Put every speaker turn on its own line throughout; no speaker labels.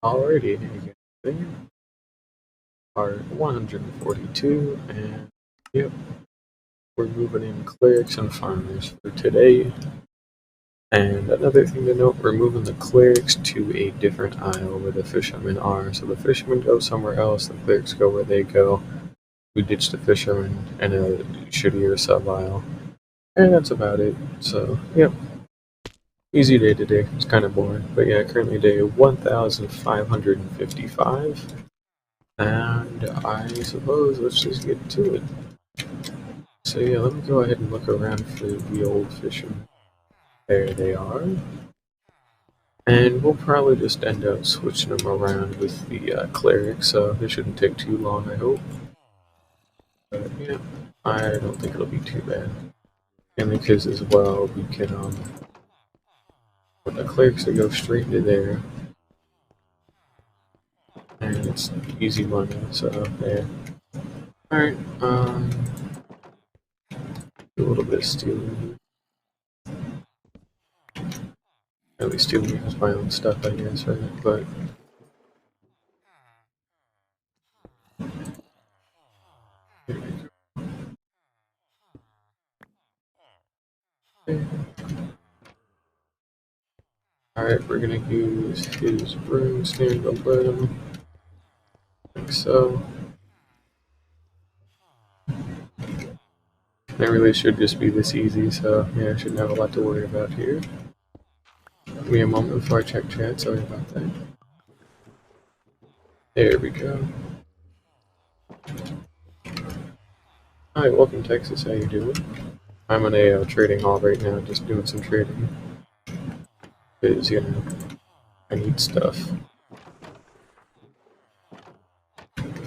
Alrighty, again, part 142, and yep, we're moving in clerics and farmers for today. And another thing to note, we're moving the clerics to a different isle where the fishermen are. So the fishermen go somewhere else, the clerics go where they go. We ditch the fishermen in a shittier sub-isle. And that's about it. So, yep. Easy day today. It's kind of boring. But yeah, currently day 1555. And I suppose let's just get to it. So yeah, let me go ahead and look around for the old fishermen. There they are. And we'll probably just end up switching them around with the clerics, so this shouldn't take too long, I hope. But yeah, I don't think it'll be too bad. And because as well, we can put the clerics to go straight into there. And it's easy money, so yeah. Alright, do a little bit of stealing. At least stealing is my own stuff, I guess, right? But alright, we're gonna use his broom stand to limb. Like so. It really should just be this easy, so yeah, I shouldn't have a lot to worry about here. Give me a moment before I check chat, sorry about that. There we go. Hi, welcome Texas, how you doing? I'm in a trading hall right now, just doing some trading. Because, you know, I need stuff.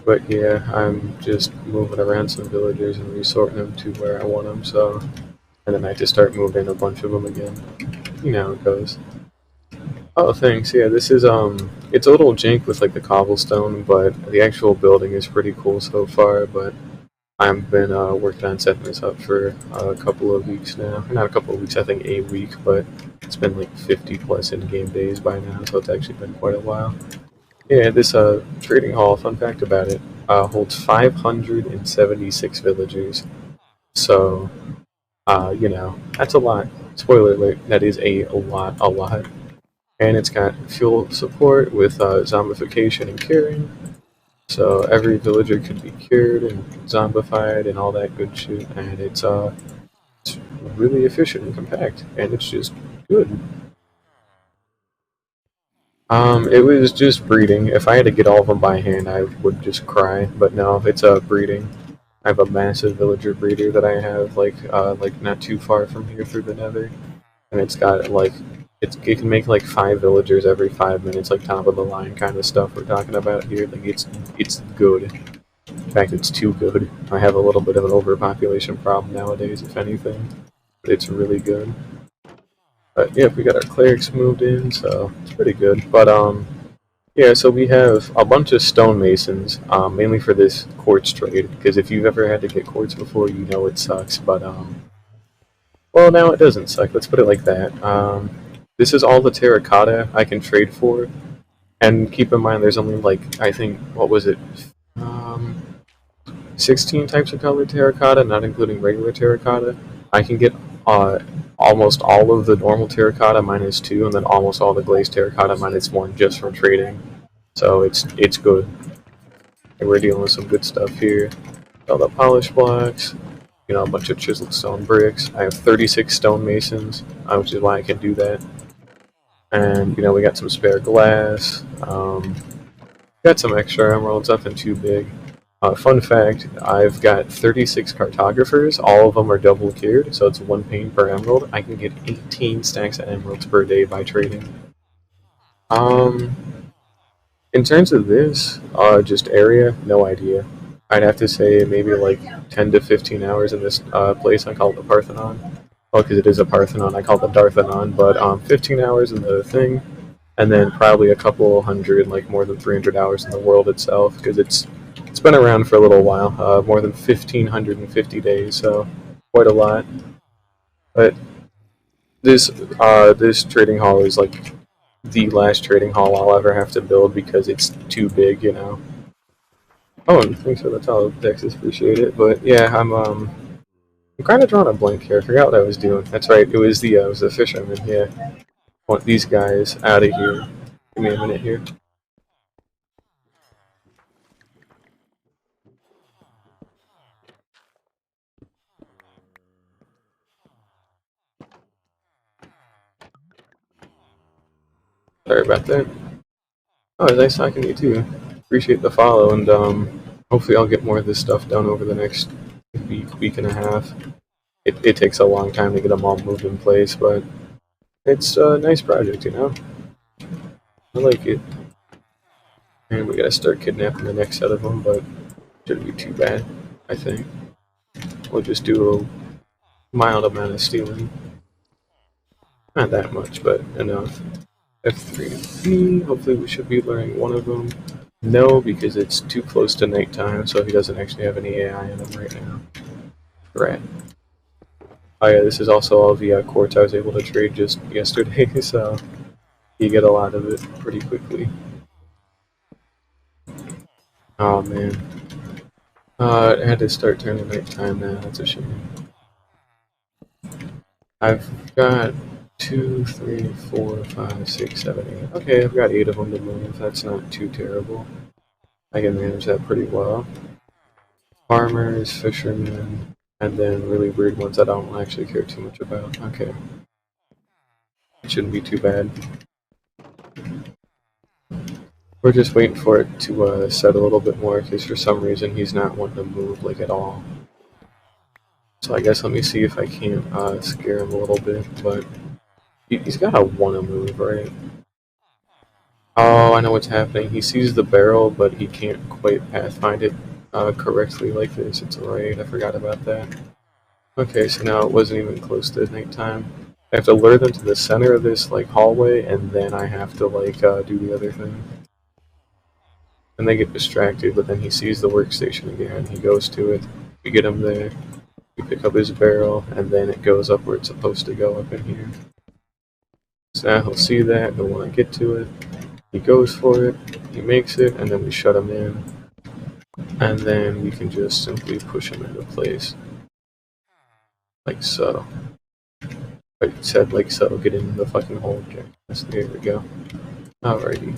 But yeah, I'm just moving around some villagers and resorting them to where I want them, so... And then I just start moving a bunch of them again. You know how it goes. Oh, thanks. Yeah, this is, it's a little jank with, like, the cobblestone, but the actual building is pretty cool so far, but I've been, working on setting this up for a couple of weeks now. Not a couple of weeks, I think a week, but it's been, like, 50 plus in-game days by now, so it's actually been quite a while. Yeah, this, trading hall, fun fact about it, holds 576 villagers. So, you know, that's a lot. Spoiler alert, that is a lot. And it's got fuel support with zombification and curing. So every villager could be cured and zombified and all that good shit. And it's really efficient and compact. And it's just good. It was just breeding. If I had to get all of them by hand, I would just cry. But no, it's breeding. I have a massive villager breeder that I have, like not too far from here through the Nether, and it's got like it can make like 5 villagers every 5 minutes, like top of the line kind of stuff we're talking about here. Like it's good. In fact, it's too good. I have a little bit of an overpopulation problem nowadays, if anything. But it's really good. But yeah, we got our clerics moved in, so it's pretty good. But yeah, so we have a bunch of stonemasons, mainly for this quartz trade, because if you've ever had to get quartz before, you know it sucks, but, well, now it doesn't suck, let's put it like that. This is all the terracotta I can trade for, and keep in mind there's only, like, I think, what was it, 16 types of colored terracotta, not including regular terracotta. I can get, almost all of the normal terracotta -2, and then almost all the glazed terracotta -1 just from trading. So it's good. And we're dealing with some good stuff here. All the polished blocks, you know, a bunch of chiseled stone bricks. I have 36 stonemasons, which is why I can do that. And you know, we got some spare glass. Got some extra emeralds, nothing too big. Fun fact, I've got 36 cartographers, all of them are double cured, so it's 1 pane per emerald. I can get 18 stacks of emeralds per day by trading. In terms of this, just area, no idea. I'd have to say maybe like 10 to 15 hours in this place. I call it the Parthenon. Well, because it is a Parthenon, I call it the Darthenon, but 15 hours in the thing, and then probably a couple hundred, like more than 300 hours in the world itself, because it's been around for a little while, more than 1,550 days, so quite a lot. But this trading hall is like the last trading hall I'll ever have to build because it's too big, you know. Oh, and thanks for the follow, Texas. Appreciate it. But yeah, I'm kind of drawing a blank here. I forgot what I was doing. That's right. It was the fisherman. Yeah, want these guys out of here. Give me a minute here. Sorry about that. Oh, it's nice talking to you too. Appreciate the follow, and hopefully I'll get more of this stuff done over the next week and a half. It takes a long time to get them all moved in place, but it's a nice project, you know. I like it. And we gotta start kidnapping the next set of them, but it shouldn't be too bad. I think we'll just do a mild amount of stealing. Not that much, but enough. F3B. Hopefully, we should be learning one of them. No, because it's too close to nighttime, so he doesn't actually have any AI in him right now. Right. Oh yeah, this is also all the quartz I was able to trade just yesterday, so you get a lot of it pretty quickly. Oh man. It had to start turning nighttime now, that's a shame. I've got 2, 3, 4, 5, 6, 7, 8. Okay, I've got 8 of them to move. That's not too terrible. I can manage that pretty well. Farmers, fishermen, and then really weird ones I don't actually care too much about. Okay. It shouldn't be too bad. We're just waiting for it to set a little bit more because for some reason he's not wanting to move like at all. So I guess let me see if I can't scare him a little bit, but he's gotta want to move, right? Oh, I know what's happening. He sees the barrel, but he can't quite pathfind it correctly like this. It's alright, I forgot about that. Okay, so now it wasn't even close to nighttime. I have to lure them to the center of this like hallway, and then I have to like do the other thing. And they get distracted, but then he sees the workstation again. He goes to it. We get him there. We pick up his barrel, and then it goes up where it's supposed to go up in here. So now he'll see that, he'll want to get to it. He goes for it, he makes it, and then we shut him in. And then we can just simply push him into place. Like so. I said like so, get in the fucking hole, Jack. There we go. Alrighty.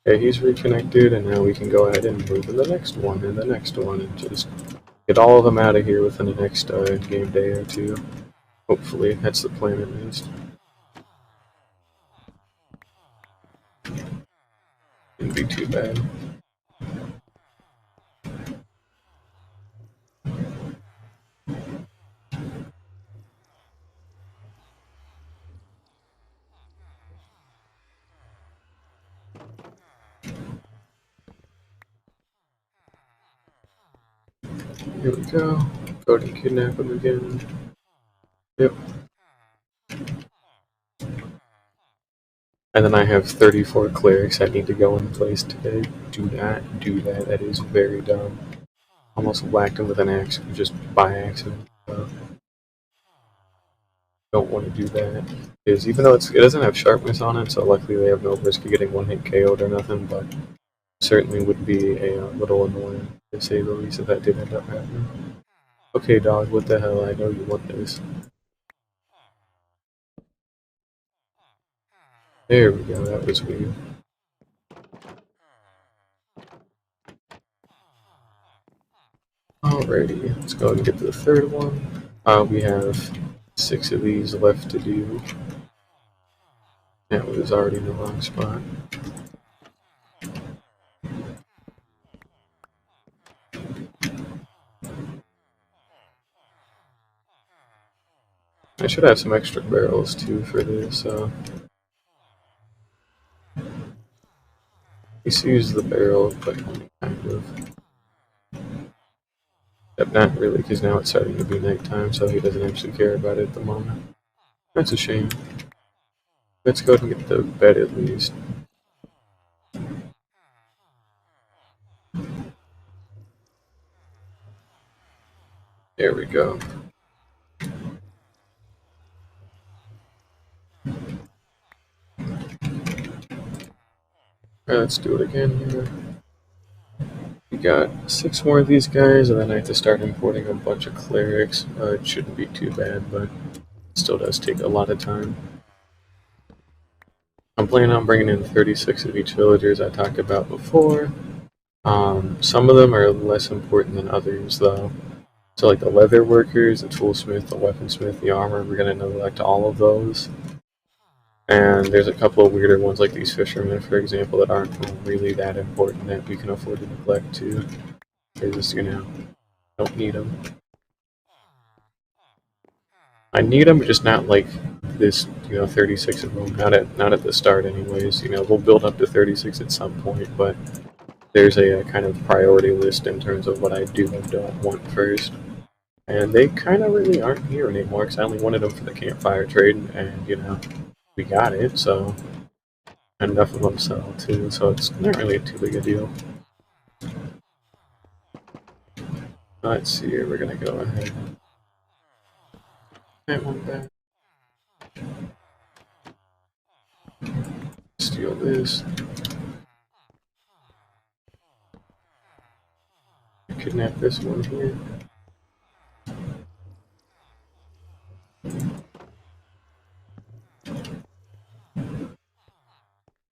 Okay, he's reconnected, and now we can go ahead and move to the next one, and the next one, and just get all of them out of here within the next game day or two. Hopefully, that's the plan at least. Shouldn't be too bad. Here we go. Go ahead and kidnap him again. Yep. And then I have 34 clerics that need to go in place today. Do not do that. That is very dumb. Almost whacked him with an axe just by accident. Don't want to do that. Because even though it doesn't have sharpness on it, so luckily they have no risk of getting one hit KO'd or nothing, but certainly would be a little annoying, to say the least, if that did end up happening. Okay, dog, what the hell? I know you want this. There we go, that was weird. Alrighty, let's go and get to the third one. We have 6 of these left to do. That was already in the wrong spot. I should have some extra barrels too for this. He sees the barrel, but kind of. Except not really, because now it's starting to be nighttime, so he doesn't actually care about it at the moment. That's a shame. Let's go ahead and get the bed at least. There we go. Alright, let's do it again here. We got 6 more of these guys, and then I have to start importing a bunch of clerics. It shouldn't be too bad, but it still does take a lot of time. I'm planning on bringing in 36 of each villager, as I talked about before. Some of them are less important than others, though. So, like the leather workers, the toolsmith, the weaponsmith, the armor, we're going to neglect all of those. And there's a couple of weirder ones, like these fishermen, for example, that aren't really that important that we can afford to neglect too. Because, don't need them. I need them, but just not like this, 36 of them. Not at the start, anyways. We'll build up to 36 at some point, but there's a kind of priority list in terms of what I do and don't want first. And they kind of really aren't here anymore, because I only wanted them for the campfire trade, and, we got it, so enough of them sell too, so it's not really too big a deal. Let's see here, we're gonna go ahead and that one back. Steal this. Kidnap this one here.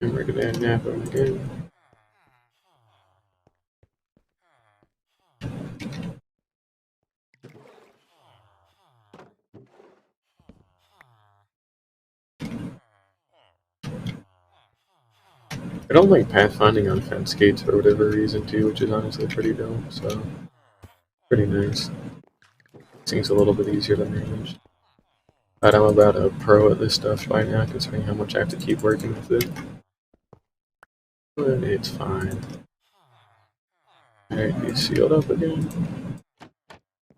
And we're gonna nap him again. I don't like pathfinding on fence gates for whatever reason too, which is honestly pretty dope, so pretty nice. Seems a little bit easier to manage. But I'm about a pro at this stuff by now, considering how much I have to keep working with it. But it's fine. Alright, he's sealed up again.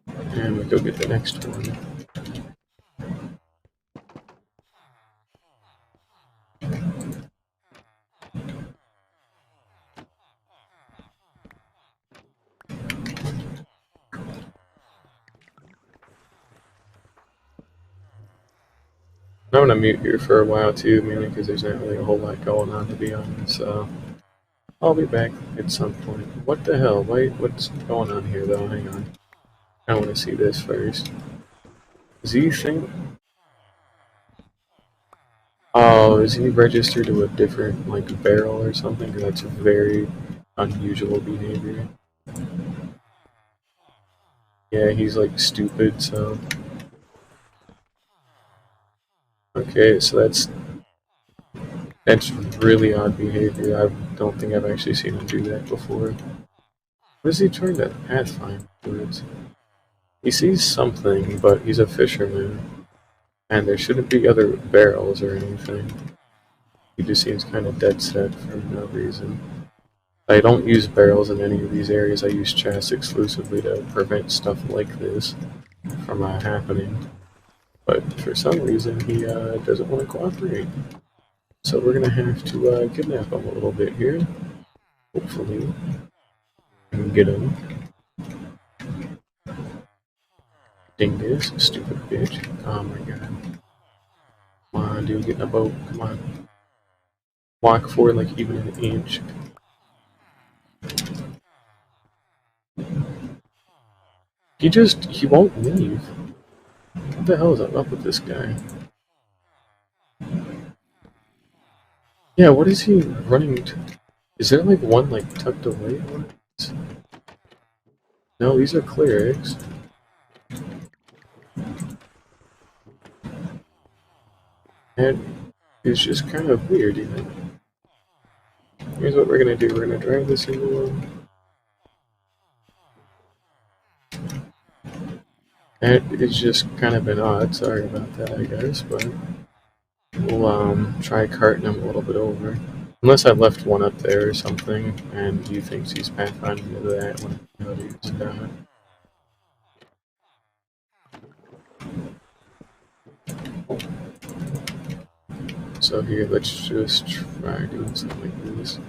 And we go get the next one. I'm gonna mute here for a while too, mainly because there's not really a whole lot going on, to be honest, so I'll be back at some point. What the hell? Wait, what's going on here though? Hang on. I want to see this first. Does he think... Oh, is he registered to a different, like, barrel or something? Because that's a very unusual behavior. Yeah, he's, like, stupid, so... Okay, so that's really odd behavior. I don't think I've actually seen him do that before. What is he trying to pathfind towards? He sees something, but he's a fisherman. And there shouldn't be other barrels or anything. He just seems kind of dead set for no reason. I don't use barrels in any of these areas. I use chests exclusively to prevent stuff like this from happening. But for some reason, he doesn't want to cooperate. So we're going to have to kidnap him a little bit here. Hopefully. And get him. Dingus, stupid bitch. Oh my god. Come on, dude, get in a boat. Come on. Walk forward like even an inch. He won't leave. What the hell is up with this guy? Yeah, what is he running to? Is there like one like tucked away? No, these are clerics. And it's just kind of weird, Here's what we're gonna do. We're gonna drive this into him. And it's just kind of been odd. Sorry about that, I guess, but we'll try carting him a little bit over. Unless I left one up there or something, and he thinks he's pathfinding into that one. No, he's not. So here, let's just try doing something like this.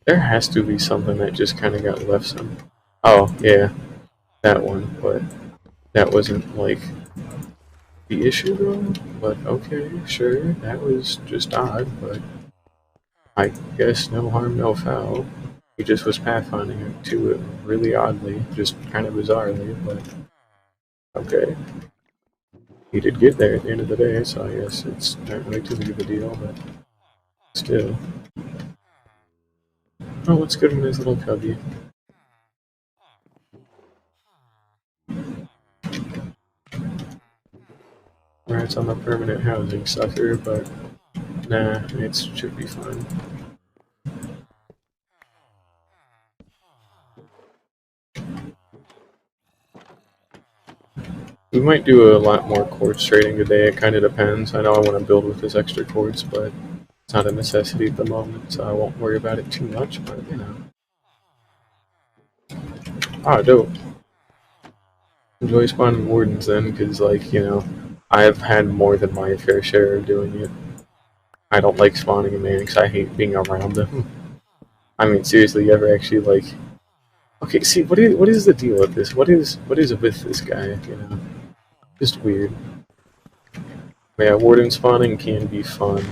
There has to be something that just kind of got left some. Oh, yeah. that one, but that wasn't like the issue though. But okay, sure, that was just odd, but I guess no harm, no foul. He just was pathfinding it to it really oddly, just kind of bizarrely, but okay. He did get there at the end of the day, so I guess it's not really too big of a deal, but still. Oh, what's good in his little cubby? Rats on the permanent housing sucker, but nah, it should be fine. We might do a lot more quartz trading today, it kind of depends. I know I want to build with this extra quartz, but it's not a necessity at the moment, so I won't worry about it too much, but you know. Ah, dope. Enjoy spawning wardens then, because, like, you know, I've had more than my fair share of doing it. I don't like spawning in manics, I hate being around them. I mean, seriously, you ever actually, like... Okay, see, what is the deal with this? What is with this guy, you know? Just weird. Yeah, warden spawning can be fun,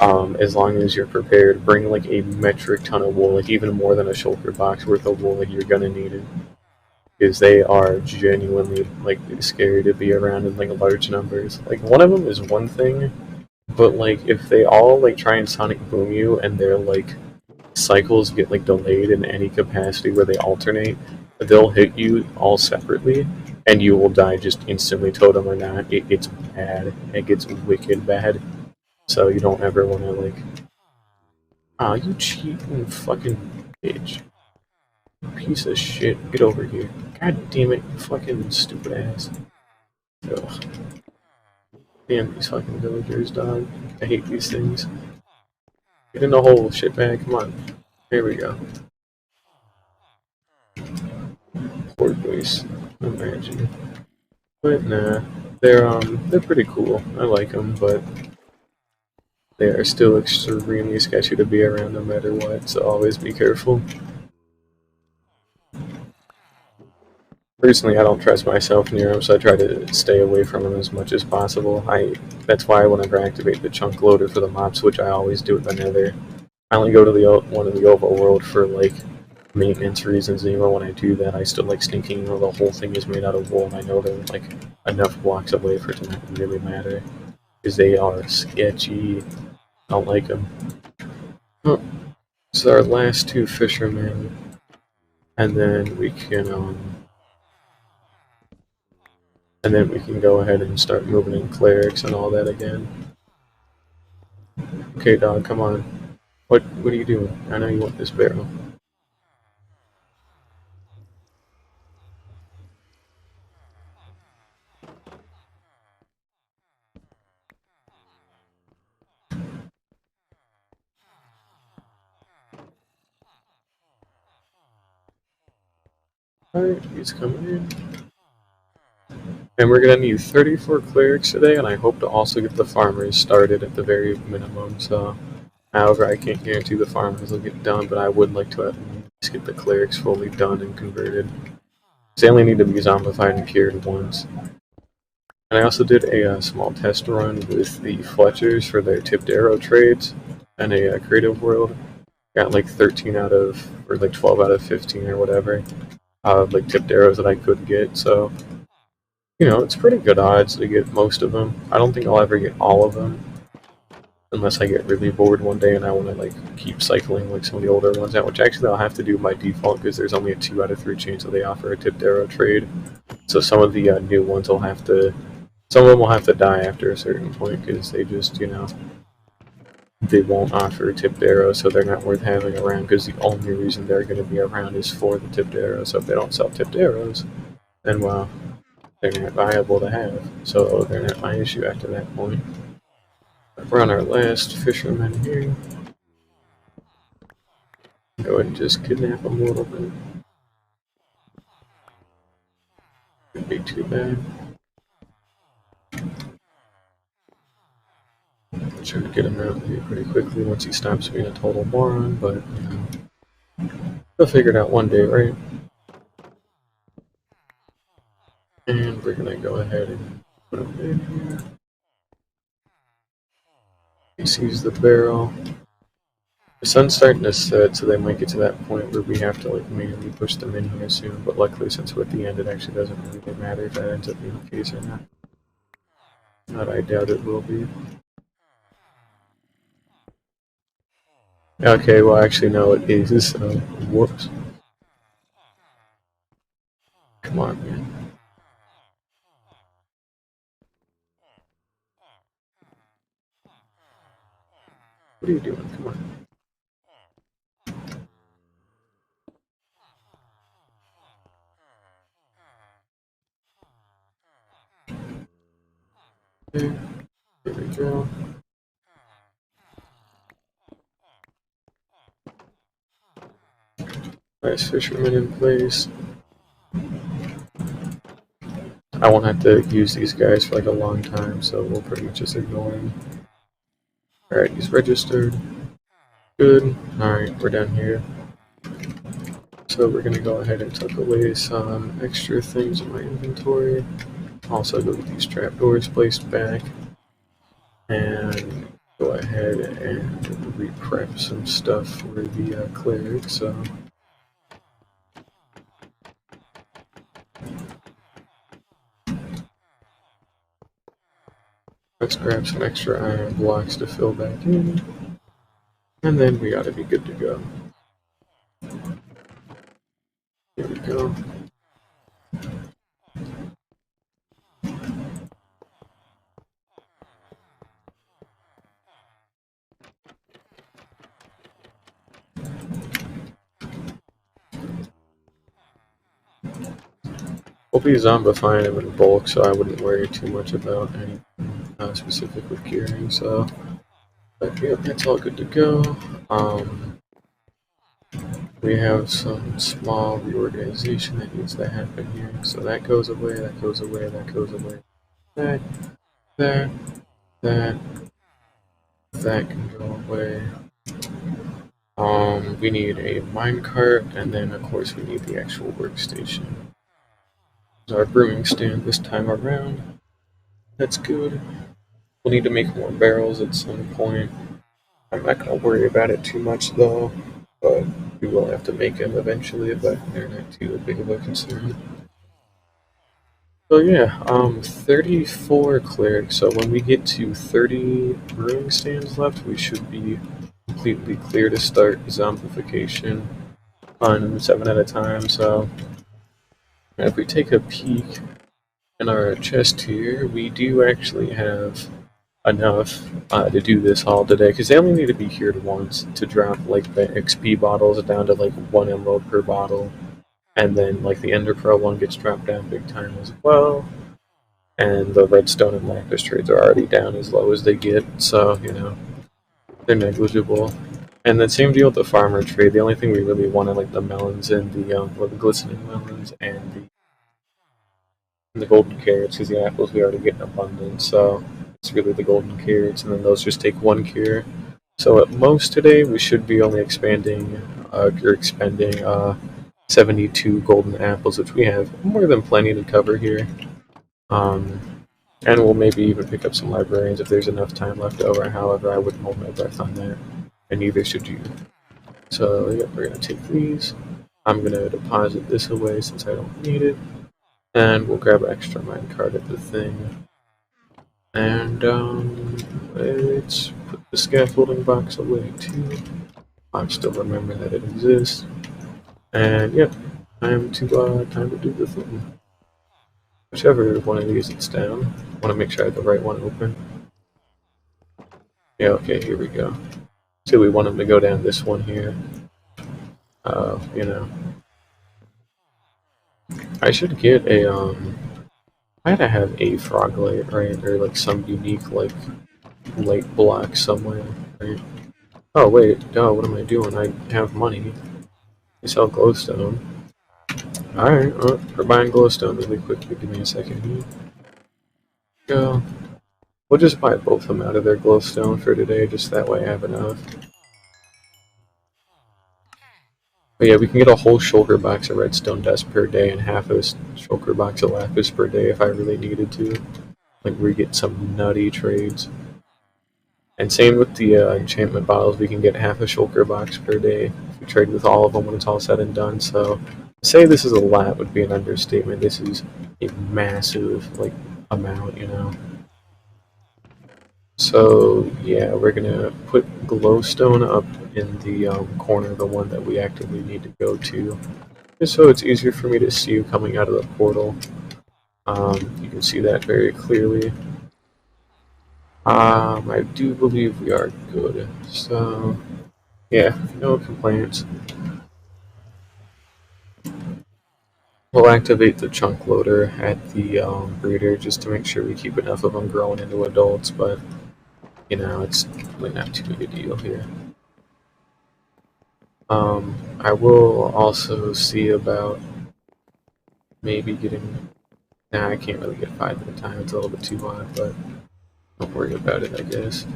as long as you're prepared. Bring, like, a metric ton of wool, like, even more than a shulker box worth of wool, like, you're gonna need it. Because they are genuinely, like, scary to be around in, like, large numbers. Like, one of them is one thing, but, like, if they all, like, try and sonic boom you, and their, like, cycles get, like, delayed in any capacity where they alternate, they'll hit you all separately, and you will die just instantly, totem or not. It gets bad. It gets wicked bad. So you don't ever want to, like... Aw, you cheating fucking bitch. Piece of shit. Get over here. God damn it, you fucking stupid ass. Ugh. Damn these fucking villagers, dog. I hate these things. Get in the hole, shitbag. Come on. There we go. Poor boys. Imagine. But nah. They're pretty cool. I like them, but they are still extremely sketchy to be around no matter what, so always be careful. Personally, I don't trust myself near them, so I try to stay away from them as much as possible. That's why whenever I activate the chunk loader for the mobs, which I always do at the Nether, I only go to the one in the overworld for like maintenance reasons. And even when I do that, I still like sneaking. You know, the whole thing is made out of wool, and I know they're like enough blocks away for it to not really matter because they are sketchy. I don't like them. Oh, this is our last two fishermen, and then we can go ahead and start moving in clerics and all that again. Okay, dog, come on. What are you doing? I know you want this barrel. Alright, he's coming in. And we're gonna need 34 clerics today, and I hope to also get the farmers started at the very minimum, so... However, I can't guarantee the farmers will get done, but I would like to at least get the clerics fully done and converted. They only need to be zombified and cured once. And I also did a small test run with the Fletchers for their tipped arrow trades and a creative world. Got like 13 out of, or like 12 out of 15 or whatever, like tipped arrows that I could get, so, you know, it's pretty good odds to get most of them. I don't think I'll ever get all of them, unless I get really bored one day and I want to like keep cycling like some of the older ones out, which actually I'll have to do by default because there's only a 2 out of 3 chance that they offer a tipped arrow trade. So some of the new ones will have to, some of them will have to die after a certain point because they just, you know, they won't offer tipped arrows, so they're not worth having around because the only reason they're going to be around is for the tipped arrows. So if they don't sell tipped arrows, then well, they're not viable to have. So they're not my issue after that point. We're on our last fisherman here. Go ahead and just kidnap him a little bit. Wouldn't be too bad. Try to get him out of here pretty quickly once he stops being a total moron, but you know, he'll figure it out one day, right? And we're gonna go ahead and put them in here. He sees the barrel. The sun's starting to set, so they might get to that point where we have to like manually push them in here soon. But luckily, since we're at the end, it actually doesn't really matter if that ends up being the case or not. But I doubt it will be. Okay, well actually no, it is. So whoops. Come on, man. What are you doing? Come on. Okay, here we go. Nice fisherman in place. I won't have to use these guys for like a long time, so we'll pretty much just ignore him. Alright, he's registered. Good. Alright, we're done here. So we're going to go ahead and tuck away some extra things in my inventory. Also go get these trapdoors placed back. And go ahead and re-prep some stuff for the clerics. So let's grab some extra iron blocks to fill back in. And then we ought to be good to go. Here we go. We'll be zombifying him in bulk, so I wouldn't worry too much about anything specific with curing. So, but yeah, that's all good to go. We have some small reorganization that needs to happen here. So that goes away, that goes away, that goes away. That, that, that can go away. We need a minecart, and then of course we need the actual workstation. So our brewing stand this time around. That's good. We'll need to make more barrels at some point. I'm not going to worry about it too much though, but we will have to make them eventually, but they're not too big of a concern. So yeah, 34 clerics. So when we get to 30 brewing stands left, we should be completely clear to start zombification on 7 at a time. So if we take a peek in our chest here, we do actually have enough to do this all today, because they only need to be cured once to drop like the XP bottles down to like 1 emerald per bottle, and then like the Ender Pearl one gets dropped down big time as well, and the redstone and lapis trades are already down as low as they get, so you know they're negligible. And the same deal with the farmer trade. The only thing we really want are like the melons and the glistening melons and the golden carrots, because the apples we already get in abundance. So it's really the golden carrots, and then those just take 1 cure. So at most today, we should be only expending 72 golden apples, which we have more than plenty to cover here. And we'll maybe even pick up some librarians if there's enough time left over. However, I wouldn't hold my breath on that, and neither should you. So yeah, we're going to take these. I'm going to deposit this away since I don't need it. And we'll grab an extra minecart at the thing. And let's put the scaffolding box away too. I still remember that it exists. And yep, time to do the thing. Whichever one of these it's down. I want to make sure I have the right one open. Yeah, okay, here we go. So we want them to go down this one here. You know. I should get a I had to have a frog light, right? Or like some unique like light block somewhere, right? Oh wait, duh, what am I doing? I have money. I sell glowstone. Alright, we're buying glowstone really quickly. Give me a second here. Go. We'll just buy both of them out of their glowstone for today, just that way I have enough. But yeah, we can get a whole shulker box of redstone dust per day and half a shulker box of lapis per day if I really needed to. Like, we get some nutty trades. And same with the enchantment bottles, we can get half a shulker box per day if we trade with all of them when it's all said and done. So, to say this is a lot would be an understatement. This is a massive, like, amount, you know. So, yeah, we're gonna put glowstone up in the corner, the one that we actively need to go to, just so it's easier for me to see you coming out of the portal. You can see that very clearly. I do believe we are good. So, yeah, no complaints. We'll activate the chunk loader at the breeder just to make sure we keep enough of them growing into adults, but, you know, it's really not too big a deal here. I will also see about maybe getting. Nah, I can't really get 5 at a time. It's a little bit too odd, but don't worry about it, I guess.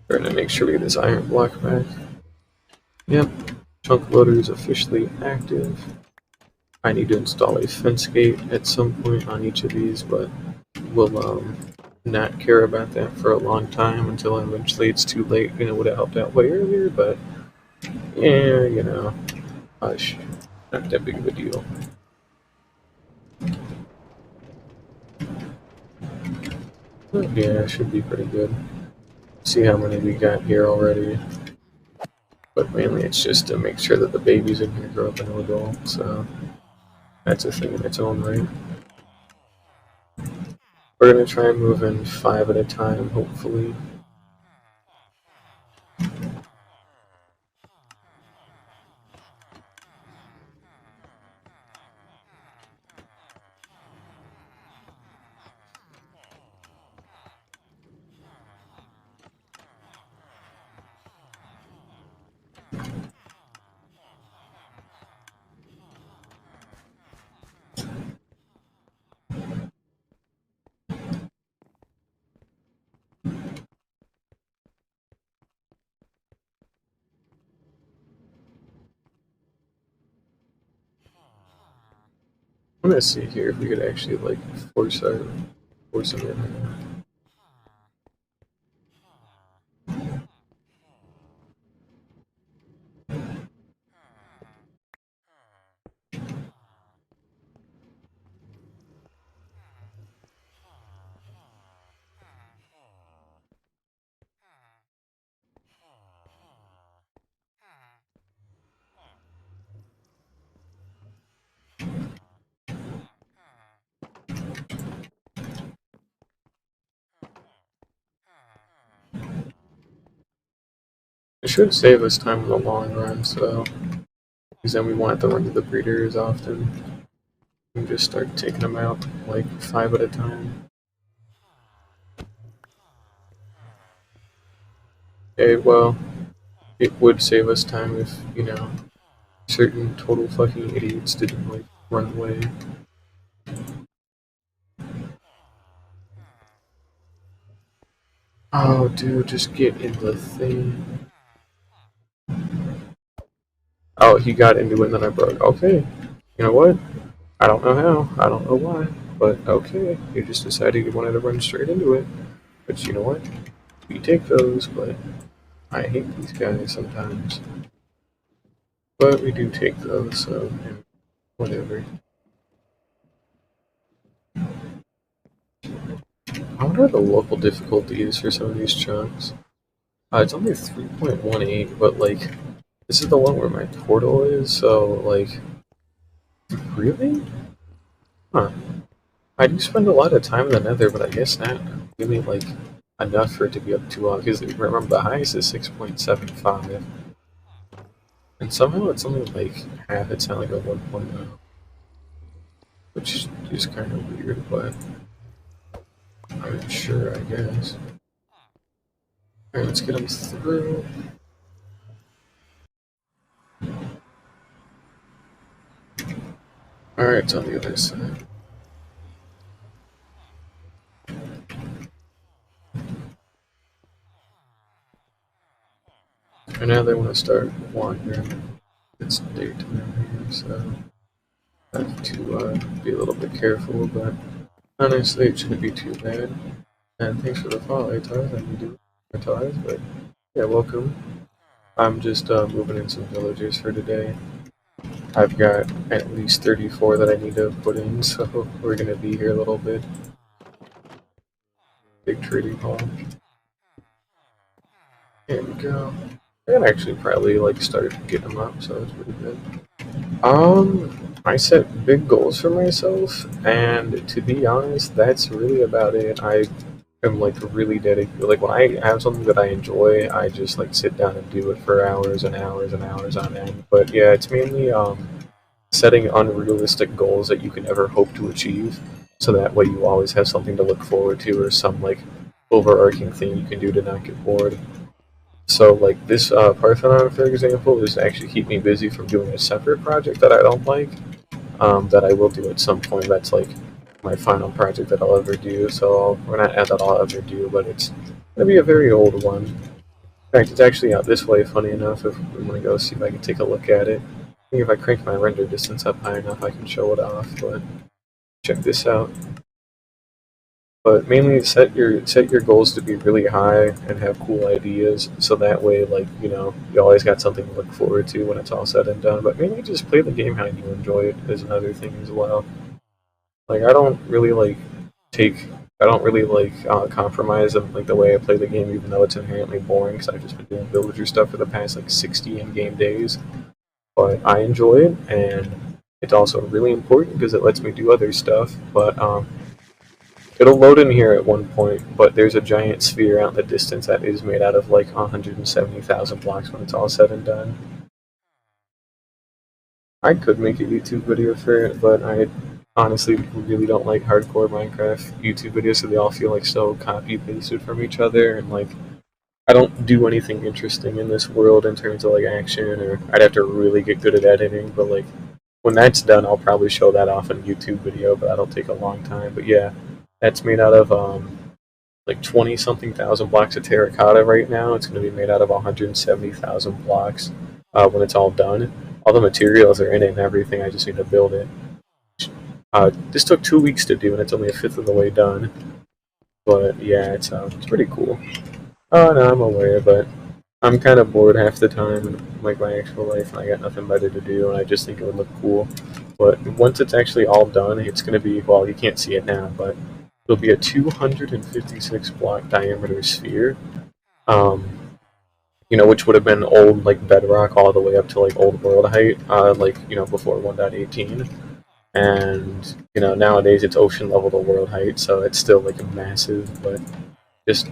We're gonna make sure we get this iron block back. Yep, chunk loader is officially active. I need to install a fence gate at some point on each of these, but we'll not care about that for a long time until eventually it's too late. You know, would have helped out way earlier, but yeah, you know, hush, not that big of a deal. But yeah, it should be pretty good. See how many we got here already. But mainly it's just to make sure that the babies in here grow up into adults, so that's a thing in its own right. We're gonna try and move in 5 at a time, hopefully. I'm gonna see here if we could actually like force them in. It should save us time in the long run, so because then we won't have to run to the breeder as often. We can just start taking them out like 5 at a time. Okay, well, it would save us time if, you know, certain total fucking idiots didn't like run away. Oh, dude, just get in the thing. Oh, he got into it and then I broke. Okay, you know what? I don't know how. I don't know why. But okay, you just decided you wanted to run straight into it. But you know what? We take those, but I hate these guys sometimes. But we do take those, so yeah, whatever. I wonder what the local difficulty is for some of these chunks. It's only 3.18, but like, this is the one where my portal is, so like, really? Huh. I do spend a lot of time in the nether, but I guess not really like enough for it to be up too long, because remember the highest is 6.75, and somehow it's only like half, it's not like a 1.0, which is kind of weird, but I'm sure, I guess. Alright, let's get them through. Alright, it's on the other side. And now they want to start wandering. It's daytime here, so I have to be a little bit careful, but honestly, it shouldn't be too bad. And thanks for the follow, Tars. I need to Tars, but yeah, welcome. I'm just moving in some villagers for today. I've got at least 34 that I need to put in, so we're gonna be here a little bit. Big trading hall. There we go. I can actually probably like start getting them up, so it's pretty good. I set big goals for myself, and to be honest, that's really about it. I am like really dedicated. Like when I have something that I enjoy, I just like sit down and do it for hours and hours and hours on end. But yeah, it's mainly setting unrealistic goals that you can never hope to achieve, so that way you always have something to look forward to or some like overarching thing you can do to not get bored. So like this Parthenon, for example, is to actually keep me busy from doing a separate project that I don't like, that I will do at some point. That's like my final project that I'll ever do. So or not that I'll ever do, but it's gonna be a very old one. In fact, it's actually out this way. Funny enough, if we want to go see if I can take a look at it. I think if I crank my render distance up high enough, I can show it off. But check this out. But mainly set your goals to be really high and have cool ideas, so that way, like, you always got something to look forward to when it's all said and done. But mainly just play the game how you enjoy it is another thing as well. Like take I don't really like compromise of like the way I play the game, even though it's inherently boring because I've just been doing villager stuff for the past like 60 in-game days. But I enjoy it, and it's also really important because it lets me do other stuff. But it'll load in here at one point, but there's a giant sphere out in the distance that is made out of like 170,000 blocks when it's all said and done. I could make a YouTube video for it, but I honestly really don't like hardcore Minecraft YouTube videos, so they all feel like so copy pasted from each other, and like I don't do anything interesting in this world in terms of like action, or I'd have to really get good at editing, but like when that's done, I'll probably show that off in a YouTube video, but that'll take a long time. But yeah, that's made out of like 20 something thousand blocks of terracotta right now. It's going to be made out of 170,000 blocks when it's all done. All the materials are in it and everything. I just need to build it. This took 2 weeks to do, and it's only a fifth of the way done. But yeah, it's pretty cool. Oh no, I'm aware, but I'm kind of bored half the time in like my actual life, and I got nothing better to do, and I just think it would look cool. But once it's actually all done, it's going to be, well, you can't see it now, but it'll be a 256 block diameter sphere, um, which would have been old like bedrock all the way up to like old world height, like before 1.18, and nowadays it's ocean level to world height, so it's still like a massive, but just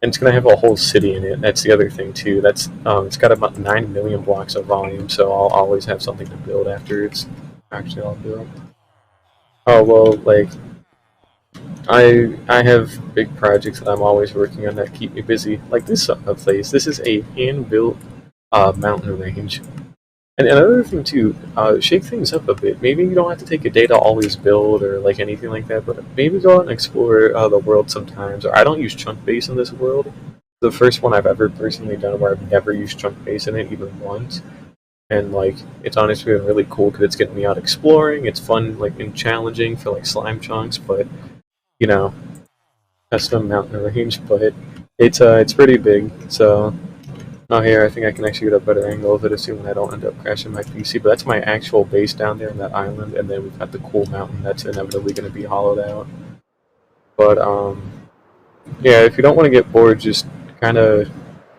and it's gonna have a whole city in it. That's the other thing too. That's it's got about 9 million blocks of volume, so I'll always have something to build after it's actually all built. Oh well, like I have big projects that I'm always working on that keep me busy. Like this place. This is a hand-built mountain range. And another thing too, shake things up a bit. Maybe you don't have to take a day to always build or like anything like that, but maybe go out and explore the world sometimes. Or I don't use chunk base in this world. The first one I've ever personally done where I've never used chunk base in it even once. And like it's honestly been really cool because it's getting me out exploring. It's fun, like and challenging for like slime chunks, but you know, custom mountain range. But it's pretty big. So oh, here, I think I can actually get a better angle of it, assuming I don't end up crashing my PC. But that's my actual base down there in that island, and then we've got the cool mountain that's inevitably going to be hollowed out. But, yeah, if you don't want to get bored, just kind of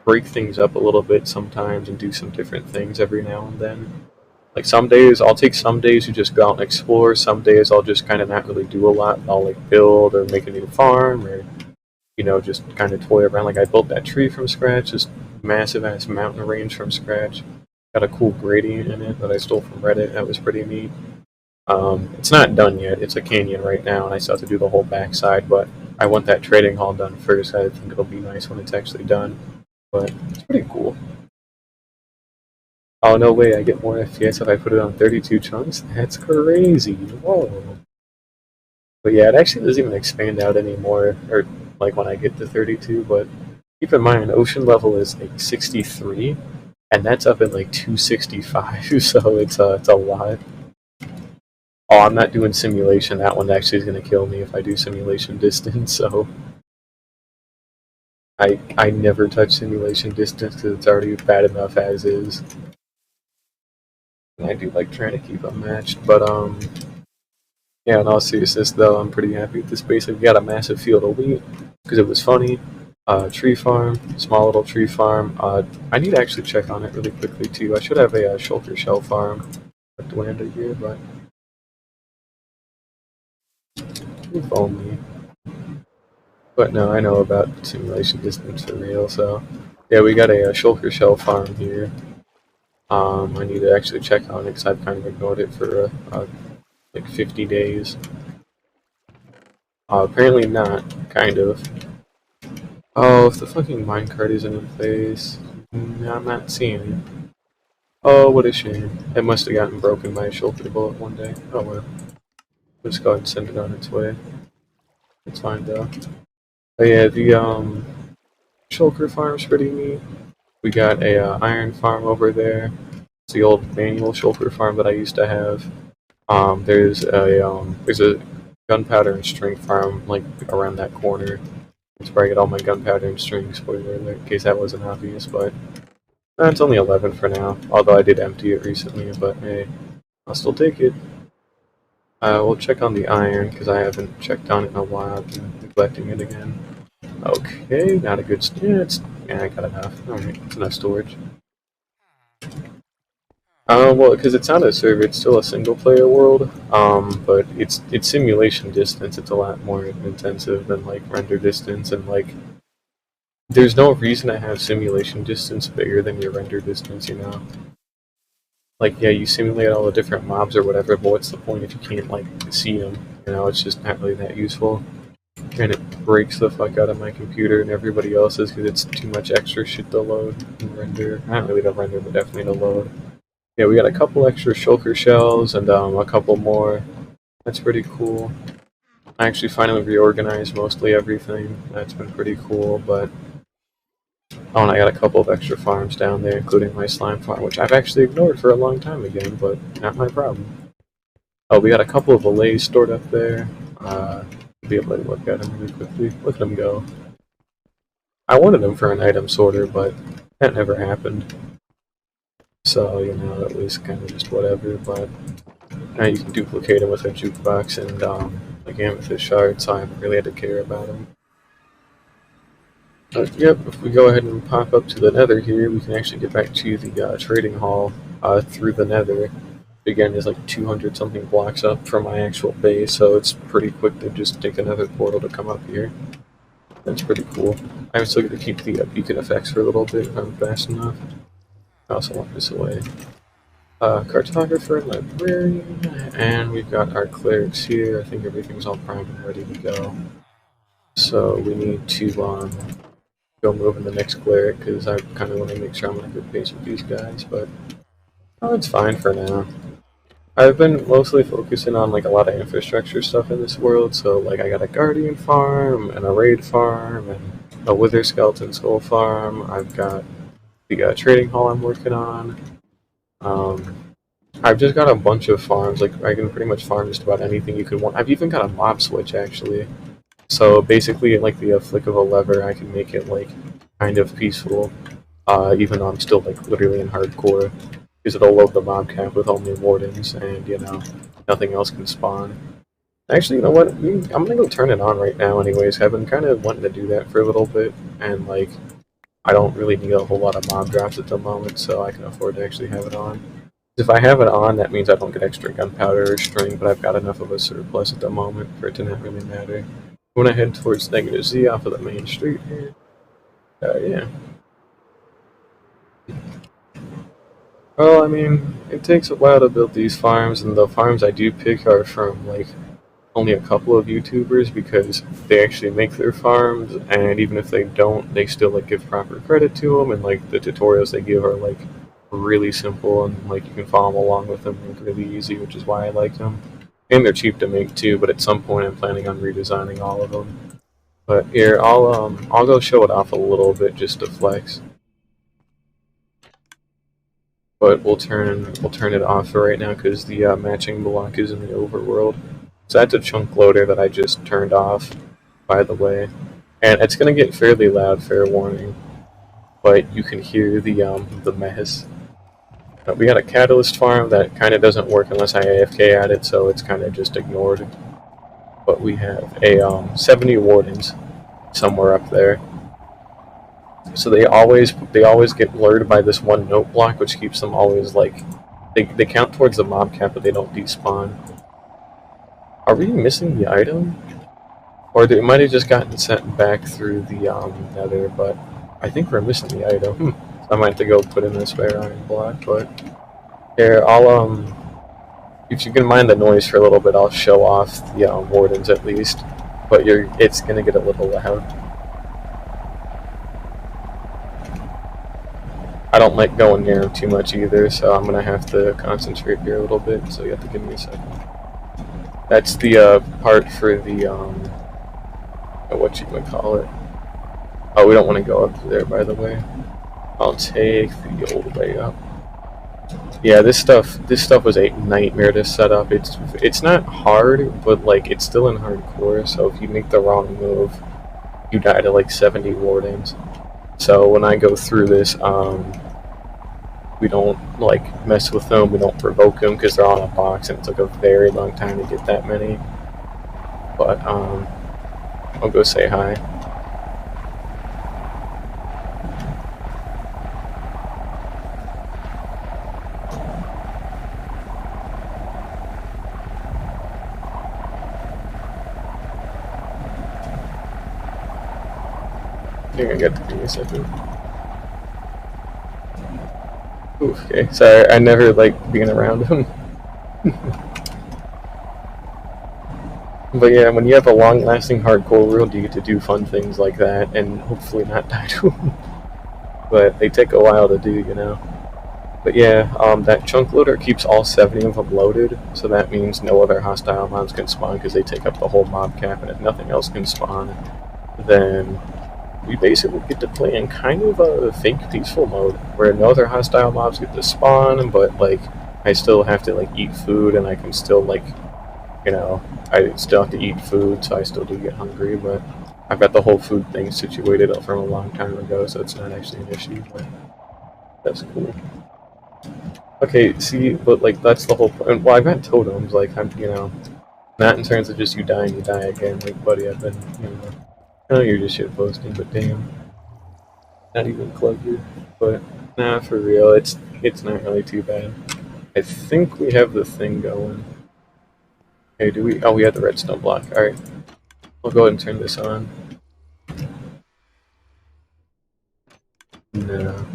break things up a little bit sometimes and do some different things every now and then. Like some days, I'll take some days to just go out and explore. Some days I'll just kind of not really do a lot. I'll like build or make a new farm or just kind of toy around. Like I built that tree from scratch, just massive ass mountain range from scratch. Got a cool gradient in it that I stole from Reddit. That was pretty neat. It's not done yet. It's a canyon right now, and I still have to do the whole backside. But I want that trading hall done first. I think it'll be nice when it's actually done. But it's pretty cool. Oh no way! I get more FPS if I put it on 32 chunks. That's crazy. Whoa. But yeah, it actually doesn't even expand out anymore, or like when I get to 32. But Keep in mind, ocean level is like 63, and that's up at like 265, so it's a lot. Oh, I'm not doing simulation. That one actually is going to kill me if I do simulation distance, so I never touch simulation distance because it's already bad enough as is. And I do like trying to keep them matched, but yeah, in all seriousness though, I'm pretty happy with this base. I've got a massive field of wheat because it was funny. Tree farm, small little tree farm. I need to actually check on it really quickly too. I should have a shulker shell farm at the land here, but if only. But no, I know about simulation distance for real, so yeah, we got a shulker shell farm here. I need to actually check on it because I've kind of ignored it for like 50 days. Apparently not, kind of. Oh, if the fucking minecart isn't in place, no, I'm not seeing it. Oh, what a shame. It must have gotten broken by a shulker bullet one day. Oh well. Let's go ahead and send it on its way. It's fine though. But yeah, the shulker farm's pretty neat. We got a iron farm over there. It's the old manual shulker farm that I used to have. There's a gunpowder and string farm like around that corner. That's where I get all my gunpowder and string. Spoiler alert, in case that wasn't obvious, but it's only 11 for now. Although I did empty it recently, but hey, I'll still take it. We'll check on the iron because I haven't checked on it in a while. I've been neglecting it again. Okay, not a good. Yeah, I got enough. Alright, it's enough storage. Well, because it's not a server, it's still a single-player world. But it's simulation distance. It's a lot more intensive than like render distance, and like there's no reason to have simulation distance bigger than your render distance. You know, like yeah, you simulate all the different mobs or whatever, but what's the point if you can't like see them? You know, it's just not really that useful. And it breaks the fuck out of my computer and everybody else's because it's too much extra shit to load and render. Not really to render, but definitely to load. Yeah, we got a couple extra shulker shells and a couple more. That's pretty cool. I actually finally reorganized mostly everything. That's been pretty cool, but oh, and I got a couple of extra farms down there, including my slime farm, which I've actually ignored for a long time again, but not my problem. Oh, we got a couple of allays stored up there. Be able to look at them really quickly. Look at them go. I wanted them for an item sorter, but that never happened. So, you know, it was kind of just whatever, but now you can duplicate them with a jukebox and like amethyst shard, so I haven't really had to care about them. But yep, if we go ahead and pop up to the nether here, we can actually get back to the trading hall through the nether. Again, is like 200 something blocks up from my actual base, so it's pretty quick to just take another portal to come up here. That's pretty cool. I'm still going to keep the beacon effects for a little bit if I'm fast enough. I also want this away. Cartographer and librarian, and we've got our clerics here. I think everything's all primed and ready to go. So we need to go move in the next cleric because I kind of want to make sure I'm on a good pace with these guys, but oh, it's fine for now. I've been mostly focusing on like a lot of infrastructure stuff in this world, so like I got a guardian farm and a raid farm and a wither skeleton skull farm. I've got the trading hall I'm working on. I've just got a bunch of farms. Like I can pretty much farm just about anything you could want. I've even got a mob switch actually. So basically, like the flick of a lever, I can make it like kind of peaceful, even though I'm still like literally in hardcore. Because it'll load the mob cap with only wardens, and you know, nothing else can spawn. Actually, you know what? I'm gonna go turn it on right now. Anyways, I've been kind of wanting to do that for a little bit, and like, I don't really need a whole lot of mob drops at the moment, so I can afford to actually have it on. If I have it on, that means I don't get extra gunpowder or string, but I've got enough of a surplus at the moment for it to not really matter. When I head towards negative Z off of the main street here, yeah. Well, I mean, it takes a while to build these farms, and the farms I do pick are from, like, only a couple of YouTubers because they actually make their farms, and even if they don't, they still, like, give proper credit to them, and, like, the tutorials they give are, like, really simple, and, like, you can follow along with them, like, really easy, which is why I like them. And they're cheap to make, too, but at some point I'm planning on redesigning all of them. But here, I'll go show it off a little bit just to flex. But we'll turn it off for right now because the matching block is in the overworld. So that's a chunk loader that I just turned off, by the way, and it's gonna get fairly loud. Fair warning, but you can hear the mess. We got a catalyst farm that kind of doesn't work unless I AFK at it, so it's kind of just ignored. But we have a 70 wardens somewhere up there. So they always get lured by this one note block, which keeps them always like they count towards the mob cap, but they don't despawn. Are we missing the item, or it might have just gotten sent back through the nether? But I think we're missing the item. So I might have to go put in a spare iron block. But here, if you can mind the noise for a little bit, I'll show off the wardens at least. But it's gonna get a little loud. I don't like going near them too much either, so I'm gonna have to concentrate here a little bit. So you have to give me a second. That's the part for the what you would call it. Oh, we don't want to go up there, by the way. I'll take the old way up. Yeah, this stuff was a nightmare to set up. It's not hard, but like it's still in hardcore. So if you make the wrong move, you die to like 70 wardens. So when I go through this, we don't like mess with them. We don't provoke them because they're on a box, and it took a very long time to get that many. But I'll go say hi. I think I got to give me a second. Ooh, okay, sorry, I never like being around him. But yeah, when you have a long-lasting hardcore world, you get to do fun things like that, and hopefully not die to them. But they take a while to do, you know. But yeah, that chunk loader keeps all 70 of them loaded, so that means no other hostile mobs can spawn because they take up the whole mob cap, and if nothing else can spawn, then we basically get to play in kind of a fake peaceful mode where no other hostile mobs get to spawn, but like I still have to like eat food, and I can still like, you know, I still have to eat food, so I still do get hungry, but I've got the whole food thing situated from a long time ago, so it's not actually an issue, but that's cool. Okay, see, but like that's the whole point. Well, I've got totems, like I'm, you know, not in terms of just you die and you die again, like buddy, I've been, you know, I know you're just shit posting, but damn, not even clever. But nah, for real, it's not really too bad. I think we have the thing going. Hey, do we? Oh, we have the redstone block. All right, we'll go ahead and turn this on. No.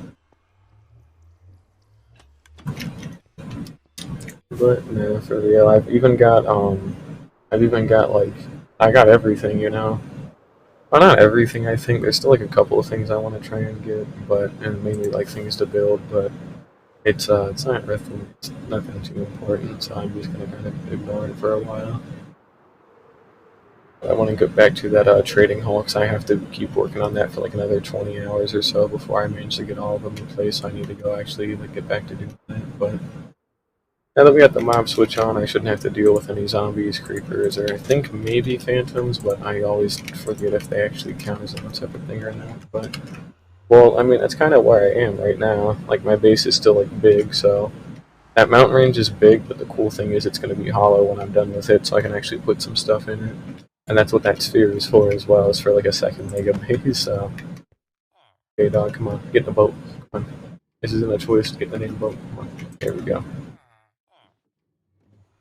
But no, for real, I've even got like, I got everything, you know. Well, not everything. I think there's still like a couple of things I want to try and get, but and mainly like things to build. But it's not really, it's nothing too important, so I'm just gonna kind of ignore it for a while. I want to get back to that trading hall because I have to keep working on that for like another 20 hours or so before I manage to get all of them in place. So I need to go actually like get back to doing that. But now that we got the mob switch on, I shouldn't have to deal with any zombies, creepers, or I think maybe phantoms, but I always forget if they actually count as a separate thing or not. But, well, I mean, that's kind of where I am right now. Like, my base is still, like, big, so that mountain range is big, but the cool thing is it's going to be hollow when I'm done with it, so I can actually put some stuff in it. And that's what that sphere is for as well, is for, like, a second mega base, so... Okay, dog, come on, get in the boat. Come on. This isn't a choice, get in the boat. Come on. There we go.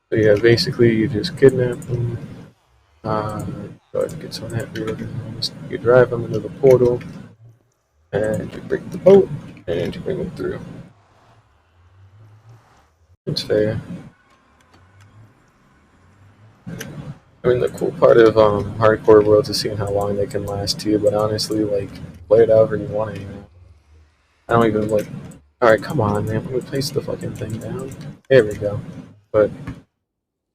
So yeah, basically you just kidnap them, go ahead and get some of that beer. You drive them into the portal, and you break the boat, and you bring them through. It's fair. I mean, the cool part of hardcore worlds is seeing how long they can last too, but honestly, like, play it however you want to, you know. I don't even, like, alright, come on, man, let me place the fucking thing down. There we go. But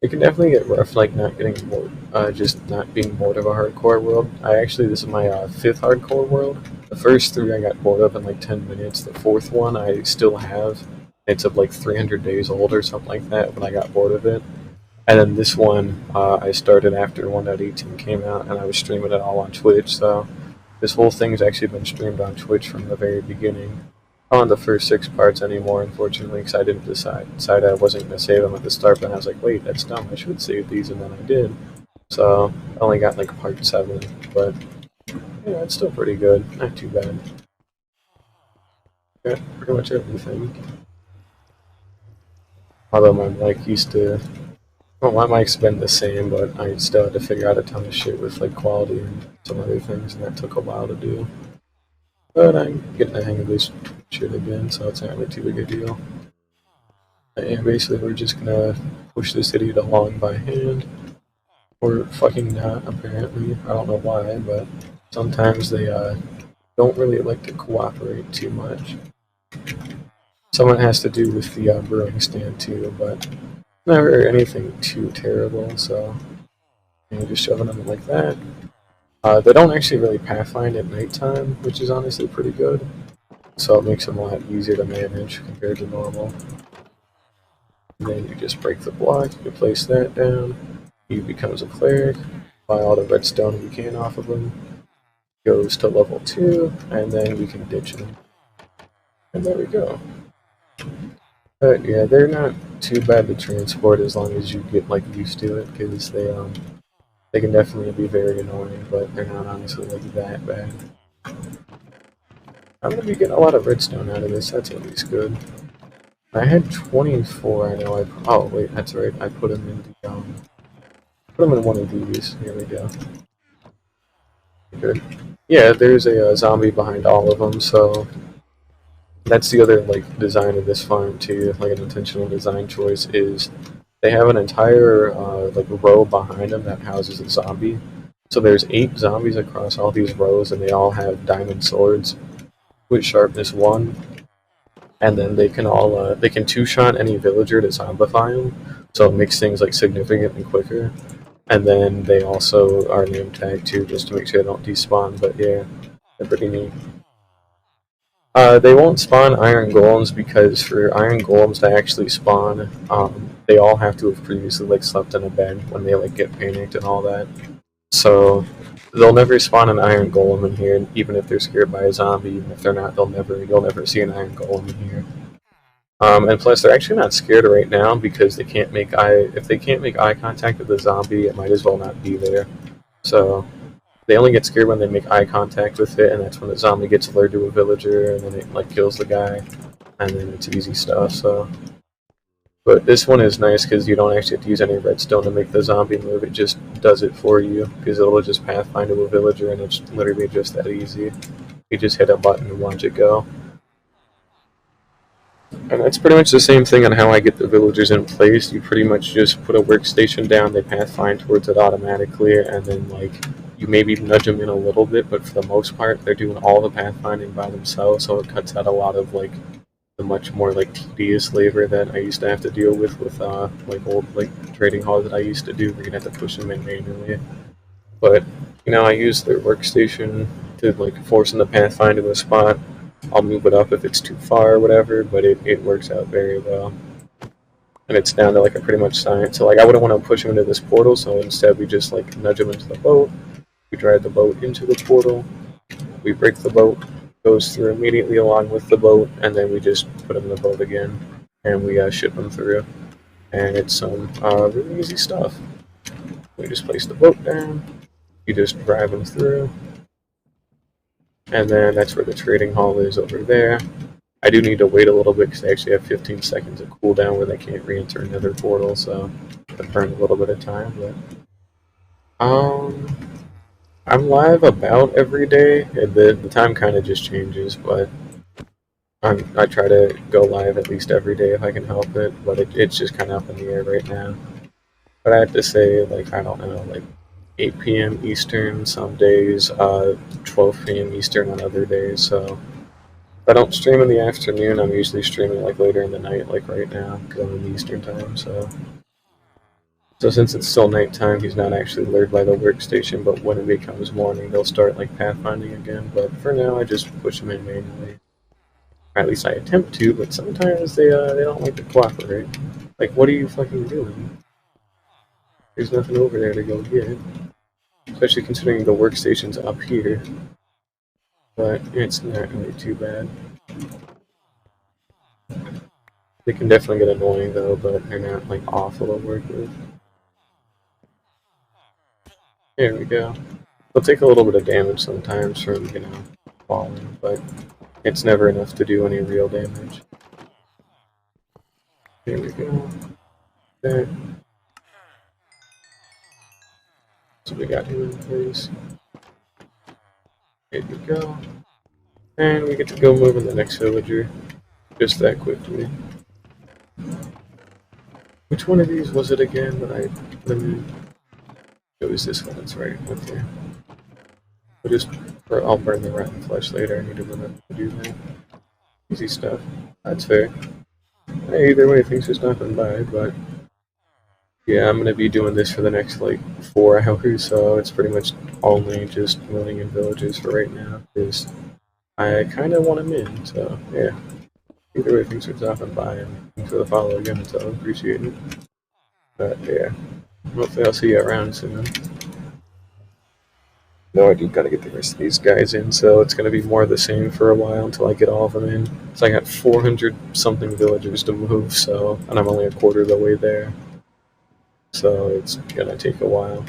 It can definitely get rough, like not getting bored, just not being bored of a hardcore world. This is my fifth hardcore world. The first three I got bored of in like 10 minutes. The fourth one I still have. It's of like 300 days old or something like that, but I got bored of it. And then this one I started after 1.18 came out, and I was streaming it all on Twitch. So this whole thing's actually been streamed on Twitch from the very beginning. On the first six parts anymore, unfortunately, because I didn't decide I wasn't going to save them at the start. But I was like, wait, that's dumb. I should save these, and then I did. So I only got like part 7, but yeah, it's still pretty good. Not too bad. Got pretty much everything. Although my mic used to, well, my mic's been the same, but I still had to figure out a ton of shit with like quality and some other things, and that took a while to do. But I'm getting the hang of this shit again, so it's not really too big a deal. And basically, we're just gonna push this idiot along by hand. Or fucking not, apparently. I don't know why, but sometimes they don't really like to cooperate too much. Some of it has to do with the brewing stand too, but never anything too terrible, so just shoving them like that. They don't actually really pathfind at nighttime, which is honestly pretty good. So it makes them a lot easier to manage compared to normal. And then you just break the block, you place that down, he becomes a cleric, buy all the redstone we can off of him, goes to level 2, and then we can ditch him. And there we go. But yeah, they're not too bad to transport as long as you get like used to it, because they can definitely be very annoying, but they're not honestly like that bad. I'm gonna be getting a lot of redstone out of this. That's at least good. I had 24. I know. Oh wait, that's right. I put them in the put them in one of these. Here we go. Good. Yeah, there's a zombie behind all of them, so that's the other like design of this farm too. Like an intentional design choice is they have an entire like row behind them that houses a zombie. So there's 8 zombies across all these rows, and they all have diamond swords with sharpness 1. And then they can all they can 2-shot any villager to zombify them, so it makes things like significantly quicker. And then they also are name tagged too, just to make sure they don't despawn. But yeah, they're pretty neat. They won't spawn iron golems because for iron golems to actually spawn, they all have to have previously like slept in a bed when they like get panicked and all that. So they'll never spawn an iron golem in here, even if they're scared by a zombie. Even if they're not, you'll never see an iron golem in here. And plus, they're actually not scared right now because they can't make if they can't make eye contact with the zombie, it might as well not be there. So they only get scared when they make eye contact with it, and that's when the zombie gets alerted to a villager, and then it like kills the guy, and then it's easy stuff. So, but this one is nice because you don't actually have to use any redstone to make the zombie move. It just does it for you because it'll just pathfind to a villager, and it's literally just that easy. You just hit a button and watch it go. And that's pretty much the same thing on how I get the villagers in place. You pretty much just put a workstation down, they pathfind towards it automatically, and then like you maybe nudge them in a little bit, but for the most part, they're doing all the pathfinding by themselves, so it cuts out a lot of like the much more like tedious labor that I used to have to deal with like old like trading halls that I used to do, where you'd have to push them in manually. But I use their workstation to like force them to pathfind to a spot. I'll move it up if it's too far or whatever, but it works out very well. And it's down to like a pretty much science. So like I wouldn't want to push him into this portal, so instead we just like nudge him into the boat. We drive the boat into the portal. We break the boat, goes through immediately along with the boat, and then we just put him in the boat again, and we ship him through. And it's some really easy stuff. We just place the boat down. You just drive him through. And then that's where the trading hall is over there. I do need to wait a little bit because they actually have 15 seconds of cooldown where they can't re-enter another portal, so I burned a little bit of time. But I'm live about every day. The time kind of just changes, but I try to go live at least every day if I can help it. But it's just kind of up in the air right now. But I have to say, like I don't know, like 8 p.m. Eastern some days, 12 p.m. Eastern on other days. So if I don't stream in the afternoon, I'm usually streaming like later in the night, like right now, because I'm in Eastern time. So So since it's still nighttime, he's not actually lured by the workstation, but when it becomes morning, they'll start like pathfinding again. But for now, I just push them in manually. Or at least I attempt to, but sometimes they don't like to cooperate. Like, what are you fucking doing? There's nothing over there to go get. Especially considering the workstation's up here. But it's not really too bad. They can definitely get annoying though, but they're not like awful to work with. There we go. They'll take a little bit of damage sometimes from, falling, but it's never enough to do any real damage. There we go. There. So we got him in place. There we go. And we get to go move in the next villager. Just that quickly. Which one of these was it again that I put him in? It was this one, that's right. Okay. I'll burn the rotten flesh later. I need to remember to do that. Easy stuff. That's fair. Hey, either way, things just nothing by, but yeah, I'm gonna be doing this for the next like 4 hours, so it's pretty much only just living in villages for right now, because I kind of want them in, so yeah. Either way, things are stopping by, and thanks for the follow again, so I appreciate it. But yeah, hopefully I'll see you around soon. No, I do gotta get the rest of these guys in, so it's gonna be more of the same for a while until I get all of them in. So I got 400 something villagers to move, so, and I'm only a quarter of the way there. So it's gonna take a while.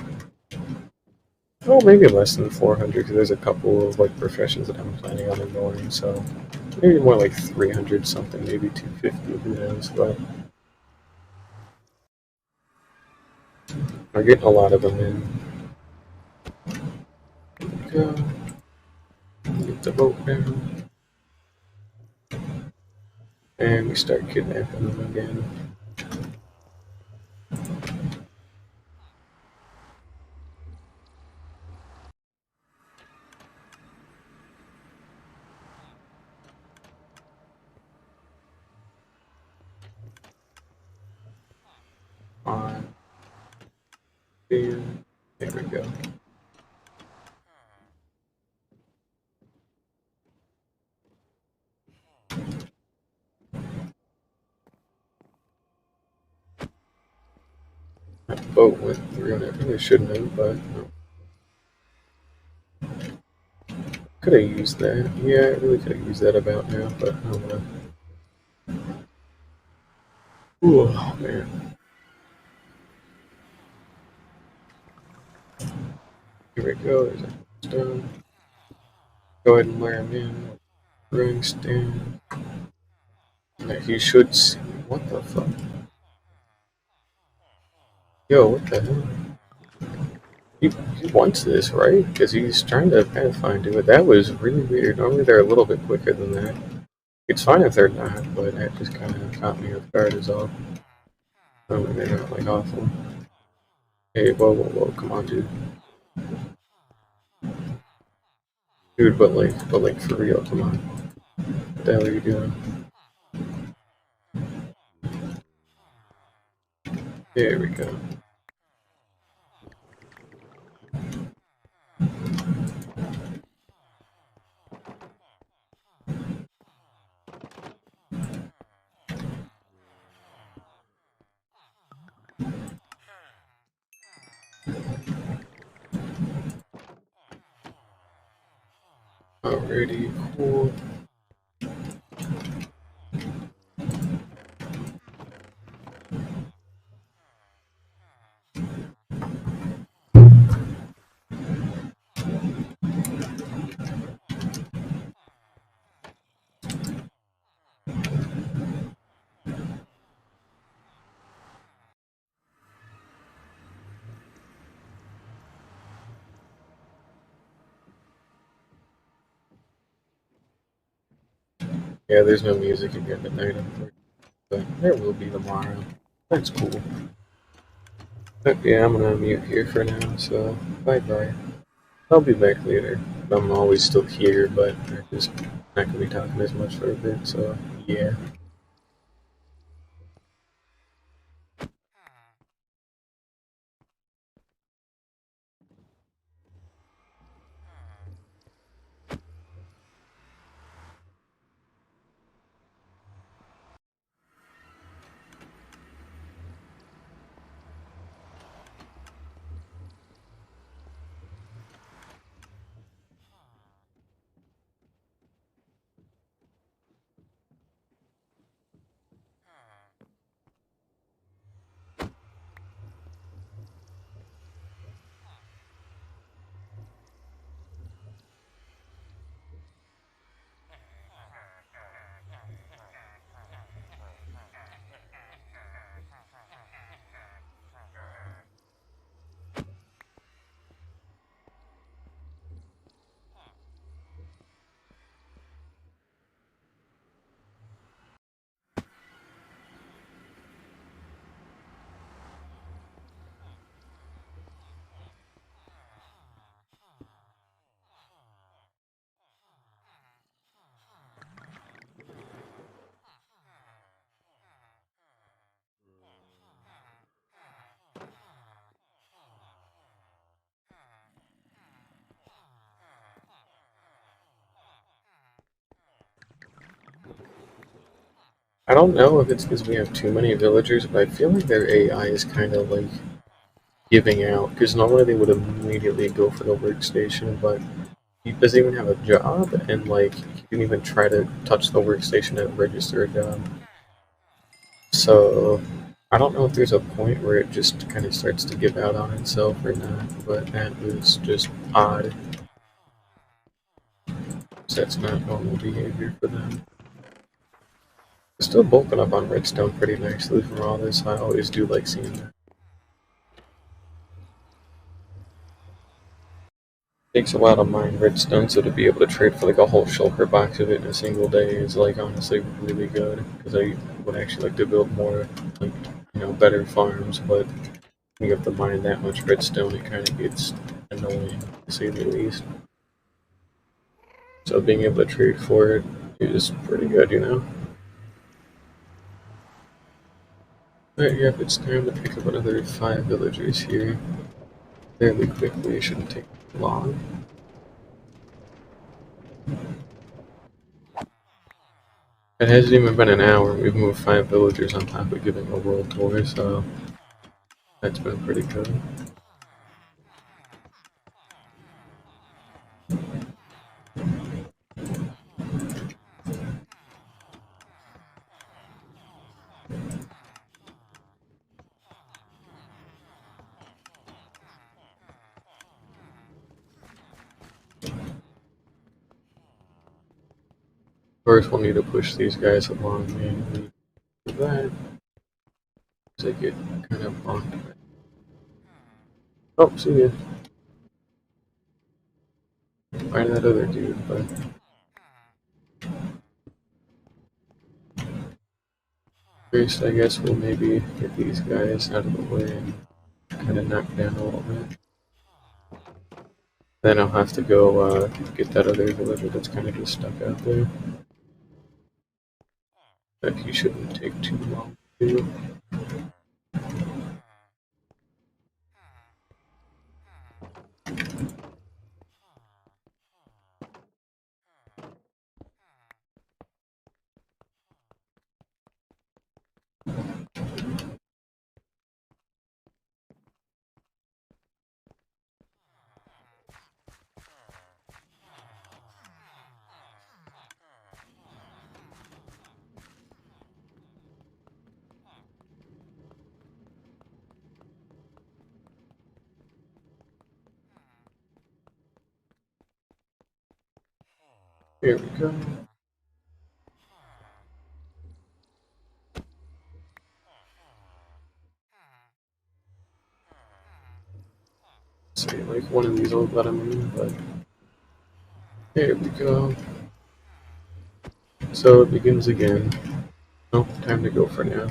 Oh, maybe less than 400, because there's a couple of like professions that I'm planning on ignoring, so maybe more like 300 something, maybe 250, who knows, but we're getting a lot of them in. Go. Get the boat down. And we start kidnapping them again. On. There we go. That boat went through and it really shouldn't have, but could have used that. Yeah, I really could have used that about now, but oh well. Ooh, man. Here we go. There's a stone. Go ahead and wear him in. Ring stand. Yeah, he should see. What the fuck? Yo, what the hell? He wants this, right? Because he's trying to pathfind to it. That was really weird. Normally they're a little bit quicker than that. It's fine if they're not, but that just kind of caught me off guard is all. Oh, they're not like awful. Hey, whoa, whoa, whoa, come on, dude. Dude, but like for real, come on. What the hell are you doing? There we go. Alrighty, cool. Yeah, there's no music again tonight, unfortunately, but there will be tomorrow. That's cool. But yeah, I'm gonna mute here for now, so bye bye. I'll be back later. I'm always still here, but I'm just not gonna be talking as much for a bit, so yeah. I don't know if it's because we have too many villagers, but I feel like their AI is kind of like giving out. Because normally they would immediately go for the workstation, but he doesn't even have a job, and like he didn't even try to touch the workstation and register a job. So I don't know if there's a point where it just kind of starts to give out on itself or not, but that was just odd. 'Cause that's not normal behavior for them. It's still bulking up on redstone pretty nicely from all this. I always do like seeing that. Takes a while to mine redstone, so to be able to trade for like a whole shulker box of it in a single day is like honestly really good. Because I would actually like to build more, like, better farms, but when you have to mine that much redstone, it kind of gets annoying to say the least. So being able to trade for it is pretty good. Alright, yep, it's time to pick up another 5 villagers here fairly quickly. It shouldn't take long. It hasn't even been an hour. We've moved 5 villagers on top of giving a world tour, so that's been pretty good. First, we'll need to push these guys along manually. For that, they get kind of blocked. Oh, see ya. Find that other dude, but first, I guess we'll maybe get these guys out of the way and kind of knock down a little bit. Then I'll have to go get that other villager that's kind of just stuck out there. But he shouldn't take too long to do. Here we go. Say like one of these will let him in, but here we go. So it begins again. Oh, time to go for now.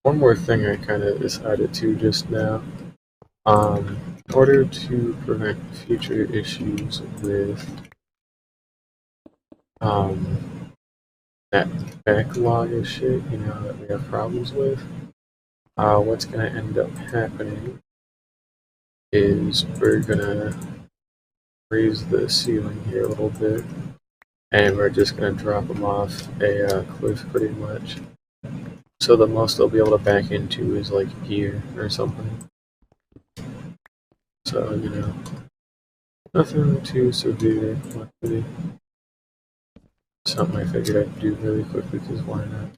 One more thing I kind of decided to just now. In order to prevent future issues with that backlog of shit, that we have problems with, what's gonna end up happening is we're gonna raise the ceiling here a little bit, and we're just gonna drop them off a cliff pretty much. So the most they'll be able to back into is like here or something. So, nothing too severe, luckily. Something I figured I'd do really quickly, because why not?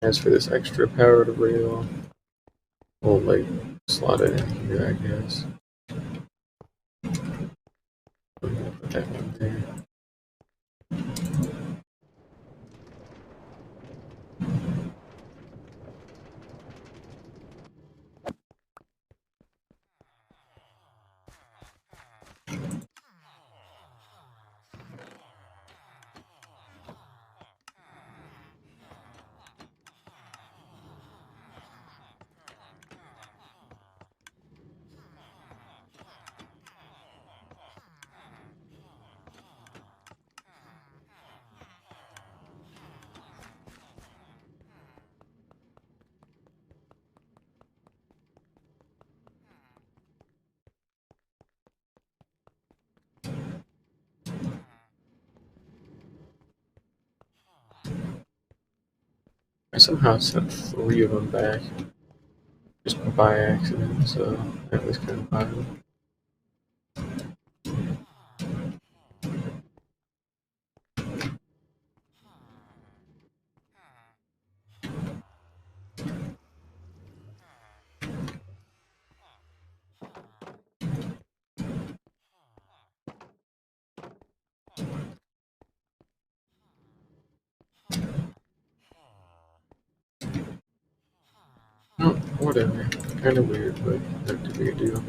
As for this extra powered rail, we'll like slot it in here, I guess. I'm gonna put that one there. I somehow sent 3 of them back, just by accident, so that was kind of odd. Oh, whatever. Kind of weird, but not too big a deal.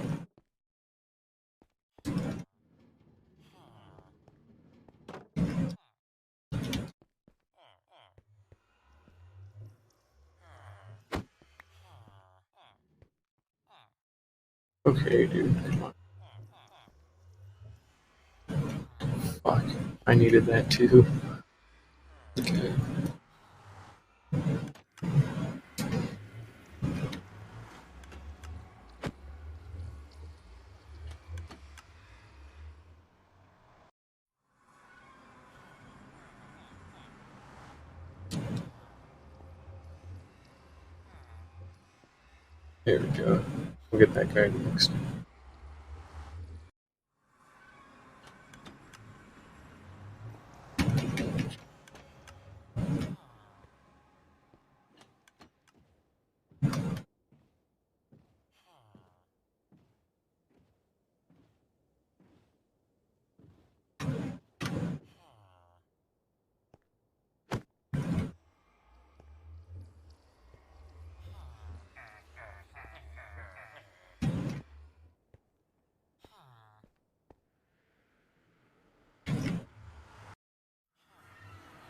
Okay, dude, come on. Fuck. I needed that too. Okay. There we go. We'll get that guy next.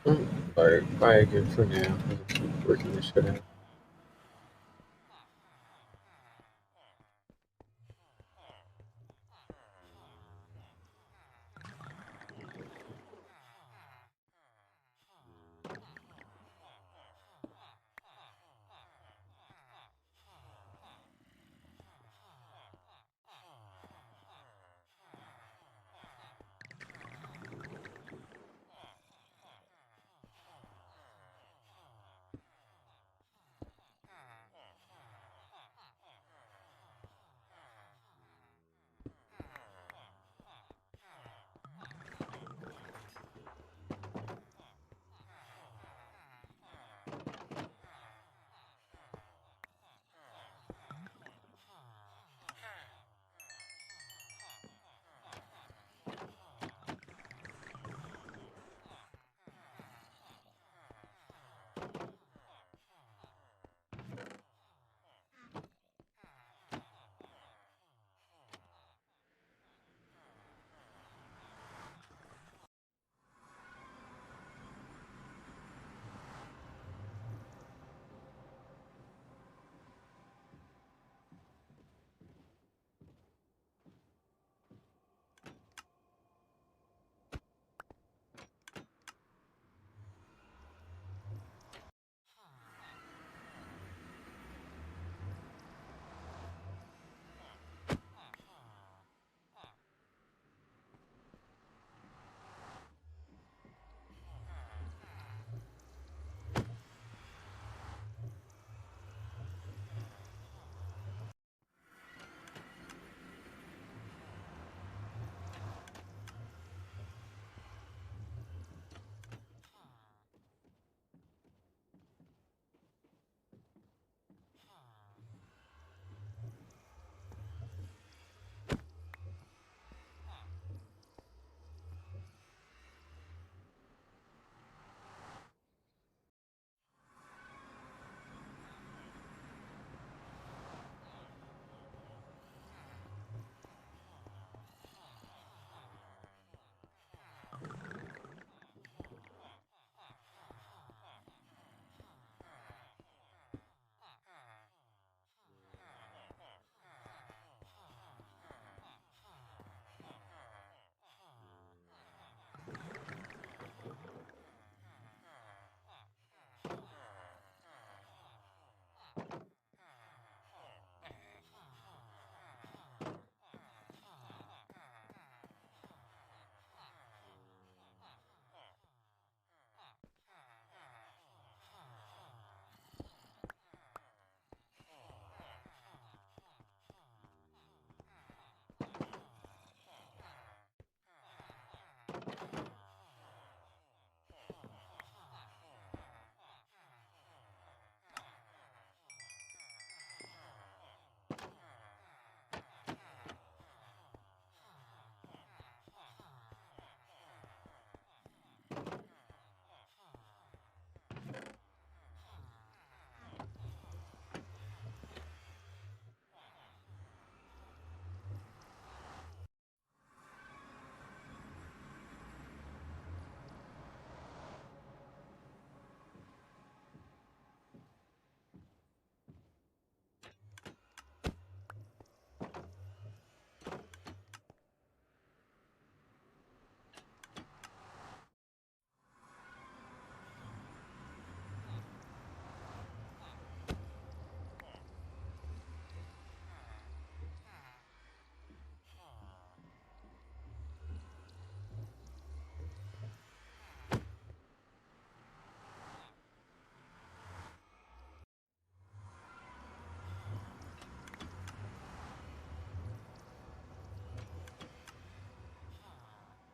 Oh, alright, bye again for now. I'm gonna keep working this shit out.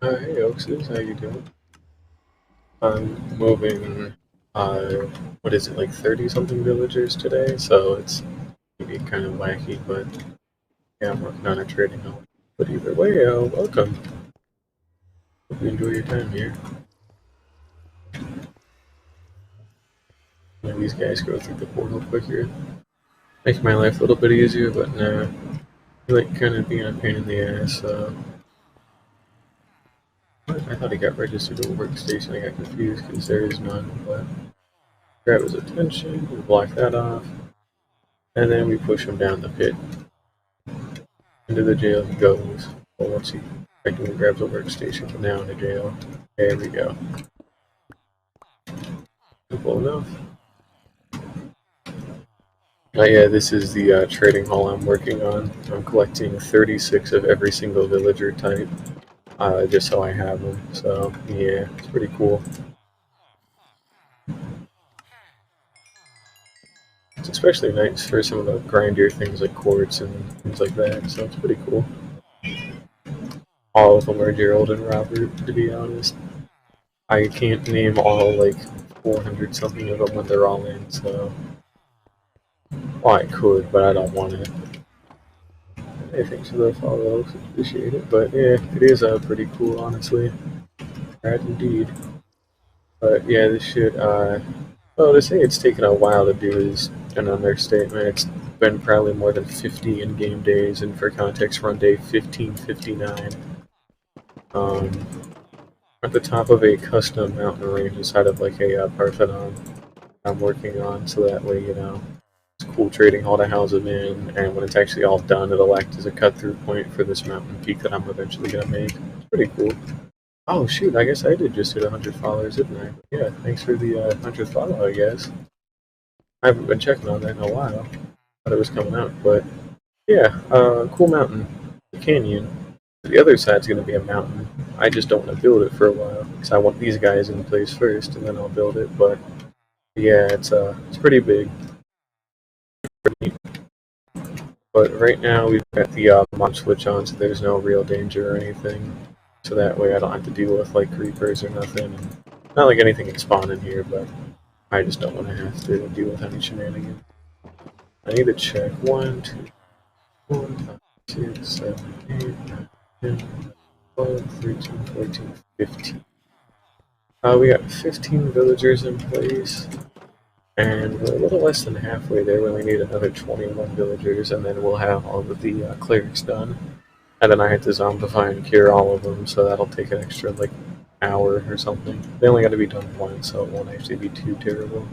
Hey Oakses, how you doing? I'm moving, uh, what is it, like 30 something villagers today, so it's maybe kind of wacky, but yeah, I'm working on a trading hall. But either way, welcome. Hope you enjoy your time here. These guys go through the portal quicker. Make my life a little bit easier, but nah, I like kind of being a pain in the ass, so. I thought he got registered to a workstation, I got confused because there is none, but grab his attention, we block that off, and then we push him down the pit. Into the jail he goes. Well, once he effectively grabs a workstation from now into jail. There we go. Simple enough. Yeah, this is the trading hall I'm working on. I'm collecting 36 of every single villager type, just so I have them. So, yeah, it's pretty cool. It's especially nice for some of the grindier things like quartz and things like that, so it's pretty cool. All of them are Gerald and Robert, to be honest. I can't name all, like, 400 something of them when they're all in, so. Well, I could, but I don't want to. Hey, thanks for the follow. Appreciate it. But yeah, it is pretty cool, honestly. Rad indeed. But yeah, this should. Well, to say it's taken a while to do is an understatement. It's been probably more than 50 in-game days, and for context, run day 1559. Um, at the top of a custom mountain range inside of like a Parthenon I'm working on, so that way, it's a cool trading hall to house them in, and when it's actually all done, it'll act as a cut-through point for this mountain peak that I'm eventually going to make. It's pretty cool. Oh, shoot, I guess I did just hit 100 followers, didn't I? Yeah, thanks for the 100th follow, I guess. I haven't been checking on that in a while. Thought it was coming out, but yeah, cool mountain. The canyon. The other side's going to be a mountain. I just don't want to build it for a while, because I want these guys in place first, and then I'll build it, but yeah, it's pretty big. But right now we've got the mod switch on, so there's no real danger or anything. So that way I don't have to deal with like creepers or nothing. And not like anything can spawn in here, but I just don't want to have to deal with any shenanigans. I need to check 1, 2, 4, 5, 6, 7, 8, 9, 10, 12, 13, 14, 15. We got 15 villagers in place. And we're a little less than halfway there. We only need another 21 villagers, and then we'll have all of the clerics done. And then I have to zombify and cure all of them, so that'll take an extra, like, hour or something. They only got to be done once, so it won't actually be too terrible.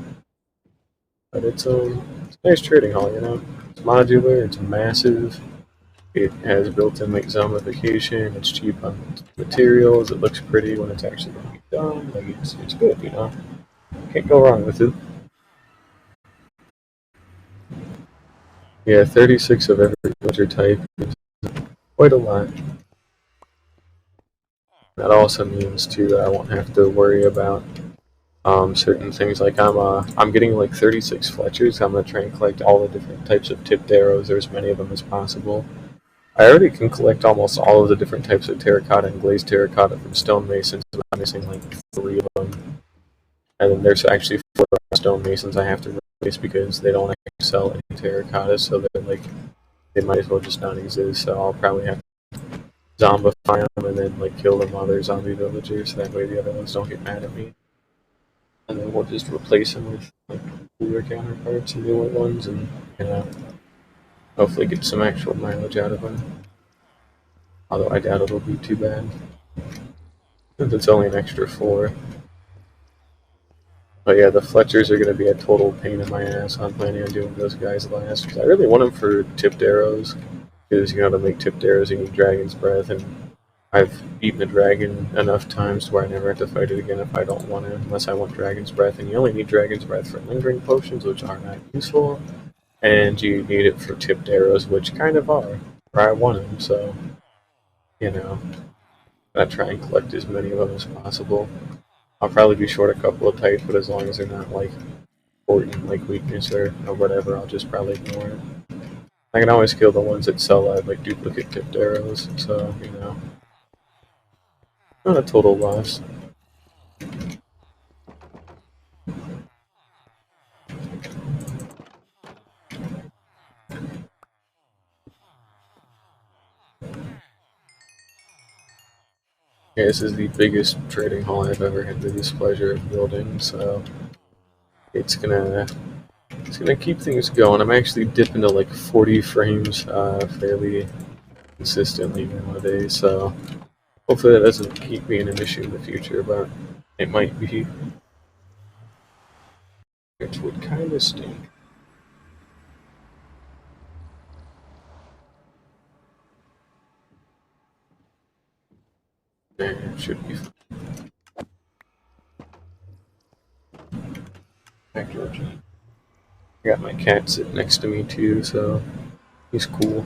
But it's a nice trading hall, It's modular, it's massive. It has built-in like zombification. It's cheap on materials. It looks pretty when it's actually going to be done. Like it's good, Can't go wrong with it. Yeah, 36 of every villager type is quite a lot. That also means too that I won't have to worry about certain things. Like I'm getting like 36 Fletchers. I'm gonna try and collect all the different types of tipped arrows, or as many of them as possible. I already can collect almost all of the different types of terracotta and glazed terracotta from stonemasons. I'm missing like 3 of them, and then there's actually 4 stonemasons I have to replace because they don't actually sell any terracotta, so they're like they might as well just not exist. So I'll probably have to zombify them and then like kill them while they're zombie villagers, so that way the other ones don't get mad at me. And then we'll just replace them with like cooler counterparts and newer ones, and hopefully get some actual mileage out of them. Although I doubt it'll be too bad, since it's only an extra 4. But yeah, the Fletchers are going to be a total pain in my ass. I'm planning on doing those guys last, because I really want them for tipped arrows, because to make tipped arrows you need Dragon's Breath, and I've beaten the dragon enough times to where I never have to fight it again if I don't want to, unless I want Dragon's Breath, and you only need Dragon's Breath for lingering potions, which are not useful, and you need it for tipped arrows, which kind of are, where I want them, so, I try and collect as many of them as possible. I'll probably be short a couple of types, but as long as they're not like important, like weakness or whatever, I'll just probably ignore it. I can always kill the ones that sell like duplicate tipped arrows, so Not a total loss. Yeah, this is the biggest trading hall I've ever had the displeasure of building, so it's gonna it's gonna keep things going. I'm actually dipping to like 40 frames fairly consistently nowadays, so hopefully that doesn't keep being an issue in the future, but it might be, which would kind of stink. There, it should be fine. I got my cat sitting next to me too, so he's cool.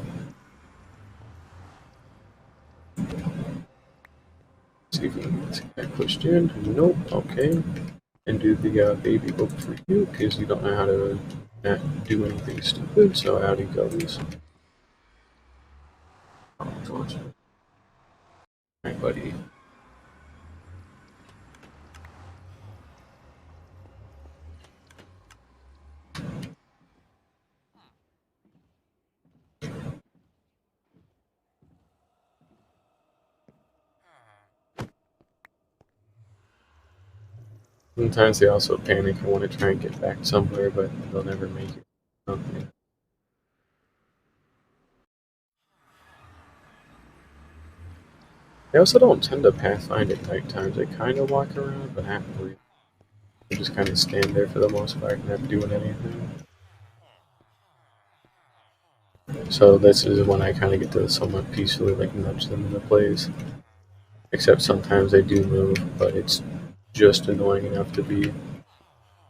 See if we can get this guy pushed in. Nope, okay. And do the baby book for you, because you don't know how to not do anything stupid, so out he goes. Oh, unfortunate. Alright, buddy. Sometimes they also panic and want to try and get back somewhere, but they'll never make it. Okay. They also don't tend to pathfind at night times. They kind of walk around, but not really. They just kind of stand there for the most part, not doing anything. So this is when I kind of get to somewhat peacefully like nudge them into place. Except sometimes they do move, but it's just annoying enough to be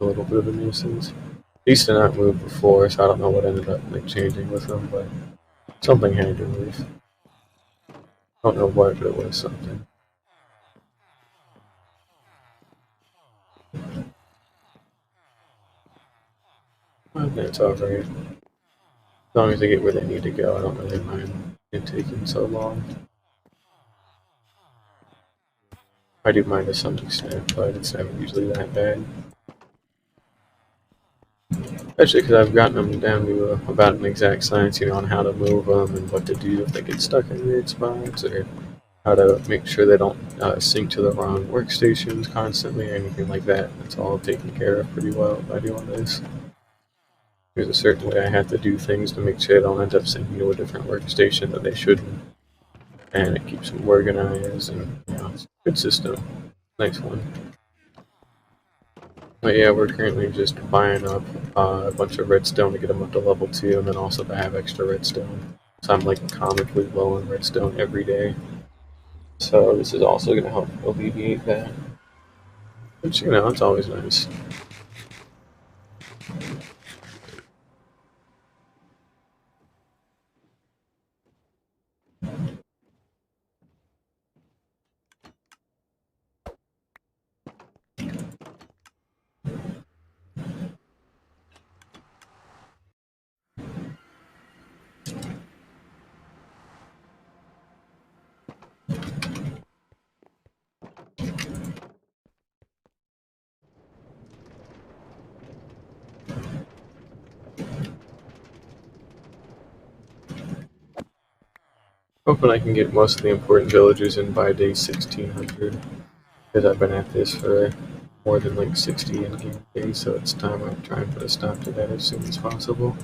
a little bit of a nuisance. They used to not move before, so I don't know what ended up like changing with them, but something had to move. I don't know what, but it was something. But that's alright. As long as they get where they need to go, I don't really mind it taking so long. I do mind to some extent, but it's never usually that bad. Especially because I've gotten them down to about an exact science, on how to move them and what to do if they get stuck in weird spots, or how to make sure they don't sync to the wrong workstations constantly or anything like that. It's all taken care of pretty well by doing this. There's a certain way I have to do things to make sure they don't end up syncing to a different workstation that they shouldn't, and it keeps them organized, and it's a good system. Nice one. But yeah, we're currently just buying up a bunch of redstone to get them up to level 2, and then also to have extra redstone. So I'm like comically low on redstone every day. So this is also going to help alleviate that. Which, it's always nice. Hoping I can get most of the important villagers in by day 1600. Because I've been at this for more than like 60 in-game days, so it's time I try and put a stop to that as soon as possible.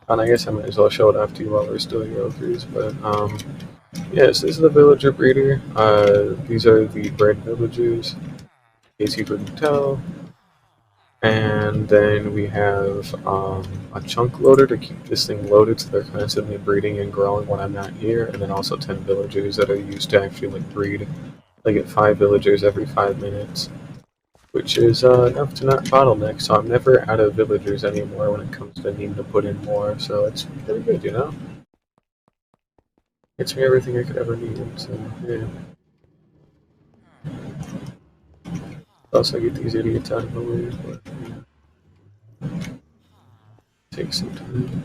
And I guess I might as well show it off to you while we're still Yokers, but yes, this is the villager breeder. These are the bred villagers, in case you couldn't tell. And then we have a chunk loader to keep this thing loaded so they're constantly breeding and growing when I'm not here, and then also 10 villagers that are used to actually like breed. I get 5 villagers every 5 minutes, which is enough to not bottleneck, so I'm never out of villagers anymore when it comes to needing to put in more, so it's pretty good. Gets me everything I could ever need, so yeah. Also get these idiots out of the way, but, take some time.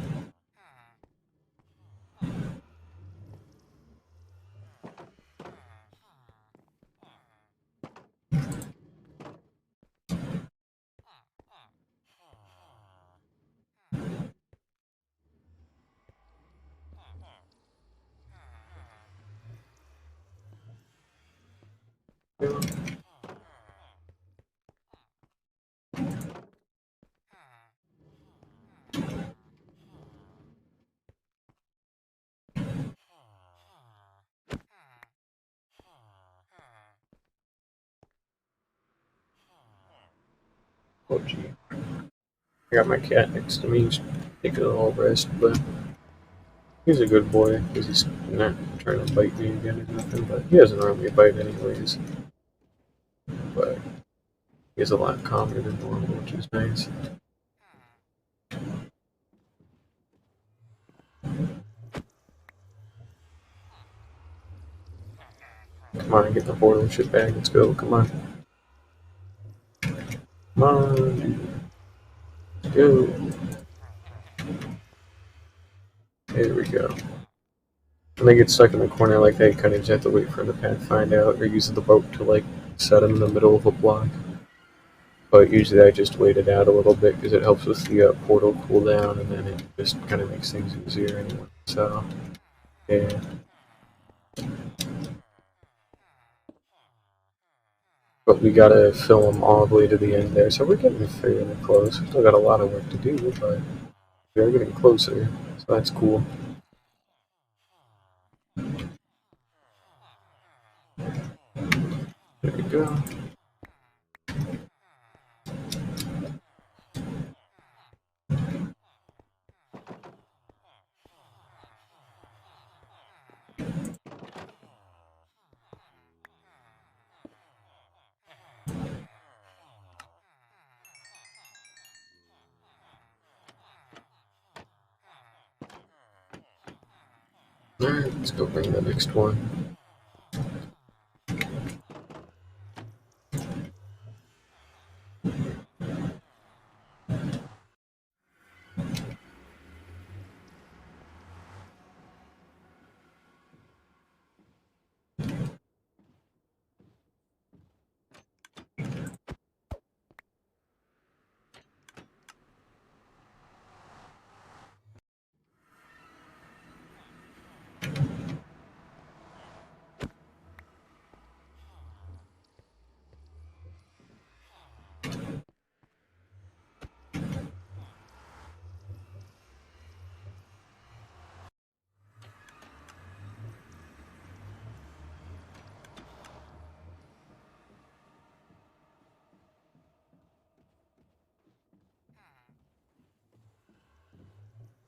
Oh gee. I got my cat next to me. He's taking a little rest, but he's a good boy because he's not trying to bite me again or nothing. But he doesn't normally bite anyways. But he's a lot calmer than normal, which is nice. Come on, get the portal shit back. Let's go. Come on. Come on, dude. Let's go. There we go. When they get stuck in the corner like that, you kind of just have to wait for the path to find out, or use the boat to like set them in the middle of a block. But usually I just wait it out a little bit because it helps with the portal cooldown, and then it just kind of makes things easier anyway. So, yeah. But we gotta fill them all the way to the end there, so we're getting fairly close. We still got a lot of work to do, but we are getting closer, so that's cool. There we go. Alright, let's go bring the next one.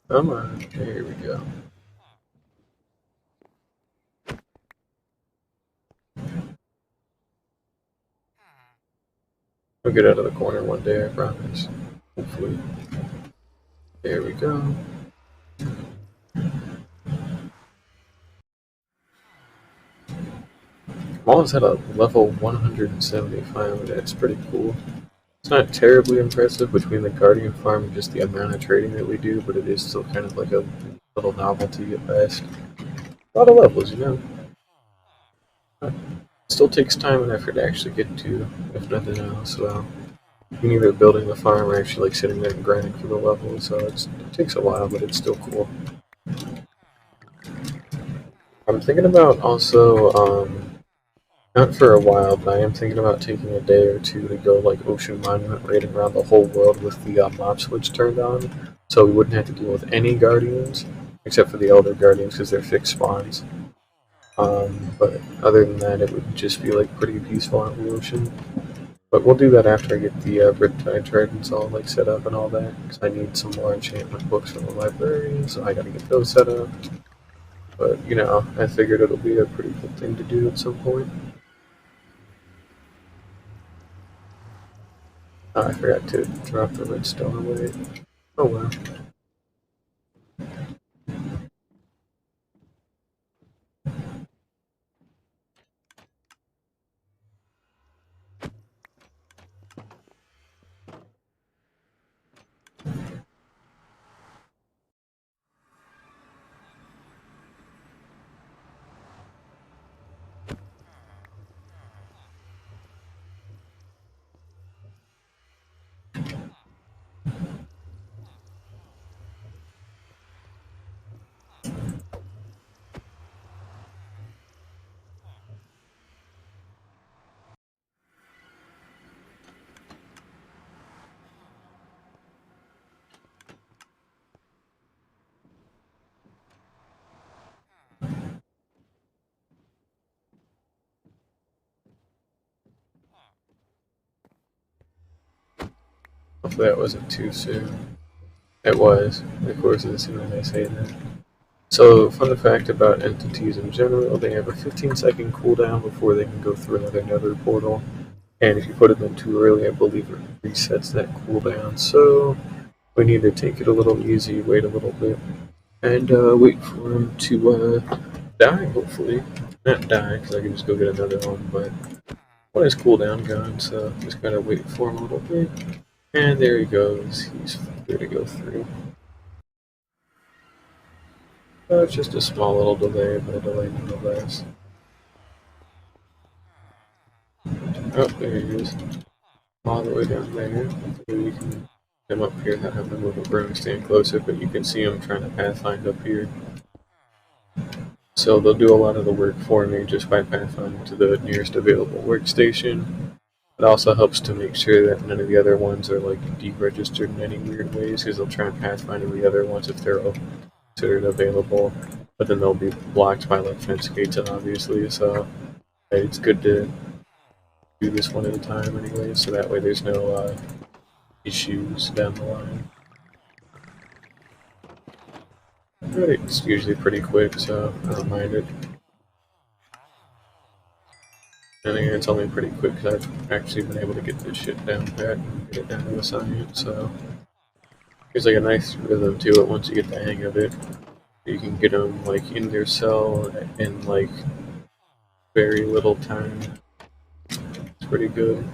Come on, there we go. We'll get out of the corner one day, I promise. Hopefully. There we go. I'm almost at a level 175, that's pretty cool. It's not terribly impressive between the Guardian farm and just the amount of trading that we do, but it is still kind of like a little novelty at best. A lot of levels, you know. It still takes time and effort to actually get to, if nothing else. So you can either building the farm or actually like sitting there and grinding for the levels. So it takes a while, but it's still cool. I'm thinking about also, not for a while, but I am thinking about taking a day or two to go like Ocean Monument raiding around the whole world with the mob switch turned on, so we wouldn't have to deal with any guardians except for the Elder Guardians because they're fixed spawns. But other than that, it would just be like pretty peaceful on the ocean. But we'll do that after I get the Riptide Tridents all like set up and all that, because I need some more enchantment books from the library, so I gotta get those set up. But you know, I figured it'll be a pretty cool thing to do at some point. Oh, I forgot to drop the redstone away. Oh well. Hopefully that wasn't too soon. It was. Of course, as soon as I say that. So, fun fact about entities in general, they have a 15-second cooldown before they can go through another nether portal. And if you put them in too early, I believe it resets that cooldown. So, we need to take it a little easy, wait a little bit, and wait for him to die, hopefully. Not die, because I can just go get another one, but let his cooldown gone, so just gotta wait for him a little bit. And there he goes. He's clear to go through. It's just a small little delay, but a delay nonetheless. Oh, there he is. All the way down there. Maybe we can him up here, not have him move a broom stand closer, but you can see him trying to pathfind up here. So they'll do a lot of the work for me just by pathfinding to the nearest available workstation. It also helps to make sure that none of the other ones are like deregistered in any weird ways, because they'll try and pathfind to the other ones if they're considered available, but then they'll be blocked by like fence gates, obviously. So it's good to do this one at a time anyway, so that way there's no issues down the line. But it's usually pretty quick, so I don't mind it. And again, it's only pretty quick because I've actually been able to get this shit down pat and get it down to a science, so there's like a nice rhythm to it once you get the hang of it. You can get them like in their cell in like very little time. It's pretty good.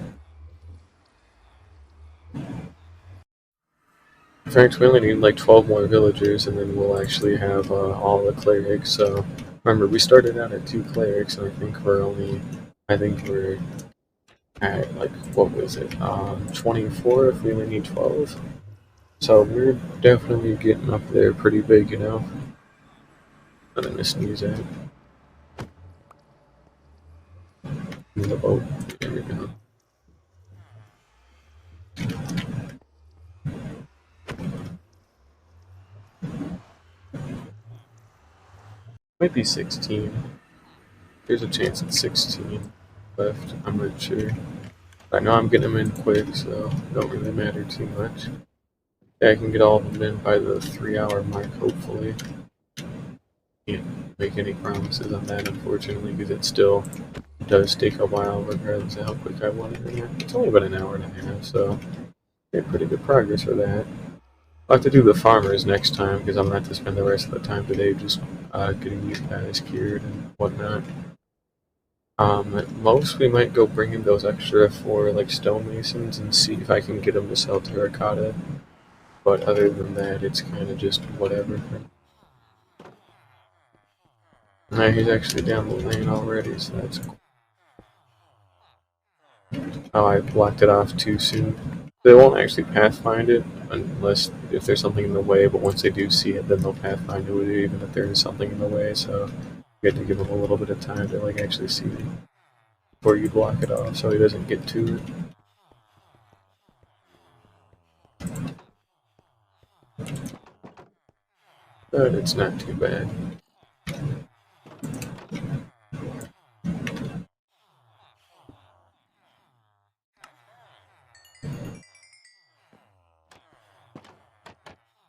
In fact, we only need like 12 more villagers, and then we'll actually have all the clerics. So remember, we started out at 2 clerics, and I think we're at like, what was it, 24 if we only need 12. So we're definitely getting up there pretty big, you know. I'm gonna sneeze at in the boat. There we go. Might be 16. There's a chance it's 16 left. I'm not sure. I know I'm getting them in quick, so it don't really matter too much. Yeah, I can get all of them in by the 3-hour mark, hopefully. Can't make any promises on that, unfortunately, because it still does take a while, regardless of how quick I want it. It's only about an hour and a half, so made pretty good progress for that. I'll have to do the farmers next time, because I'm going to have to spend the rest of the time today just getting these guys cured and whatnot. At most, we might go bring in those extra 4 like stonemasons and see if I can get them to sell terracotta. But other than that, it's kind of just whatever. He's actually down the lane already, so that's cool. Oh, I blocked it off too soon. They won't actually pathfind it unless if there's something in the way, but once they do see it, then they'll pathfind to it even if there is something in the way, so you have to give him a little bit of time to like actually see it before you block it off so he doesn't get to it. But it's not too bad.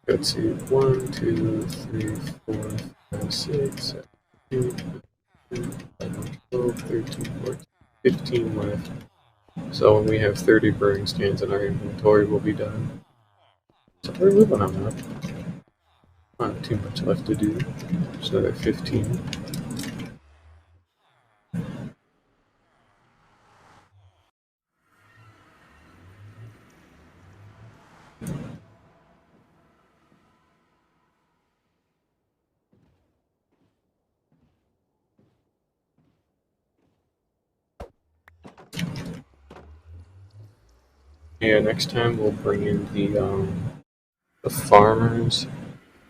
Let's see, 1, 2, 3, 4, 5, 6, 7, 8, 9, 12, 13, 14, 15 left. So when we have 30 burning stands in our inventory, we'll be done. So we're moving on up. Not too much left to do. Just another 15. Yeah, next time we'll bring in the farmers.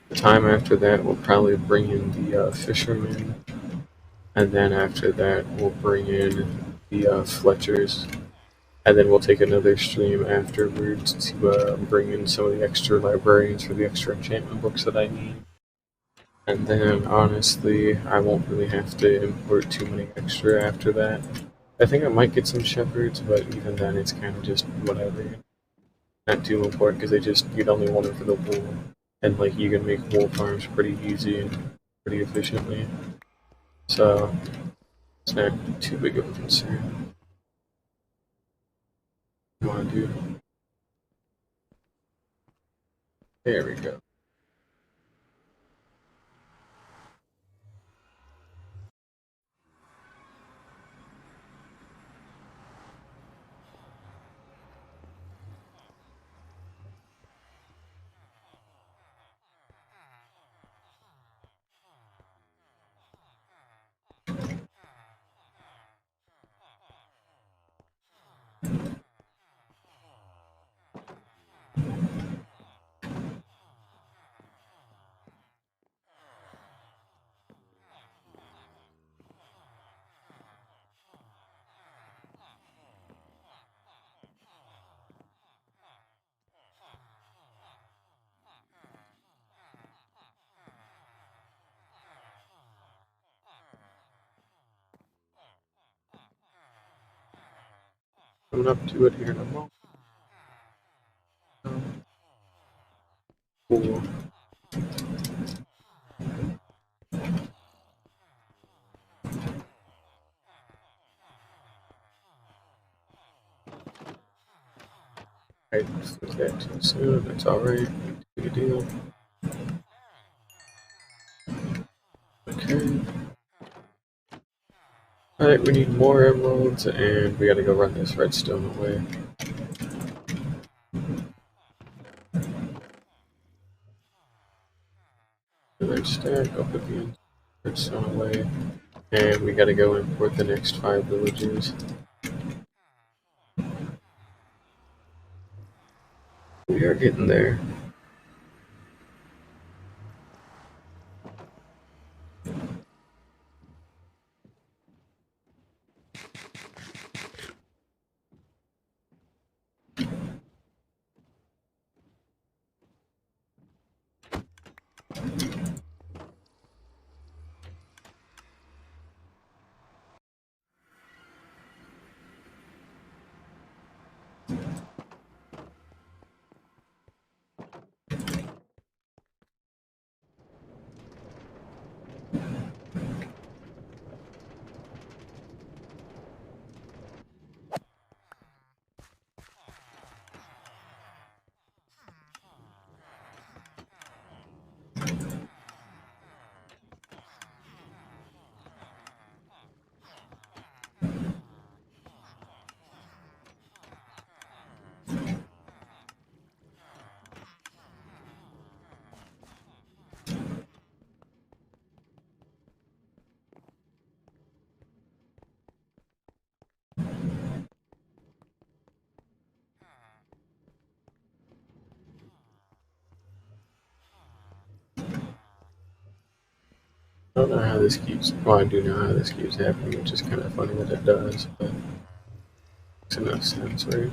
The time after that, we'll probably bring in the fishermen. And then after that, we'll bring in the Fletchers. And then we'll take another stream afterwards to bring in some of the extra librarians for the extra enchantment books that I need. And then, honestly, I won't really have to import too many extra after that. I think I might get some shepherds, but even then, it's kind of just whatever. not too important because you'd only want it for the wool, and like you can make wool farms pretty easy and pretty efficiently. So it's not too big of a concern. You want to do? There we go. Coming up to it here in a moment. Cool. I just looked at too soon. That's alright. Big deal. Okay. Alright, we need more emeralds, and we gotta go run this redstone away. Another stack, I'll put the redstone away. And we gotta go import the next 5 villages. We are getting there. I don't know how this keeps. Well, I do know how this keeps happening, which is kind of funny that it does, but makes enough sense, right?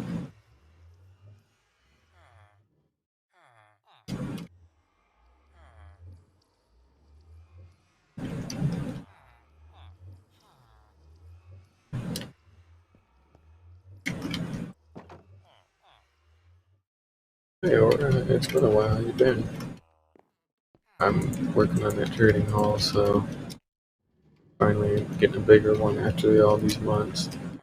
Hey, Aura, it's been a while. How you been? I'm working on that trading hall, so finally getting a bigger one after all these months. In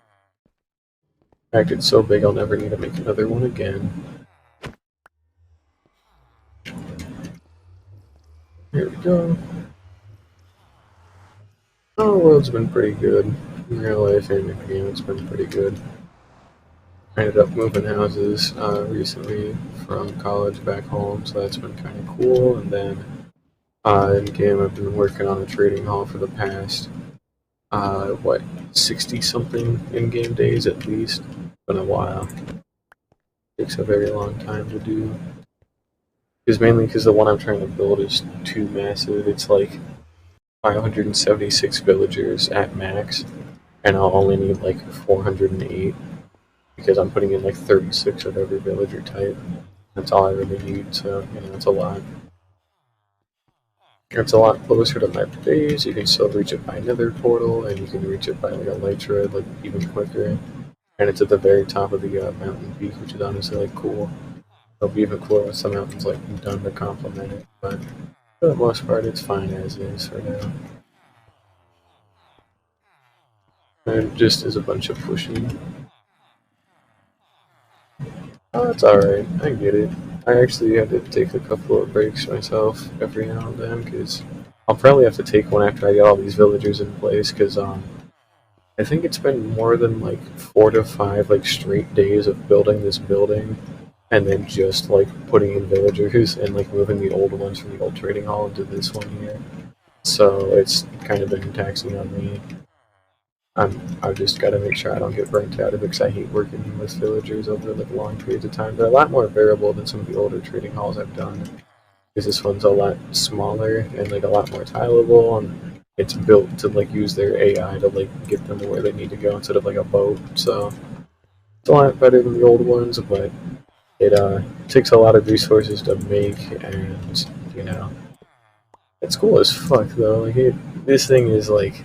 fact, it's so big I'll never need to make another one again. Here we go. Oh, the world's been pretty good. In real life and in game, it's been pretty good. I ended up moving houses recently from college back home, so that's been kind of cool. And then in game, I've been working on a trading hall for the past, 60 something in game days at least. Been a while. Takes a very long time to do. Because mainly because the one I'm trying to build is too massive. It's like 576 villagers at max, and I'll only need like 408 because I'm putting in like 36 of every villager type. That's all I really need, so it's a lot. It's a lot closer to my base. You can still reach it by Nether portal, and you can reach it by like a Elytra, like even quicker. And it's at the very top of the mountain peak, which is honestly like cool. It'll be even cooler when some mountains like done to complement it, but for the most part, it's fine as is for now. And just is a bunch of pushing. Oh, it's alright. I get it. I actually had to take a couple of breaks myself every now and then because I'll probably have to take one after I get all these villagers in place because I think it's been more than like 4 to 5 like straight days of building this building and then just like putting in villagers and like moving the old ones from the old trading hall into this one here. So it's kind of been taxing on me. I've just got to make sure I don't get burnt out of it because I hate working with villagers over like long periods of time. They're a lot more variable than some of the older trading halls I've done because this one's a lot smaller and like a lot more tileable, and it's built to like use their AI to like get them where they need to go instead of like a boat. So it's a lot better than the old ones, but it takes a lot of resources to make, and you know it's cool as fuck though. This thing is like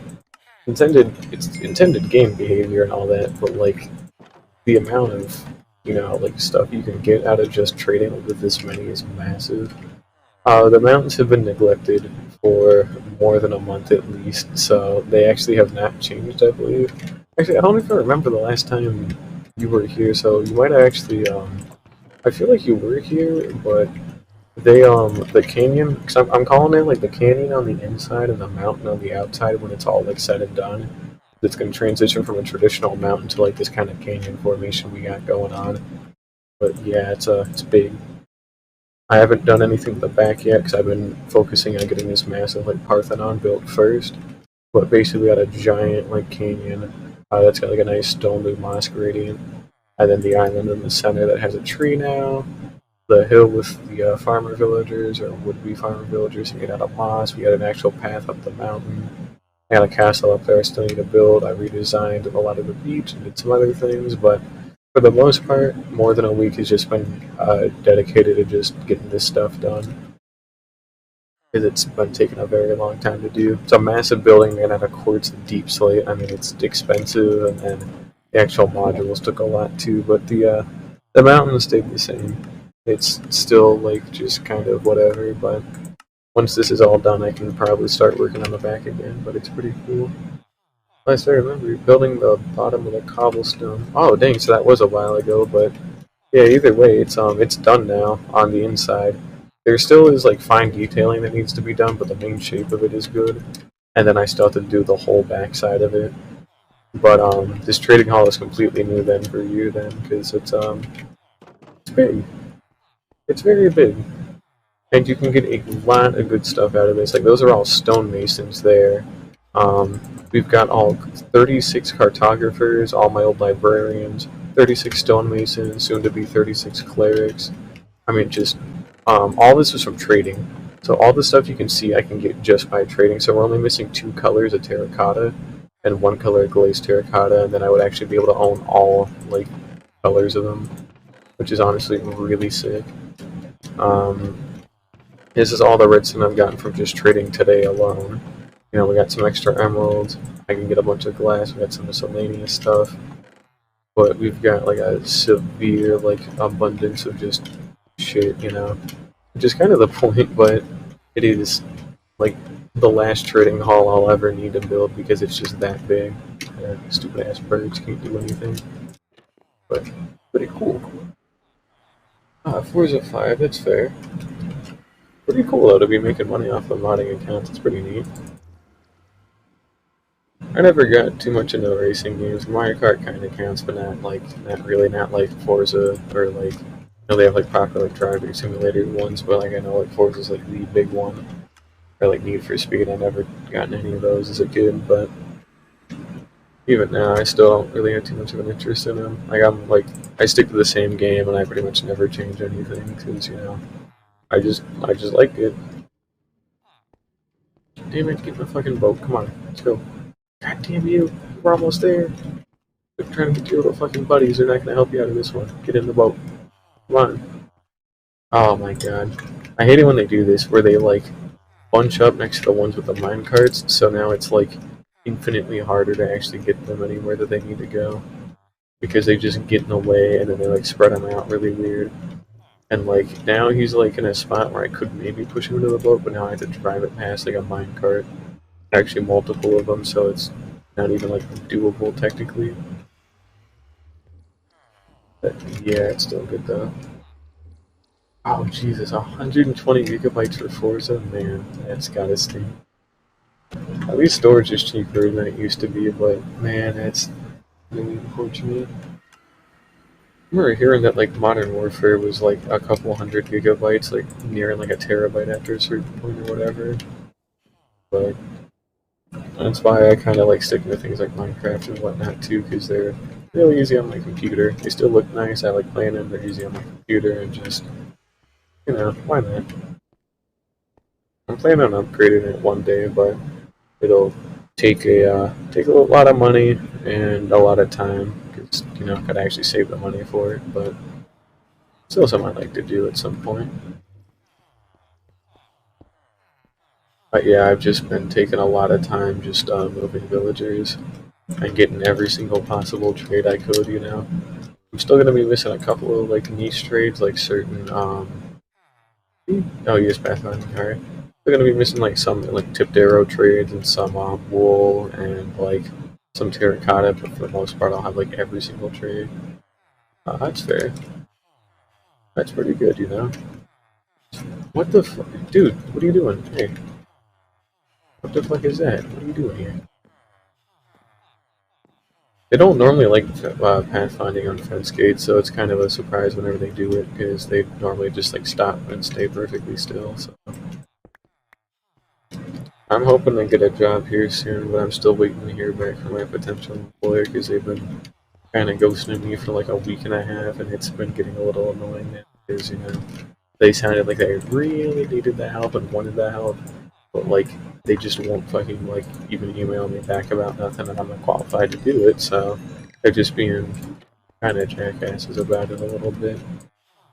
it's intended game behavior and all that, but like the amount of like stuff you can get out of just trading with this many is massive. The mountains have been neglected for more than a month at least, so they actually have not changed, I believe. Actually, I don't even remember the last time you were here, so you might have actually. I feel like you were here, but the canyon, because I'm calling it like the canyon on the inside and the mountain on the outside when it's all like said and done. It's going to transition from a traditional mountain to like this kind of canyon formation we got going on. But yeah, it's big. I haven't done anything with the back yet because I've been focusing on getting this massive like Parthenon built first. But basically, got a giant like canyon that's got like a nice stone blue moss gradient, and then the island in the center that has a tree now. The hill with the farmer villagers or would-be farmer villagers to get out of moss. We got an actual path up the mountain. I got a castle up there I still need to build. I redesigned a lot of the beach and did some other things, but for the most part, more than a week has just been dedicated to just getting this stuff done. Because it's been taking a very long time to do. It's a massive building made out of quartz and deep slate. I mean, it's expensive, and then the actual modules took a lot too. But the mountains stayed the same. It's still like just kind of whatever. But once this is all done, I can probably start working on the back again. But it's pretty cool. Last I remember, you're building the bottom of the cobblestone. Oh dang! So that was a while ago, but yeah. Either way, it's done now on the inside. There still is like fine detailing that needs to be done, but the main shape of it is good. And then I still have to do the whole back side of it. But this trading hall is completely new then for you then, because it's big. It's very big, and you can get a lot of good stuff out of this. Like those are all stonemasons there. Um, we've got all 36 cartographers, all my old librarians, 36 stonemasons, soon to be 36 clerics. I mean, just all this is from trading. So all the stuff you can see, I can get just by trading. So we're only missing 2 colors of terracotta and 1 color of glazed terracotta, and then I would actually be able to own all like colors of them, which is honestly really sick. Um, this is all the redstone I've gotten from just trading today alone. We got some extra emeralds. I can get a bunch of glass. We got some miscellaneous stuff, but we've got like a severe like abundance of just shit, which is kind of the point. But it is like the last trading hall I'll ever need to build because it's just that big. Stupid ass birds can't do anything, but pretty cool. 4 is a 5. That's fair. Pretty cool though to be making money off of modding accounts. It's pretty neat. I never got too much into racing games. Mario Kart kind of counts, but not really, not like Forza or like they have like popular driving simulator ones, but like I know like Forza's like the big one, or like Need for Speed. I never gotten any of those as a kid, but even now I still don't really have too much of an interest in them. I stick to the same game and I pretty much never change anything because I just like it. Damn it, get the fucking boat. Come on, let's go. God damn you, we're almost there. They're trying to get your little fucking buddies. They're not going to help you out of this one. Get in the boat. Come on. Oh my god. I hate it when they do this, where they like bunch up next to the ones with the mine carts, so now it's like infinitely harder to actually get them anywhere that they need to go. Because they just get in the way and then they like spread them out really weird. And like now he's like in a spot where I could maybe push him into the boat, but now I have to drive it past like a minecart. Actually, multiple of them, so it's not even like doable technically. But yeah, it's still good though. Oh Jesus, 120 gigabytes for Forza, man, that's gotta stink. At least storage is cheaper than it used to be, but man, that's really unfortunate. I remember hearing that like Modern Warfare was like a couple hundred gigabytes, like nearing like a terabyte after a certain point or whatever. But that's why I kind of like sticking to things like Minecraft and whatnot too, because they're really easy on my computer. They still look nice. I like playing them. They're easy on my computer, and just why not? I'm planning on upgrading it one day, but it'll take a lot of money and a lot of time because I gotta actually save the money for it. But still, something I'd like to do at some point. But yeah, I've just been taking a lot of time just moving villagers and getting every single possible trade I could. I'm still gonna be missing a couple of like niche trades, like certain oh yes, pathfinding. All right, they're gonna be missing like some like tipped arrow trades and some wool and like some terracotta, but for the most part, I'll have like every single trade. That's fair. That's pretty good. What the fuck, dude? What are you doing? Hey, what the fuck is that? What are you doing here? They don't normally like pathfinding on fence gates, so it's kind of a surprise whenever they do it because they normally just like stop and stay perfectly still. So I'm hoping to get a job here soon, but I'm still waiting to hear back from my potential employer because they've been kind of ghosting me for like a week and a half, and it's been getting a little annoying now because they sounded like they really needed the help and wanted the help, but like they just won't fucking like even email me back about nothing, and I'm not qualified to do it, so they're just being kind of jackasses about it a little bit.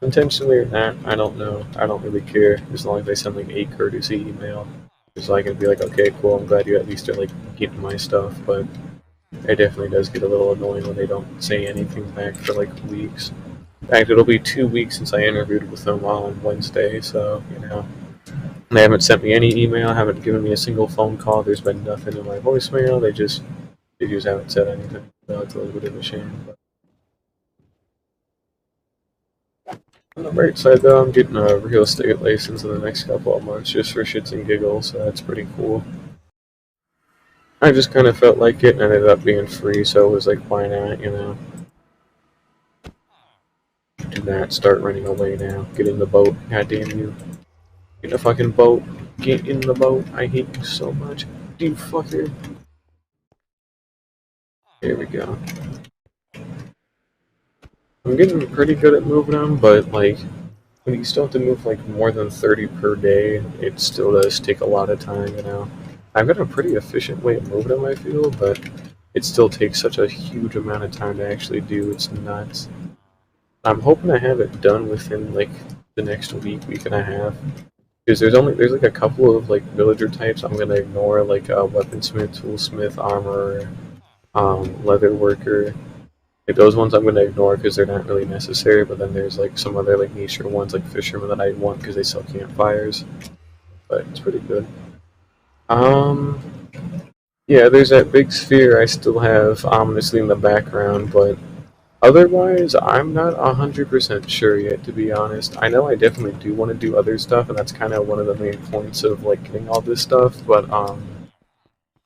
Intentionally or not, I don't know. I don't really care as long as they send like a courtesy email. So I can be like, okay, cool, I'm glad you at least are like keeping my stuff, but it definitely does get a little annoying when they don't say anything back for like weeks. In fact, it'll be 2 weeks since I interviewed with them on Wednesday, so they haven't sent me any email, haven't given me a single phone call. There's been nothing in my voicemail. They just haven't said anything. So it's a little bit of a shame. But on the bright side, though, I'm getting a real estate license in the next couple of months just for shits and giggles, so that's pretty cool. I just kind of felt like it and ended up being free, so it was like, why not? Do not start running away now. Get in the boat. God damn you. Get in the fucking boat. Get in the boat. I hate you so much. You fucker. There we go. I'm getting pretty good at moving them, but like, when you still have to move like more than 30 per day, it still does take a lot of time. I've got a pretty efficient way of moving them, I feel, but it still takes such a huge amount of time to actually do. It's nuts. I'm hoping to have it done within like the next week and a half. Because there's like a couple of like villager types I'm gonna ignore, like weaponsmith, toolsmith, armorer, leather worker. Like those ones I'm gonna ignore because they're not really necessary. But then there's like some other like niche ones like fishermen that I want because they sell campfires. But it's pretty good. Um, yeah, there's that big sphere I still have ominously in the background, but otherwise, I'm not 100% sure yet, to be honest. I know I definitely do want to do other stuff, and that's kind of one of the main points of like getting all this stuff. But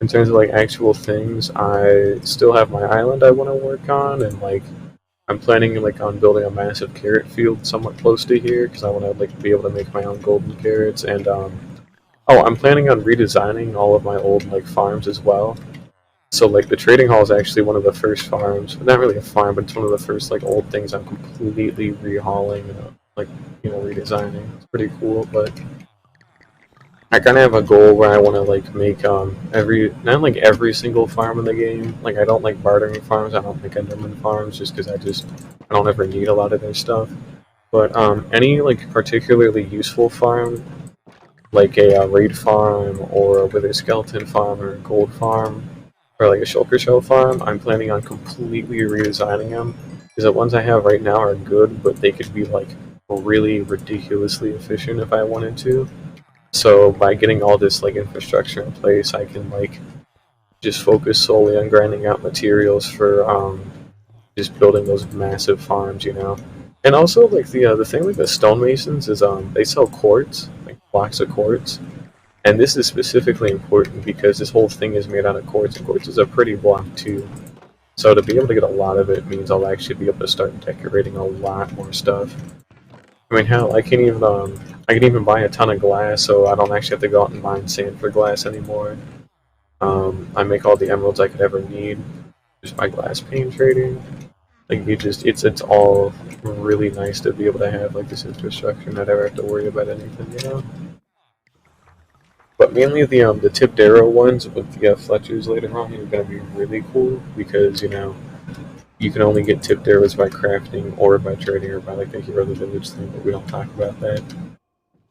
in terms of like actual things, I still have my island I want to work on, and like I'm planning like on building a massive carrot field somewhat close to here because I want to like be able to make my own golden carrots. And oh, I'm planning on redesigning all of my old like farms as well. So like the trading hall is actually one of the first farms, not really a farm, but it's one of the first like old things I'm completely rehauling and like redesigning. It's pretty cool, but I kind of have a goal where I want to like make every not like every single farm in the game. Like I don't like bartering farms. I don't like Enderman farms just because I don't ever need a lot of their stuff. But any like particularly useful farm, like a raid farm or a wither skeleton farm or a gold farm or like a shulker shell farm, I'm planning on completely redesigning them because the ones I have right now are good, but they could be like really ridiculously efficient if I wanted to. So by getting all this like infrastructure in place, I can like just focus solely on grinding out materials for just building those massive farms, you know. And also like the thing with the stonemasons is they sell quartz, like blocks of quartz. And this is specifically important because this whole thing is made out of quartz, and quartz is a pretty block too. So to be able to get a lot of it means I'll actually be able to start decorating a lot more stuff. I mean, hell, I can even buy a ton of glass, so I don't actually have to go out and mine sand for glass anymore. I make all the emeralds I could ever need just by glass pane trading. Like it's all really nice to be able to have like this infrastructure and not ever have to worry about anything, you know. But mainly the tipped arrow ones with the Fletchers later on are gonna be really cool because you can only get tipped arrows by crafting or by trading or by like the hero of the village thing, but we don't talk about that.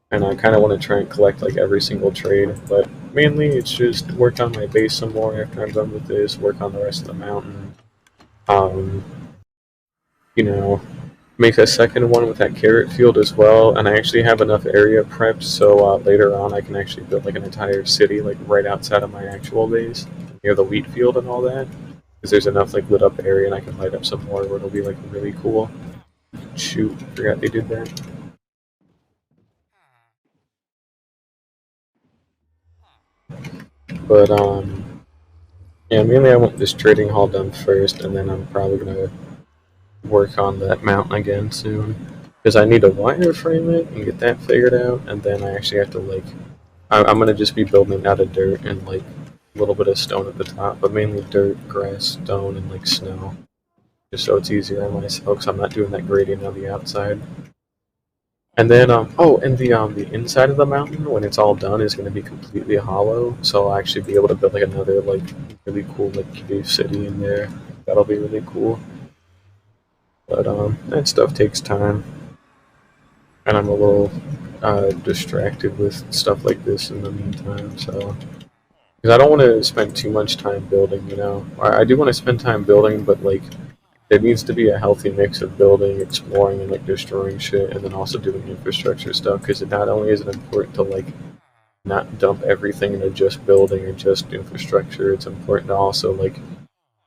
And I kind of want to try and collect like every single trade, but mainly it's just work on my base some more after I'm done with this, work on the rest of the mountain, um, you know, make a second one with that carrot field as well, and I actually have enough area prepped so later on I can actually build like an entire city like right outside of my actual base, near the wheat field and all that, because there's enough like lit up area and I can light up some more where it'll be like really cool. Shoot, forgot they did that. But yeah, mainly I want this trading hall done first, and then I'm probably gonna work on that mountain again soon. Because I need to wireframe it and get that figured out, and then I actually have to like, I'm gonna just be building it out of dirt and like a little bit of stone at the top, but mainly dirt, grass, stone, and like snow, just so it's easier on myself. Because I'm not doing that gradient on the outside. And then, oh, and the inside of the mountain, when it's all done, is going to be completely hollow. So I'll actually be able to build like another like really cool like cave city in there. That'll be really cool. But that stuff takes time, and I'm a little distracted with stuff like this in the meantime. So because I don't want to spend too much time building, you know. I do want to spend time building, but like there needs to be a healthy mix of building, exploring, and like destroying shit, and then also doing infrastructure stuff. Because it not only is it important to like not dump everything into just building or just infrastructure, it's important to also like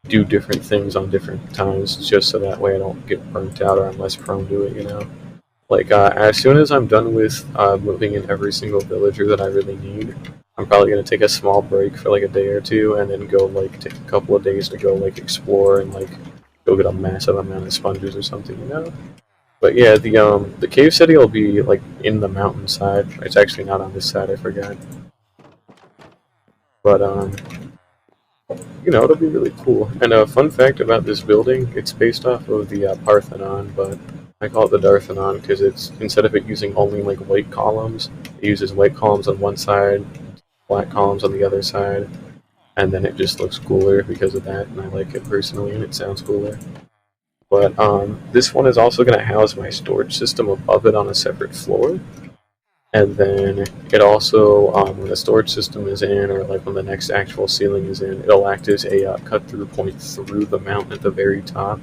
do different things on different times, just so that way I don't get burnt out or I'm less prone to it. You know, like as soon as I'm done with moving in every single villager that I really need, I'm probably gonna take a small break for like a day or two, and then go like take a couple of days to go like explore and like go get a massive amount of sponges or something, you know. But yeah, the cave city will be like in the mountainside. It's actually not on this side. I forgot. But you know, it'll be really cool. And a fun fact about this building, it's based off of the Parthenon, but I call it the Darthenon because it's instead of it using only like white columns, it uses white columns on one side, black columns on the other side, and then it just looks cooler because of that. And I like it personally, and it sounds cooler. But this one is also going to house my storage system above it on a separate floor. And then it also, when the storage system is in, or like when the next actual ceiling is in, it'll act as a cut-through point through the mountain at the very top.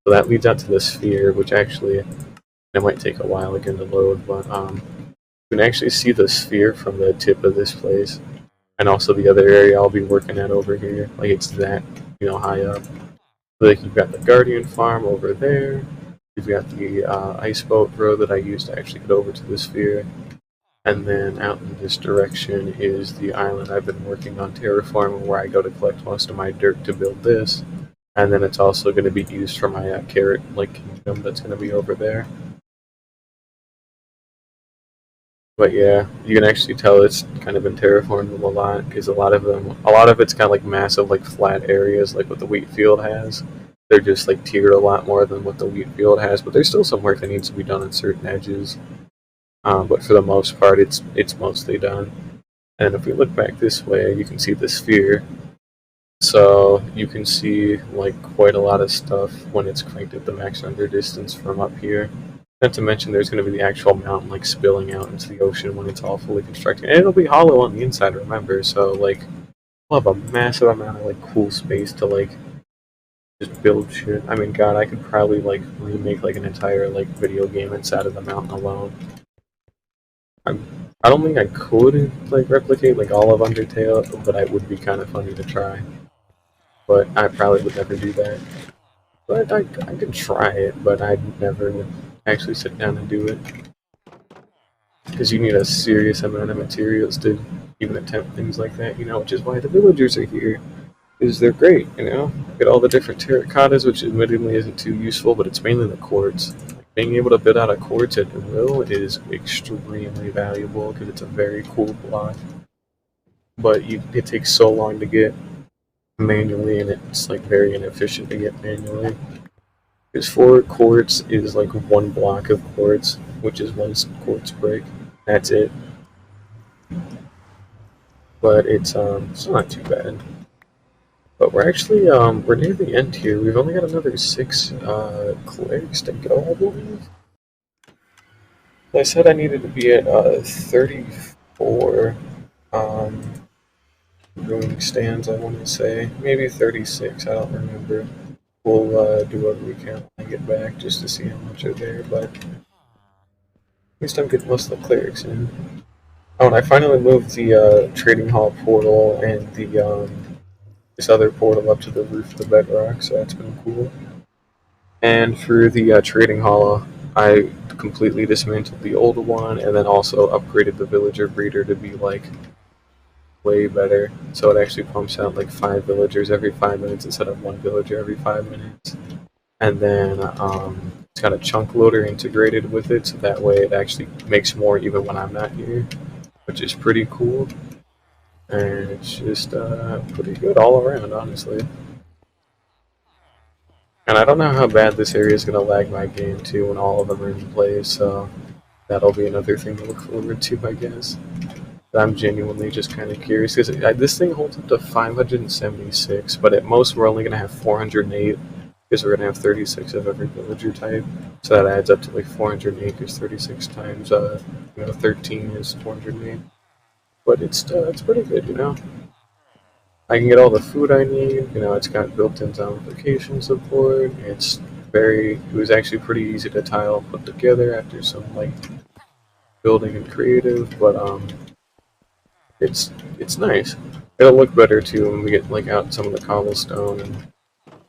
So that leads out to the sphere, which actually, it might take a while again to load, but you can actually see the sphere from the tip of this place. And also the other area I'll be working at over here. Like it's that, you know, high up. Like you've got the Guardian Farm over there. You've got the ice boat road that I used to actually get over to the sphere. And then out in this direction is the island I've been working on terraforming, where I go to collect most of my dirt to build this. And then it's also going to be used for my carrot like kingdom that's going to be over there. But yeah, you can actually tell it's kind of been terraformed a lot because a lot of it's kind of like massive, like flat areas, like what the wheat field has. They're just like tiered a lot more than what the wheat field has, but there's still some work that needs to be done on certain edges. But for the most part, it's mostly done. And if we look back this way, you can see the sphere. So you can see like quite a lot of stuff when it's cranked at the max render distance from up here. Not to mention there's going to be the actual mountain like spilling out into the ocean when it's all fully constructed. And it'll be hollow on the inside, remember, so like we'll have a massive amount of like cool space to like just build shit. I mean, God, I could probably like remake like an entire like video game inside of the mountain alone. I'm, I don't think I could like replicate like all of Undertale, but it would be kind of funny to try. But I probably would never do that. But I could try it, but I'd never actually sit down and do it because you need a serious amount of materials to even attempt things like that. You know, which is why the villagers are here. Is they're great, you know. Get all the different terracottas, which admittedly isn't too useful, but it's mainly the quartz. Like, being able to build out a quartz at will is extremely valuable because it's a very cool block. But it takes so long to get manually, and it's like very inefficient to get manually. Because 4 quartz is like one block of quartz, which is one quartz brick. That's it. But it's not too bad. But we're actually we're near the end here. We've only got another 6 clerics to go, I believe. I said I needed to be at 34 um, brewing stands. I want to say maybe 36. I don't remember. We'll do a recount when I get back just to see how much are there. But at least I'm getting most of the clerics in. Oh, and I finally moved the trading hall portal and the this other portal up to the roof of the bedrock, so that's been cool. And for the trading hall, I completely dismantled the old one and then also upgraded the villager breeder to be like way better. So it actually pumps out like 5 villagers every 5 minutes instead of 1 villager every 5 minutes. And then it's got a chunk loader integrated with it, so that way it actually makes more even when I'm not here, which is pretty cool. And it's just pretty good all around, honestly. And I don't know how bad this area is going to lag my game too when all of them are in place, so that'll be another thing to look forward to, I guess. I'm genuinely just kind of curious because this thing holds up to 576, but at most we're only going to have 408 because we're going to have 36 of every villager type. So that adds up to like 408 because 36 times 13 is 408. But it's pretty good, you know. I can get all the food I need. You know, it's got built-in zombification support. It was actually pretty easy to tile put together after some like building and creative, but it's nice. It'll look better too when we get like out some of the cobblestone and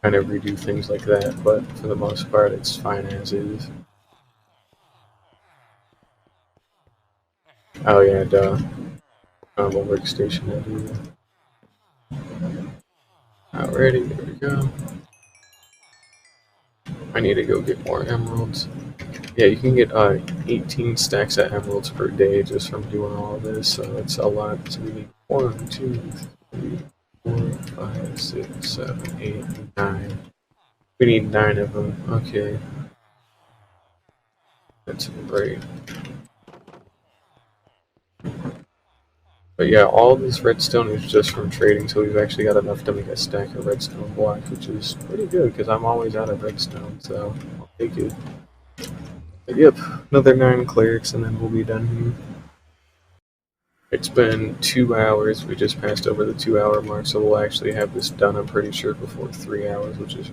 kind of redo things like that. But for the most part, it's fine as is. Oh yeah, duh. A workstation I do. Alrighty, there we go. I need to go get more emeralds. Yeah, you can get 18 stacks of emeralds per day just from doing all of this, so it's a lot. So we need 1, 2, 3, 4, 5, 6, 7, 8, 9. We need 9 of them. Okay, that's great. But yeah, all this redstone is just from trading, so we've actually got enough to make a stack of redstone blocks, which is pretty good because I'm always out of redstone, so I'll take it. But yep, another 9 clerics and then we'll be done here. It's been 2 hours. We just passed over the 2 hour mark, so we'll actually have this done, I'm pretty sure, before 3 hours, which is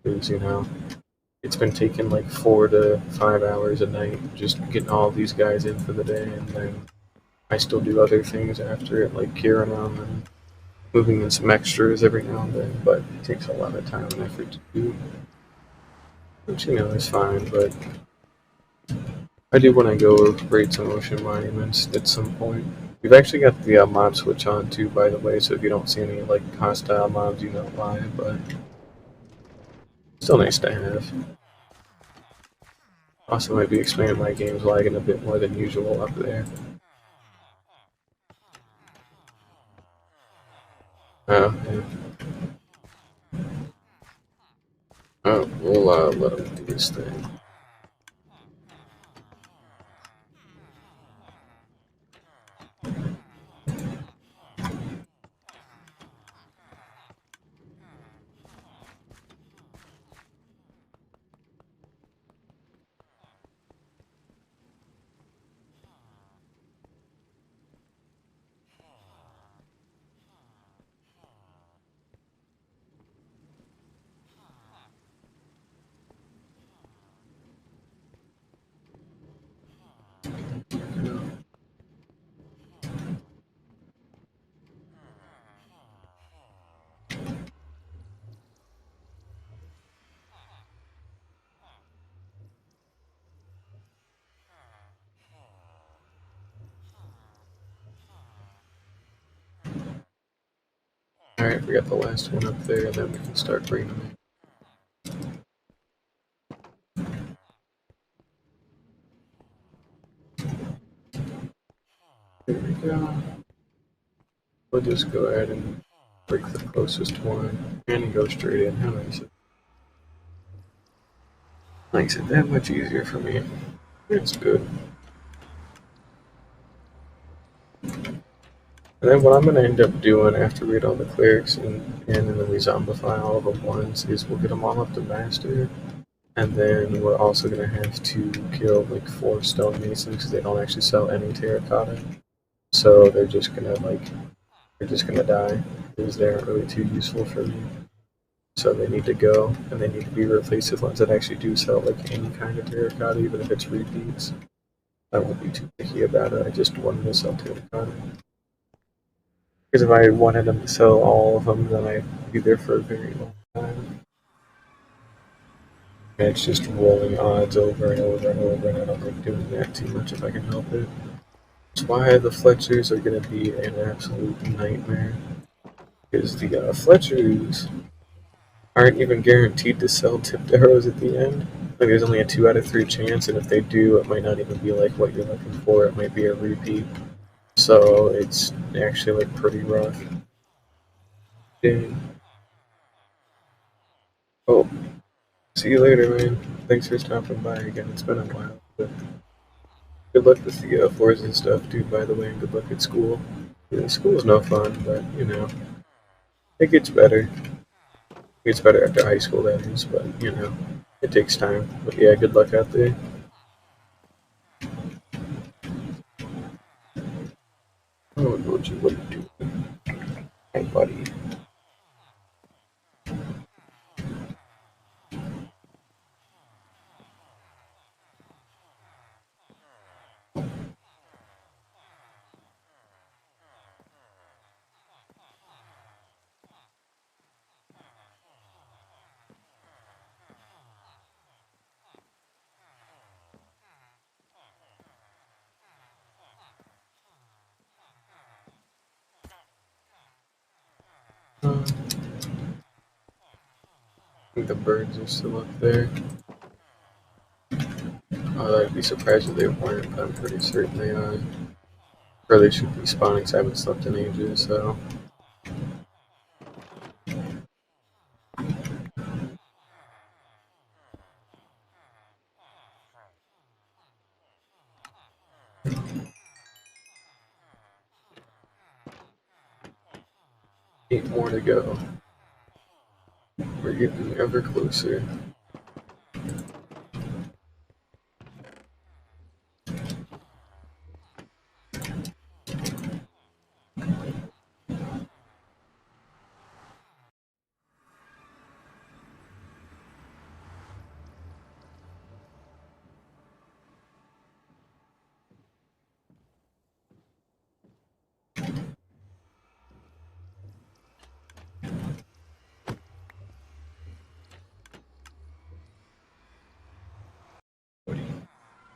because, you know, it's been taking like 4 to 5 hours a night just getting all these guys in for the day, and then I still do other things after it, like curing them and moving in some extras every now and then, but it takes a lot of time and effort to do, which, you know, is fine, but I do want to go raid some ocean monuments at some point. We've actually got the mob switch on too, by the way, so if you don't see any like hostile mobs, you know why, but still nice to have. Also might be explaining my game's lagging a bit more than usual up there. Oh, yeah. Oh, we'll let him do his thing. Alright, we got the last one up there, and then we can start bringing them in. There we go. We'll just go ahead and break the closest one and go straight in. How nice. Makes it that much easier for me. It's good. And then what I'm going to end up doing after we get all the clerics and then we zombify all of them once is we'll get them all up to master. And then we're also going to have to kill like 4 stonemasons because they don't actually sell any terracotta. So they're just going to die because they aren't really too useful for me. So they need to go, and they need to be replaced with ones that actually do sell like any kind of terracotta, even if it's repeats. I won't be too picky about it. I just wanted to sell terracotta. Because if I wanted them to sell all of them, then I'd be there for a very long time. And it's just rolling odds over and over and over, and I don't like doing that too much if I can help it. That's why the Fletchers are going to be an absolute nightmare. Because the Fletchers aren't even guaranteed to sell tipped arrows at the end. Like there's only a 2 out of 3 chance, and if they do, it might not even be like what you're looking for. It might be a repeat. So it's actually like pretty rough. Dang. Oh, see you later, man. Thanks for stopping by again. It's been a while. But good luck with the fours and stuff, dude. By the way, and good luck at school. Yeah, school's no fun, but you know, it gets better. It gets better after high school, that is. But you know, it takes time. But yeah, good luck out there. Oh, what you doing? Hey, buddy. I think the birds are still up there. I'd be surprised if they weren't, but I'm pretty certain they are. Or they should be spawning, because I haven't slept in ages, so. 8 more to go. We're getting ever closer.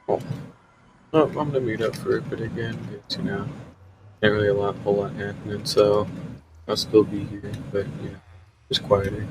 Oh. Oh, I'm gonna meet up for a bit again, because, you know, not really a whole lot happening, so I'll still be here, but yeah, just quieter.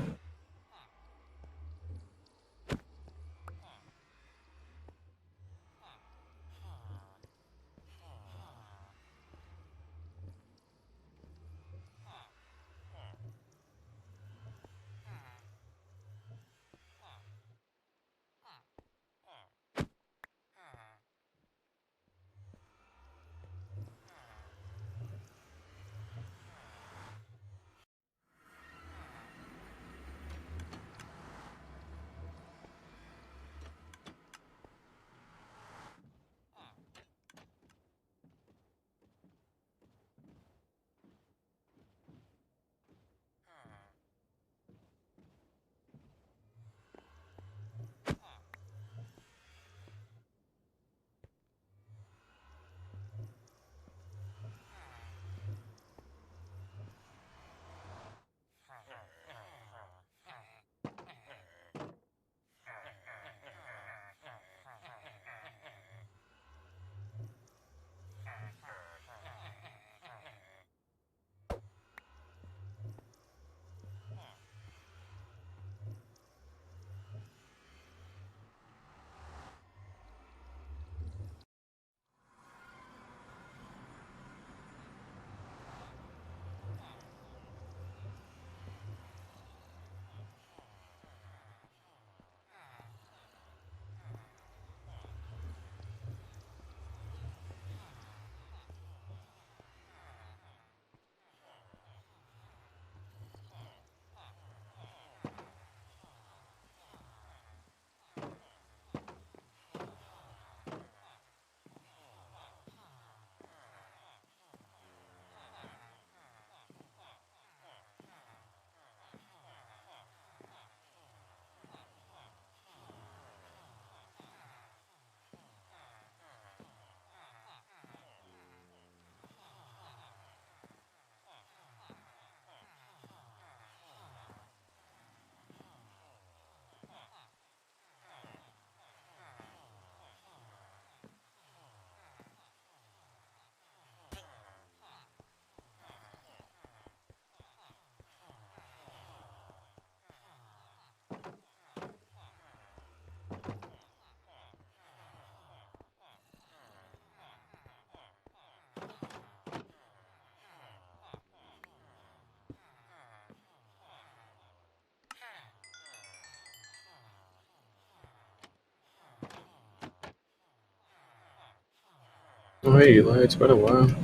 Oh, hey Eli, it's been a while.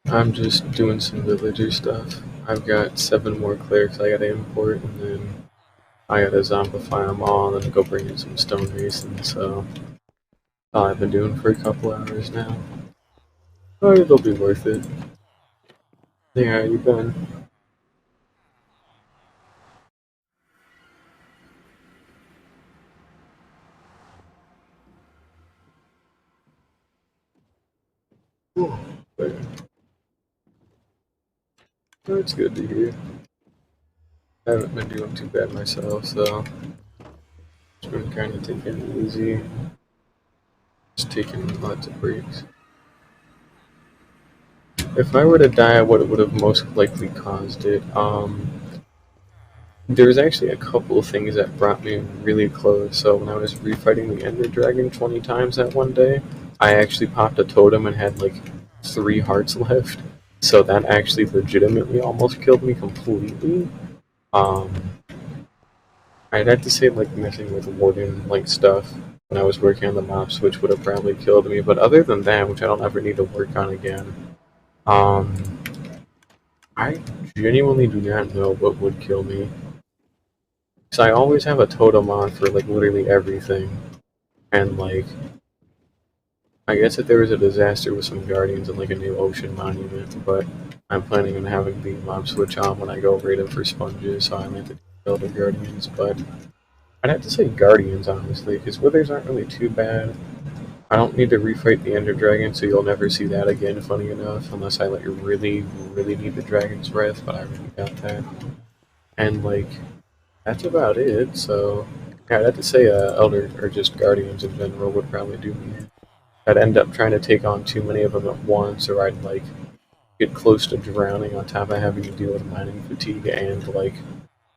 I'm just doing some villager stuff. I've got 7 more clerics I gotta import, and then I gotta zombify them all, and then go bring in some stonemasons. So all I've been doing for a couple hours now. Oh, it'll be worth it. Yeah, you been? Cool. But, it's good to hear. I haven't been doing too bad myself, so just been kind of taking it easy, just taking lots of breaks. If I were to die, what would have most likely caused it? There was actually a couple of things that brought me really close. So when I was refighting the Ender Dragon 20 times that one day, I actually popped a totem and had like 3 hearts left. So that actually legitimately almost killed me completely. Um, I'd have to say like messing with Warden like stuff when I was working on the mob switch would have probably killed me. But other than that, which I don't ever need to work on again, um, I genuinely do not know what would kill me. So I always have a totem on for like literally everything. And like I guess if there was a disaster with some guardians and like a new ocean monument, but I'm planning on having the mob switch on when I go raiding for sponges, so I might have to kill the guardians, but I'd have to say guardians honestly, because withers aren't really too bad. I don't need to refight the Ender Dragon, so you'll never see that again, funny enough, unless I like really, really need the Dragon's Breath, but I already got that. And like that's about it. So yeah, I'd have to say Elder or just Guardians in general would probably do me. I'd end up trying to take on too many of them at once, or I'd like get close to drowning on top of having to deal with mining fatigue and like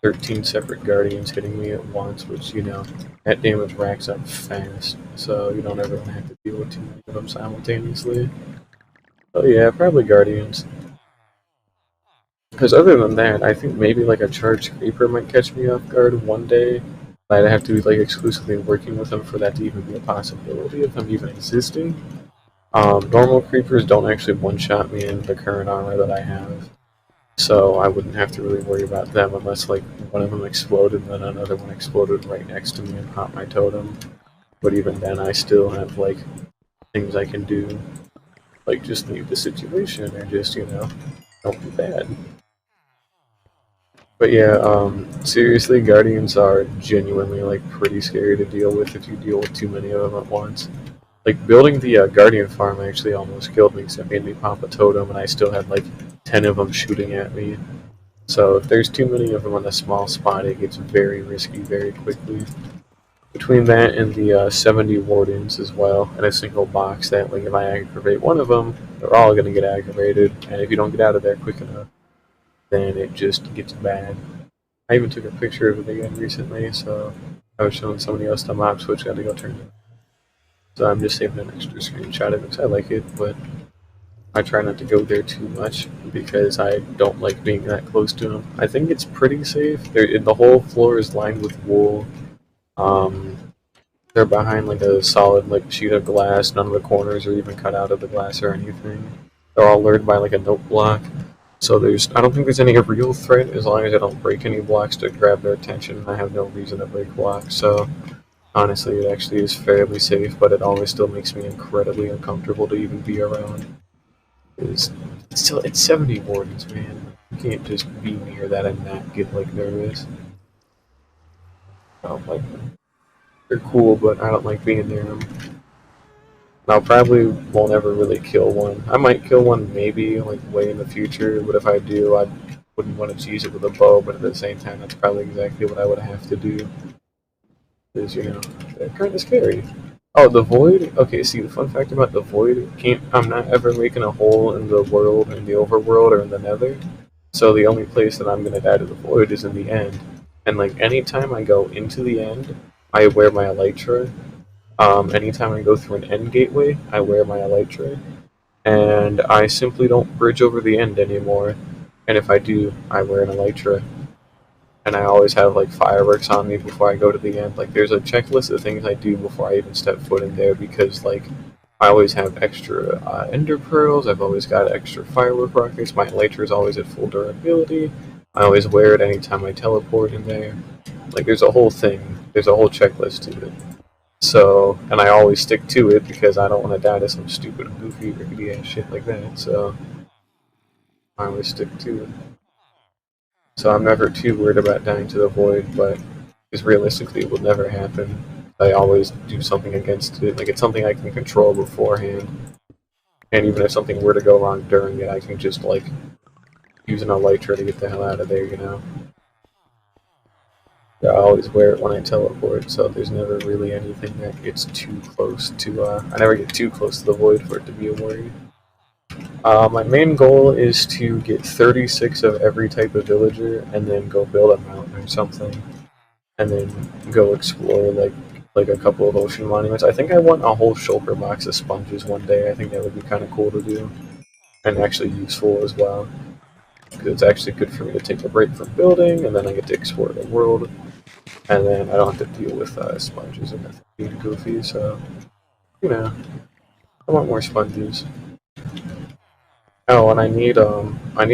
13 separate Guardians hitting me at once, which that damage racks up fast. So you don't ever want to have to deal with too many of them simultaneously. Oh yeah, probably Guardians. Because other than that, I think maybe like a charged creeper might catch me off guard one day. I'd have to be like exclusively working with them for that to even be a possibility of them even existing. Normal creepers don't actually one-shot me in the current armor that I have, so I wouldn't have to really worry about them unless like one of them exploded and then another one exploded right next to me and popped my totem. But even then, I still have like things I can do, like just leave the situation or just don't be bad. But yeah, seriously, Guardians are genuinely like pretty scary to deal with if you deal with too many of them at once. Like building the Guardian farm actually almost killed me because it made me pop a totem and I still had like 10 of them shooting at me. So if there's too many of them on a small spot, it gets very risky very quickly. Between that and the 70 wardens as well, in a single box, that like if I aggravate one of them, they're all going to get aggravated, and if you don't get out of there quick enough, then it just gets bad. I even took a picture of it again recently, so I was showing somebody else the mob switch, got to go turn it. So I'm just saving an extra screenshot of it because I like it, but I try not to go there too much because I don't like being that close to them. I think it's pretty safe. The whole floor is lined with wool. Um, they're behind like a solid like sheet of glass. None of the corners are even cut out of the glass or anything. They're all lured by like a note block. So I don't think there's any real threat as long as I don't break any blocks to grab their attention. I have no reason to break blocks. So honestly, it actually is fairly safe, but it always still makes me incredibly uncomfortable to even be around. It's 70 wardens, man. You can't just be near that and not get like nervous. I don't like them. They're cool, but I don't like being near them. I probably won't ever really kill one. I might kill one maybe like way in the future, but if I do, I wouldn't want to cheese it with a bow. But at the same time, that's probably exactly what I would have to do. Is they're kind of scary. Oh, the void. Okay, see the fun fact about the void. I'm not ever making a hole in the world, in the overworld, or in the Nether. So the only place that I'm gonna die to the void is in the end. And like anytime I go into the end, I wear my elytra. Anytime I go through an end gateway, I wear my elytra. And I simply don't bridge over the end anymore. And if I do, I wear an elytra. And I always have like fireworks on me before I go to the end. Like there's a checklist of things I do before I even step foot in there because like I always have extra ender pearls. I've always got extra firework rockets. My elytra is always at full durability. I always wear it anytime I teleport in there. Like there's a whole thing. There's a whole checklist to it. So, and I always stick to it because I don't want to die to some stupid, goofy, rickety ass shit like that. So, I always stick to it. So I'm never too worried about dying to the void, but because realistically it will never happen. I always do something against it. Like it's something I can control beforehand. And even if something were to go wrong during it, I can just like use an elytra to get the hell out of there, you know? Yeah, I always wear it when I teleport, so there's never really anything that gets too close to, I never get too close to the void for it to be a worry. My main goal is to get 36 of every type of villager and then go build a mountain or something. And then go explore like a couple of ocean monuments. I think I want a whole shulker box of sponges one day. I think that would be kind of cool to do. And actually useful as well. Because it's actually good for me to take a break from building, and then I get to explore the world. And then I don't have to deal with sponges and nothing being goofy, so, you know, I want more sponges. Oh, and I need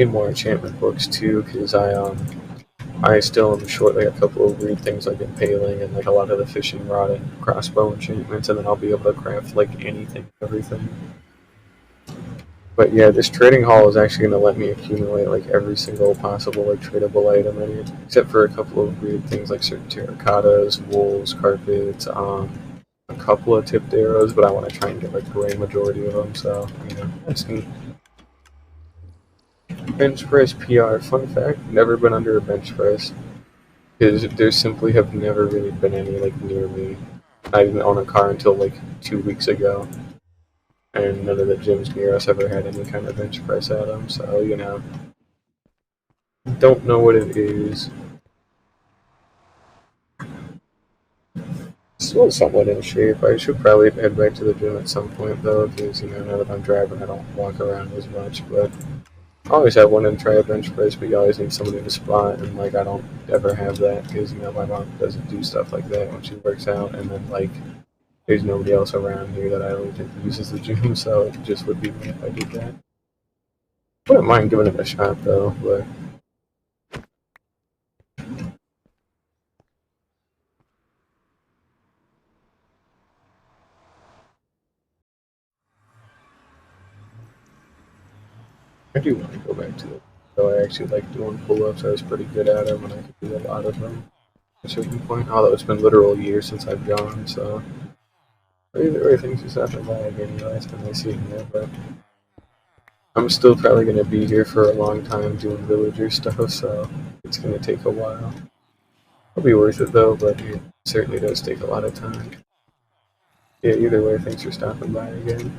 more enchantment books too, because I still am short like a couple of weird things like impaling and like a lot of the fishing rod and crossbow enchantments, and then I'll be able to craft like anything, everything. But yeah, this trading hall is actually going to let me accumulate like every single possible like tradable item in it, except for a couple of weird things like certain terracottas, wools, carpets, a couple of tipped arrows, but I want to try and get like the great majority of them. So you know, that's neat. Bench press PR. Fun fact: never been under a bench press because there simply have never really been any like near me. I didn't own a car until like 2 weeks ago, and none of the gyms near us ever had any kind of bench press at them. So you know, don't know what it is. Still somewhat in shape. I should probably head back to the gym at some point though, because you know now that I'm driving, I don't walk around as much. But I always have one to try a bench press, but you always need somebody to spot, and like I don't ever have that because you know my mom doesn't do stuff like that when she works out, and then like there's nobody else around here that I don't think uses the gym, so it just would be me if I did that. Wouldn't mind giving it a shot though, but I do want to go back to it. So I actually like doing pull-ups. I was pretty good at them, and I could do a lot of them at a certain point. Although it's been literal years since I've gone, so either way, things just happen by again. You know, it's been nice seeing you, but I'm still probably gonna be here for a long time doing villager stuff, so it's gonna take a while. It'll be worth it though, but it certainly does take a lot of time. Yeah, either way, thanks for stopping by again.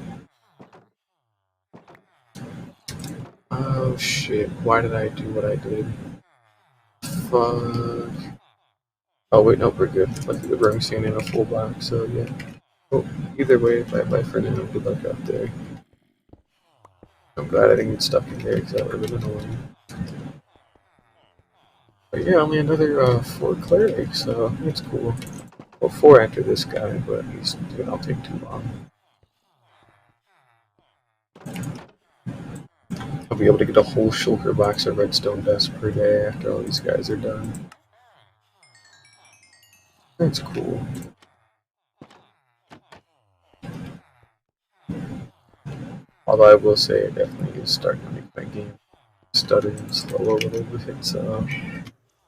Oh shit, why did I do what I did? Fuck. Oh wait, no, we're good. Luckily the room's staying in a full box, so yeah. Well, either way, bye-bye for now. Good luck out there. I'm glad I didn't get stuck in there because that would have been annoying. But yeah, only another 4 clerics, so that's cool. Well, 4 after this guy, but he's I'll take too long. I'll be able to get a whole shulker box of redstone dust per day after all these guys are done. That's cool. Although I will say it definitely is starting to make my game stutter and slow a little bit, so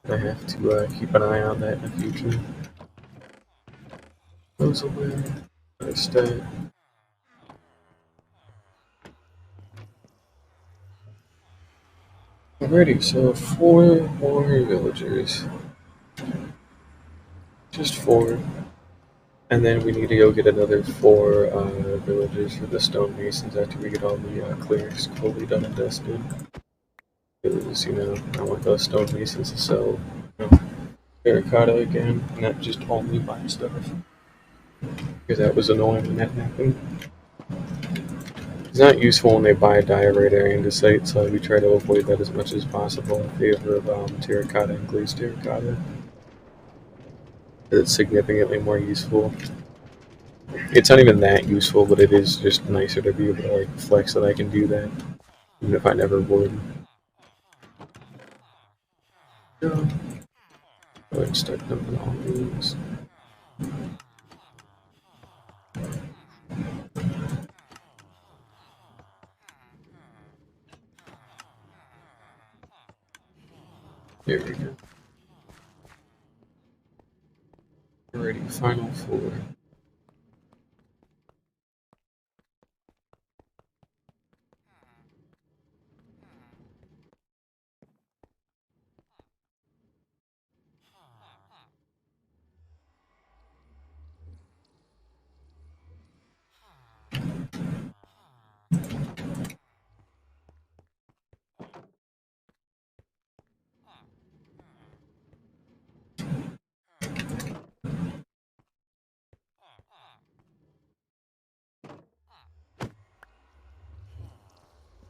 I have to keep an eye on that in the future. Goes away. I stay. Alrighty, so 4 more villagers. Just 4. And then we need to go get another 4 villagers for the stonemasons after we get all the clerics fully done and dusted. Because, you know, I want those stonemasons to sell terracotta again, not just only buy stuff. Because that was annoying when that happened. It's not useful when they buy a diorite andesite, so we try to avoid that as much as possible in favor of terracotta and glazed terracotta. It's significantly more useful. It's not even that useful, but it is just nicer to be able to like flex that I can do that, even if I never would. Go ahead and start dumping all these. There we go. Already, final floor.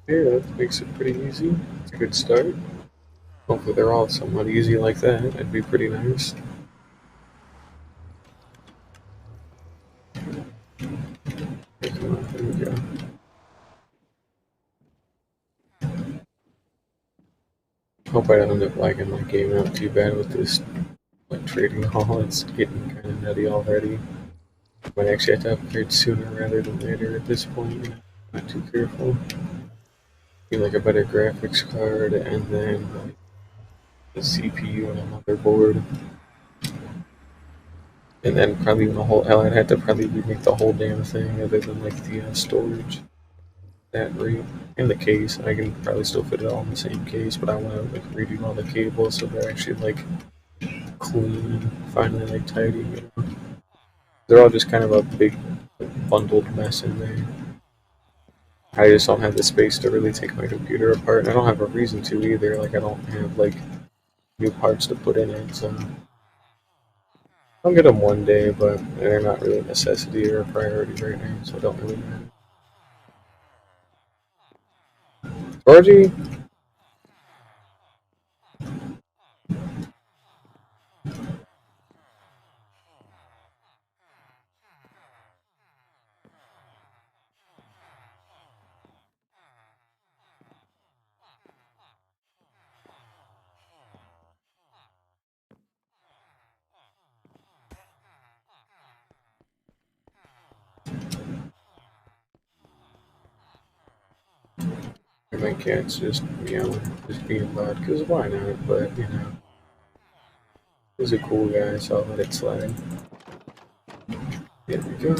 Yeah, that makes it pretty easy. It's a good start. Hopefully they're all somewhat easy like that. That'd be pretty nice. Come on, there we go. Hope I don't end up lagging my game out too bad with this like trading hall. It's getting kind of nutty already. Might actually have to upgrade sooner rather than later at this point. You know, not too careful. Get like a better graphics card and then like the CPU and a motherboard. And then probably the whole hell, I'd have to probably remake the whole damn thing other than like the storage, that rate, and the case. I can probably still fit it all in the same case, but I want to like redo all the cables so they're actually like clean, finally like tidy. You know? They're all just kind of a big like, bundled mess in there. I just don't have the space to really take my computer apart, and I don't have a reason to either. Like I don't have like new parts to put in it, so I'll get them one day, but they're not really a necessity or a priority right now, so it don't really matter. Georgie, my cat's just meowing, just being loud, because why not? But, you know, he's a cool guy, so I'll let it slide. There we go.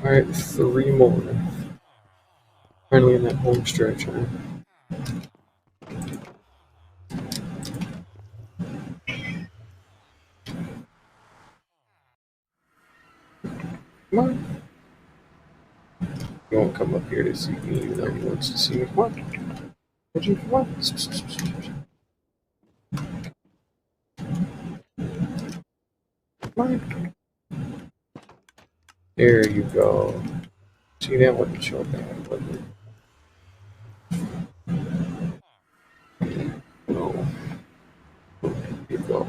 Alright, 3 more. Finally in that home stretch, huh? Come on. He won't come up here to see me, even though he wants to see me. Come on. Georgie, come on. Come on. There you go. See, that wasn't so bad, was it? No. There you go.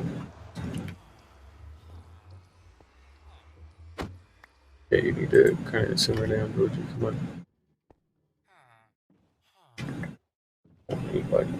Yeah, you need to kind of simmer down, Georgie. Come on. Anybody.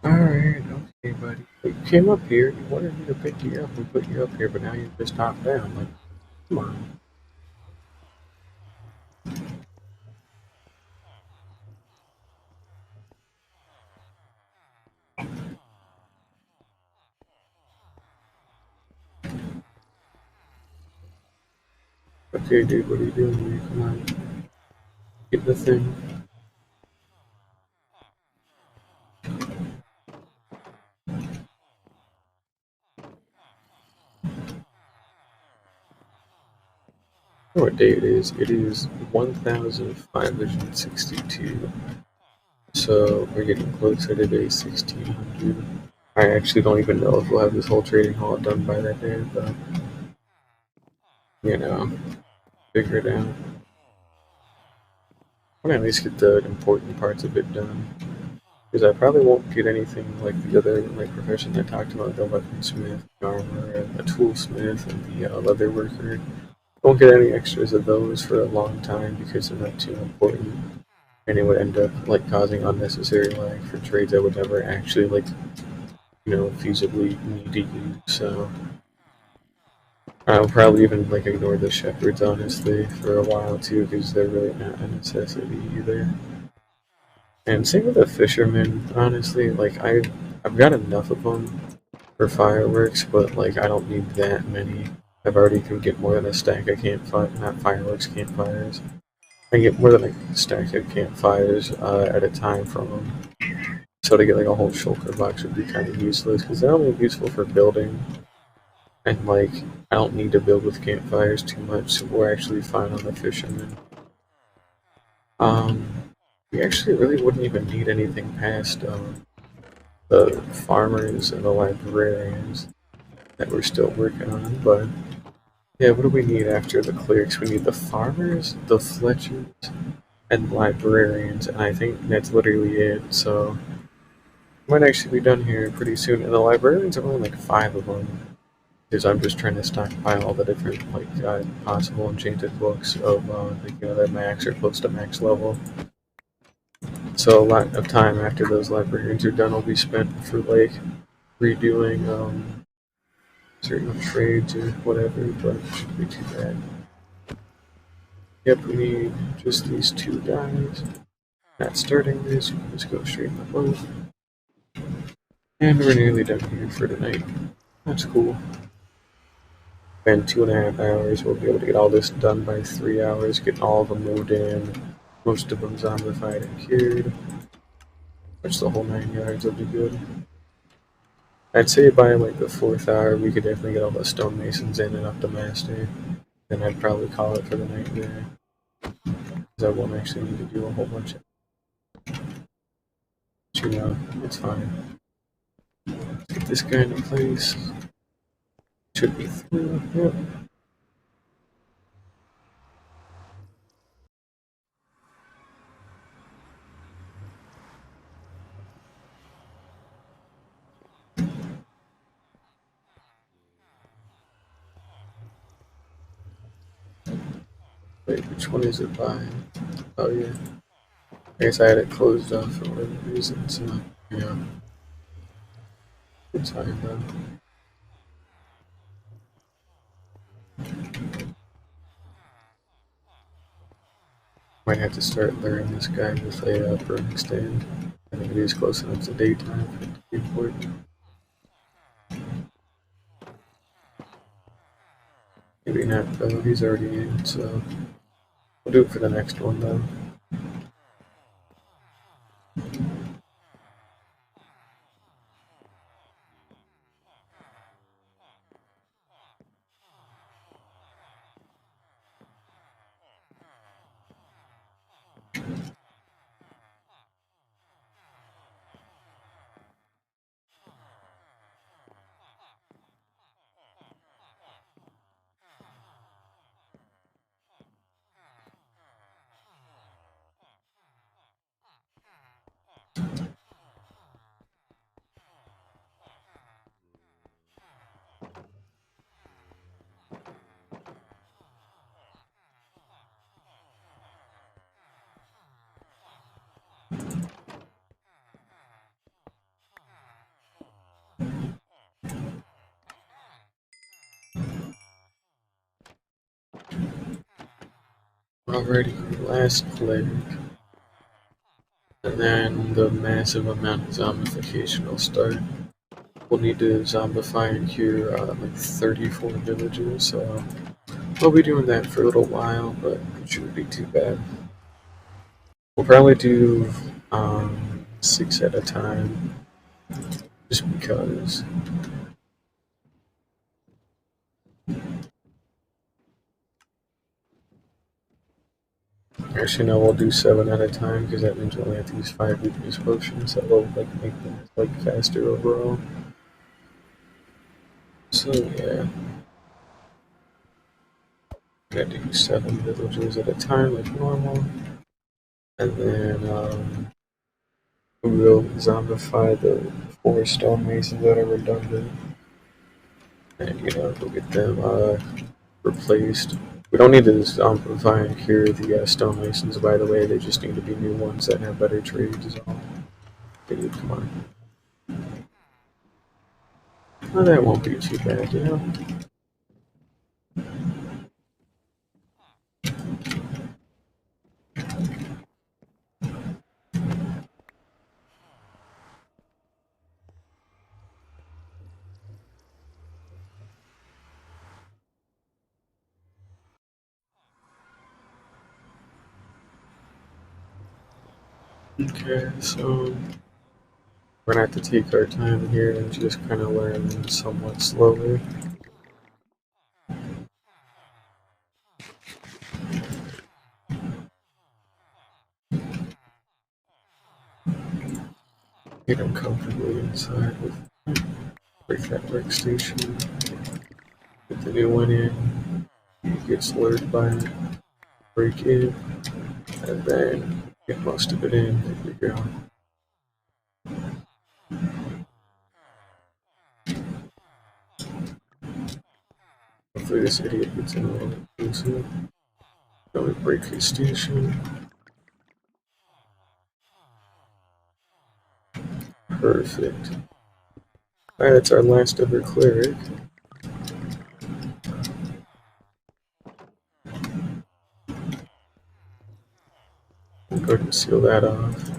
Alright, okay, buddy. You came up here, you wanted me to pick you up and put you up here, but now you just hopped down. Like, come on. Okay, dude, what are you doing here? Come on. Get the thing. know what day it is. It is 1562. So we're getting closer to day 1600. I actually don't even know if we'll have this whole trading hall done by that day, but you know, figure it out. I want to at least get the important parts of it done. Because I probably won't get anything like the other like profession I talked about, the weaponsmith, the armor, and the toolsmith, and the leather worker. Won't get any extras of those for a long time because they're not too important, and it would end up like causing unnecessary lag for trades I would never actually like feasibly need to use. So I'll probably even like ignore the shepherds honestly for a while too because they're really not a necessity either. And same with the fishermen, honestly. Like I've got enough of them for fireworks, but like I don't need that many. I've already can get more than a stack of campfire, not fireworks, campfires. I can get more than a stack of campfires at a time from them. So to get like a whole shulker box would be kind of useless because they're only useful for building, and like I don't need to build with campfires too much. So we're actually fine on the fishermen. We actually really wouldn't even need anything past the farmers and the librarians that we're still working on. But yeah, what do we need after the clerics? We need the farmers, the fletchers, and librarians, and I think that's literally it. So we might actually be done here pretty soon. And the librarians are only like five of them, because I'm just trying to stockpile all the different like possible enchanted books of that max or close to max level. So a lot of time after those librarians are done will be spent for like redoing certain trades or whatever, but it shouldn't be too bad. Yep, we need just these two guys. Not starting this, let's go straight in the boat. And we're nearly done here for tonight. That's cool. In 2.5 hours, we'll be able to get all this done by 3 hours, getting all of them moved in, most of them zombified and cured, which the whole 9 yards will be good. I'd say by like the 4th hour, we could definitely get all the stonemasons in and up to master. Then I'd probably call it for the night there, because I won't actually need to do a whole bunch of. But, it's fine. Let's get this guy into place. Should be through. Yep. Wait, which one is it by? Oh yeah. I guess I had it closed off for whatever reason, so yeah. It's fine though. Might have to start luring this guy with a burning stand. I think it is close enough to daytime for it to be important. Maybe not though, he's already in, so we'll do it for the next one though. Alrighty, last cleric. And then the massive amount of zombification will start. We'll need to zombify and cure like 34 villages, so we'll be doing that for a little while, but it shouldn't be too bad. We'll probably do 6 at a time, just because. Actually, no, we'll do 7 at a time because that means we only have to use 5 weakness potions. That will like make things like faster overall. So yeah, gotta do 7 villagers at a time like normal, and then we'll zombify the 4 stonemasons that are redundant, and we'll get them replaced. We don't need to zombify and cure the stonemasons, by the way. They just need to be new ones that have better trades. Is all. Dude, come on. Well, that won't be too bad. Okay, so we're gonna have to take our time here and just kind of learn somewhat slowly. Get him comfortably inside with break that workstation. Get the new one in. He gets lured by it. Break in, and then get most of it in. There we go. Hopefully this idiot gets in a little bit too. Now we break his station. Perfect. Alright, that's our last ever cleric. We'll go ahead and seal that off.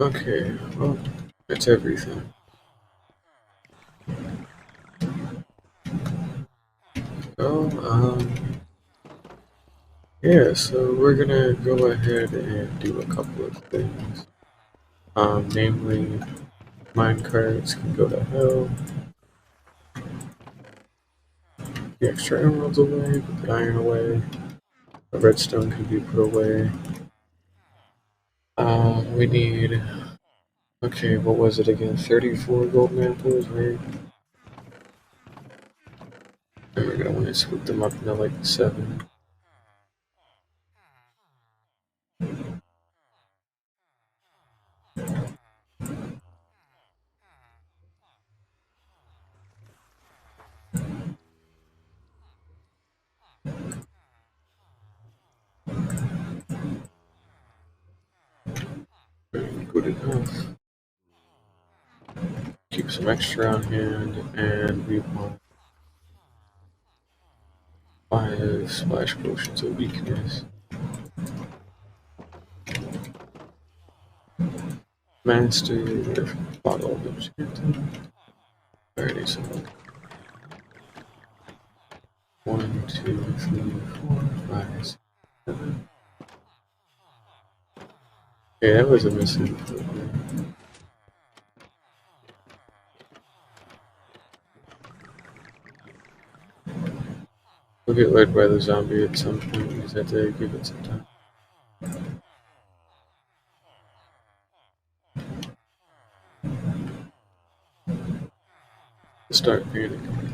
Okay, well, that's everything. So, yeah, so we're gonna go ahead and do a couple of things. Namely, minecarts can go to hell. The extra emeralds away, put the iron away. The redstone can be put away. We need, okay, what was it again? 34 golden apples, right? And we're gonna want to split them up into like 7. Good enough. Keep some extra on hand, and we want 5 splash potions of weakness. Master bottle of enchanting. Alrighty, so 1, 2, 3, 4, 5, 6, 7. Okay, that was a missing. We'll get led by the zombie at some point. We just have to give it some time. Start panicking.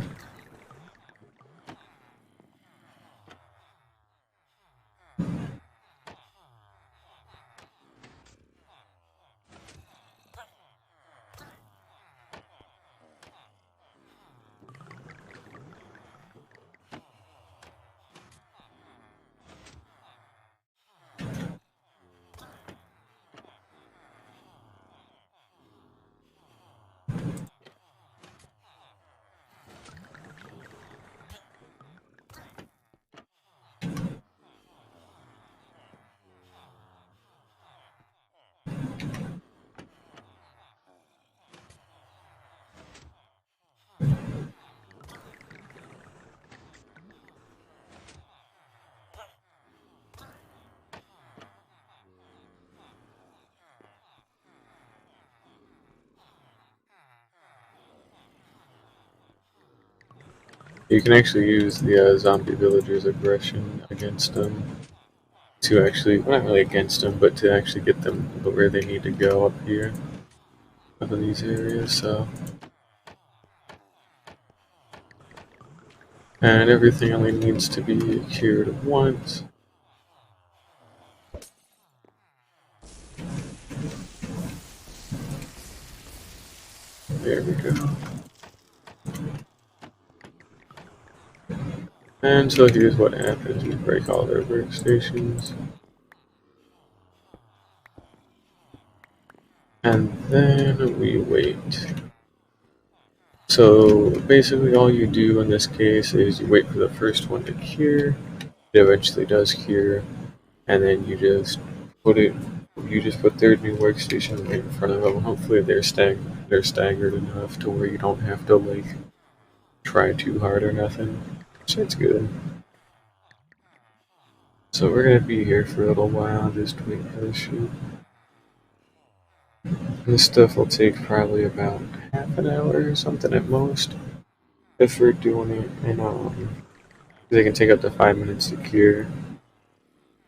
You can actually use the zombie villagers' aggression against them to actually, well, not really against them, but to actually get them where they need to go up here, up in these areas. So, and everything only needs to be cured once. There we go. And so here's what happens: we break all their workstations. And then we wait. So basically all you do in this case is you wait for the first one to cure. It eventually does cure, and then you just put their new workstation right in front of them. Hopefully they're staggered enough to where you don't have to like try too hard or nothing. So it's good. So we're gonna be here for a little while, just waiting for the shoot. This stuff will take probably about half an hour or something at most if we're doing it, and they can take up to 5 minutes to cure.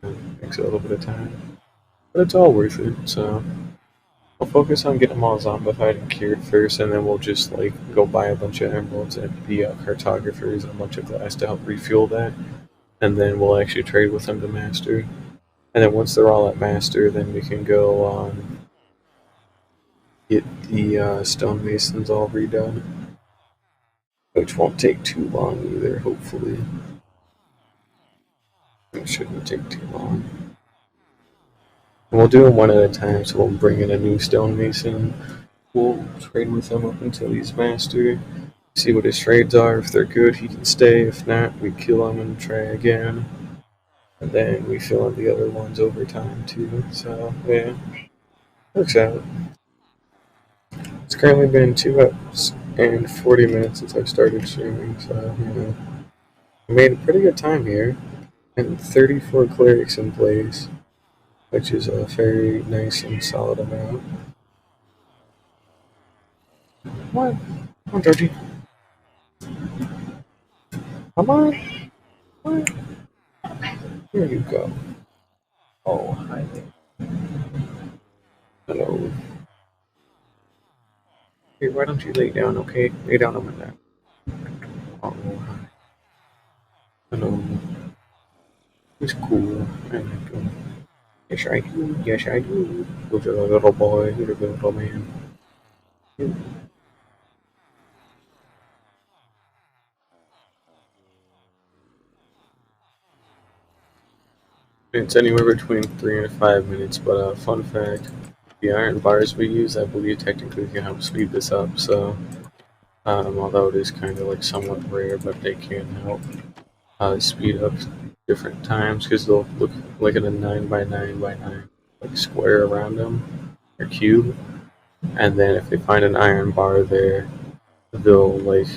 It takes a little bit of time, but it's all worth it. So I'll focus on getting them all zombified and cured first, and then we'll just like go buy a bunch of emeralds and the cartographers and a bunch of glass to help refuel that, and then we'll actually trade with them to master. And then once they're all at master, then we can go get the stonemasons all redone, which won't take too long either, hopefully. It shouldn't take too long. And we'll do them one at a time, so we'll bring in a new stonemason. We'll trade with him up until he's master. See what his trades are. If they're good, he can stay. If not, we kill him and try again. And then we fill in the other ones over time too. So yeah, works out. It's currently been 2 hours and 40 minutes since I started streaming, so I made a pretty good time here. And 34 clerics in place, which is a very nice and solid amount. What? Come on, Georgie. Come on. What? Here you go. Oh, hi there. Hello. Here, why don't you lay down, okay? Lay down on my lap. Oh, hi. Hello. He's cool. I like him. Yes, I do. Yes, I do. Who's a little boy? Who's a little man? It's anywhere between 3 and 5 minutes, but fun fact, the iron bars we use, I believe technically can help speed this up, so although it is kind of like somewhat rare, but they can help speed up different times, because they'll look like in a 9 by 9 by 9 like square around them, or cube, and then if they find an iron bar there, they'll like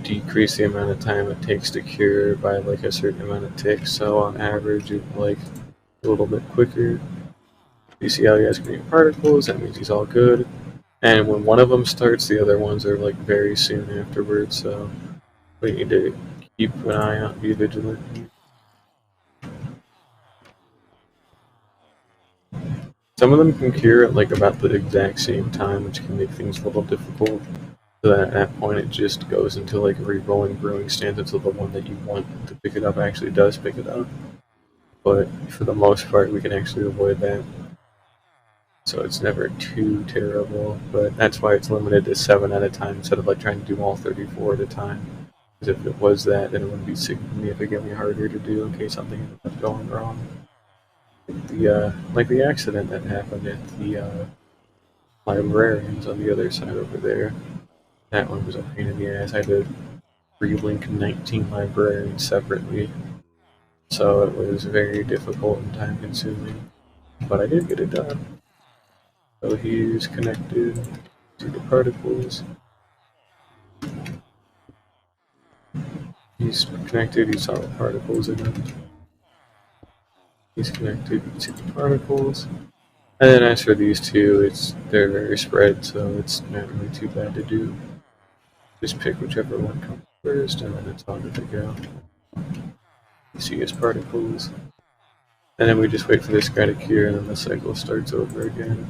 decrease the amount of time it takes to cure by like a certain amount of ticks, so on average it's like a little bit quicker. You see how he has green particles, that means he's all good. And when one of them starts, the other ones are like very soon afterwards, so we need to keep an eye on, be vigilant. Some of them can cure at like about the exact same time, which can make things a little difficult. So that at that point it just goes into like a re-rolling brewing stance until the one that you want to pick it up actually does pick it up. But for the most part, we can actually avoid that. So it's never too terrible, but that's why it's limited to 7 at a time instead of like trying to do all 34 at a time. Because if it was that, then it would be significantly harder to do in case something ended up going wrong. Like the accident that happened at the librarians on the other side over there. That one was a pain in the ass. I had to relink 19 librarians separately, so it was very difficult and time consuming. But I did get it done. So he's connected to the particles. He's connected, he saw the particles in it. He's connected to the particles. And then as for these two, they're very spread, so it's not really too bad to do. Just pick whichever one comes first, and then it's on to go. You see his particles. And then we just wait for this guy to cure, and then the cycle starts over again.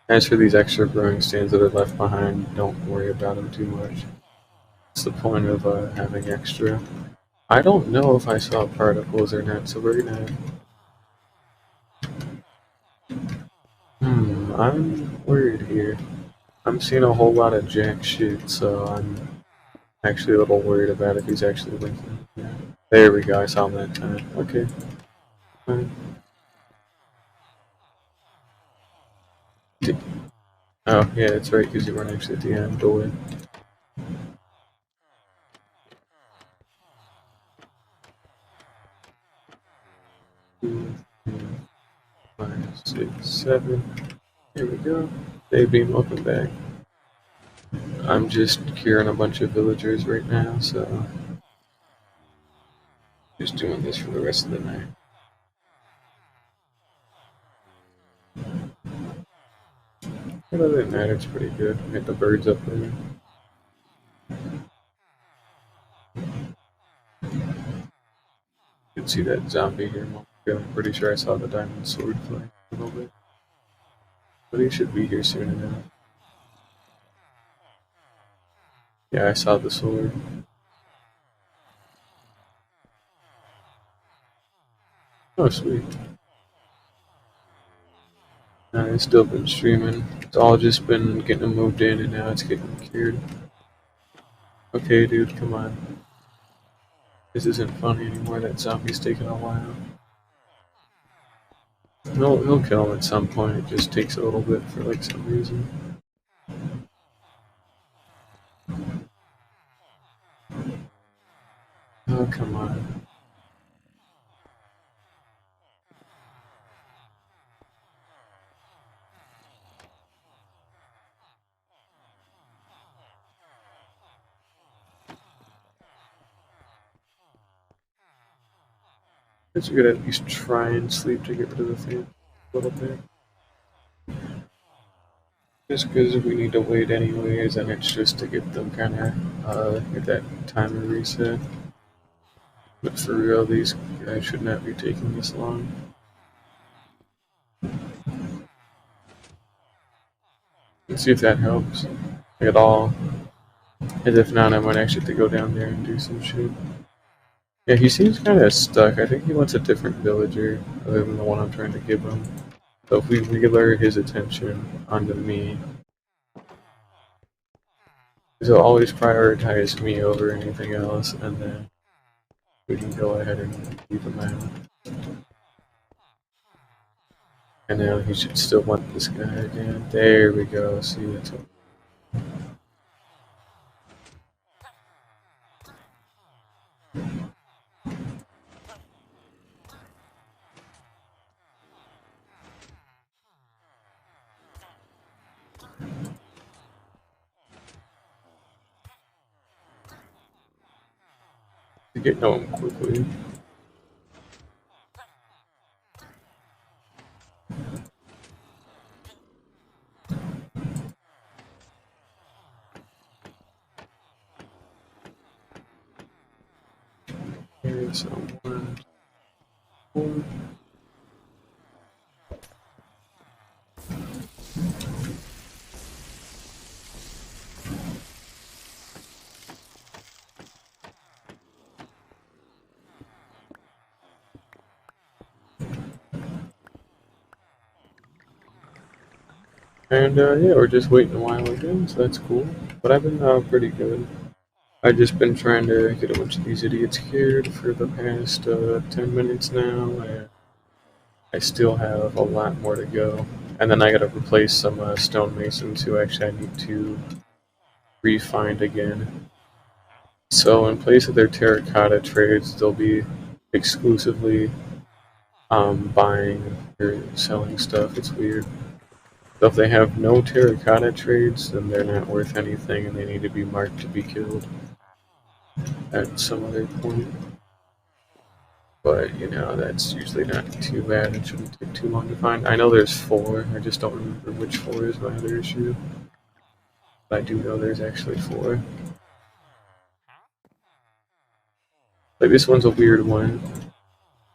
As for these extra growing stands that are left behind, don't worry about them too much. It's the point of having extra. I don't know if I saw particles or not, so we're gonna... I'm worried here. I'm seeing a whole lot of jack shit, so I'm actually a little worried about if he's actually linking. Yeah. There we go, I saw him that time. Okay. Fine. Oh, yeah, that's right, because you weren't actually at the end door. 2, 3, 5, 6, 7. Here we go. Hey, Beam, welcome back. I'm just curing a bunch of villagers right now, so just doing this for the rest of the night. But other than that, it's pretty good. Get the birds up there. You can see that zombie here. I'm pretty sure I saw the diamond sword fly a little bit. But he should be here soon enough. Yeah, I saw the sword. Oh, sweet. It's still been streaming. It's all just been getting moved in, and now it's getting cured. Okay, dude, come on. This isn't funny anymore. That zombie's taking a while. He'll kill him at some point. It just takes a little bit for like some reason. Oh, come on. It's good at least try and sleep to get rid of the fan a little bit. Just because we need to wait anyways, and it's just to get them kind of get that timer reset. But for real, these guys should not be taking this long. Let's see if that helps at all. And if not, I might actually have to go down there and do some shit. Yeah, he seems kind of stuck. I think he wants a different villager other than the one I'm trying to give him. So if we relay his attention onto me, he'll always prioritize me over anything else, and then we can go ahead and keep him out. And now he should still want this guy again. There we go. See, that's what. To get home quickly. Here's 1, 4. And yeah, we're just waiting a while again, so that's cool. But I've been pretty good. I've just been trying to get a bunch of these idiots cured for the past 10 minutes now, and I still have a lot more to go. And then I gotta replace some stonemasons who actually I need to re-find again. So in place of their terracotta trades, they'll be exclusively buying or selling stuff. It's weird. So if they have no terracotta trades, then they're not worth anything and they need to be marked to be killed at some other point. But, you know, that's usually not too bad. It shouldn't take too long to find. I know there's 4. I just don't remember which 4 is my other issue. But I do know there's actually 4. Like, this one's a weird one.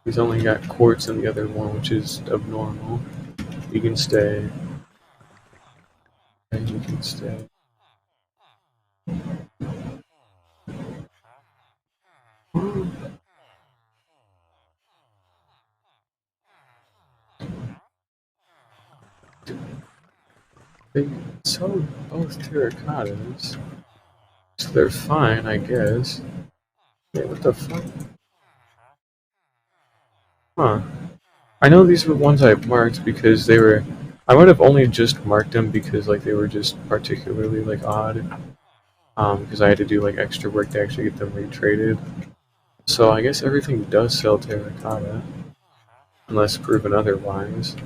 He's only got quartz in the other one, which is abnormal. You can stay. And you can stay. They sold both terracottas, so they're fine, I guess. Wait, what the fuck? Huh. I know these were ones I marked because they were. I would have only just marked them because like they were just particularly like odd. Because I had to do like extra work to actually get them retraded. So I guess everything does sell terracotta, unless proven otherwise.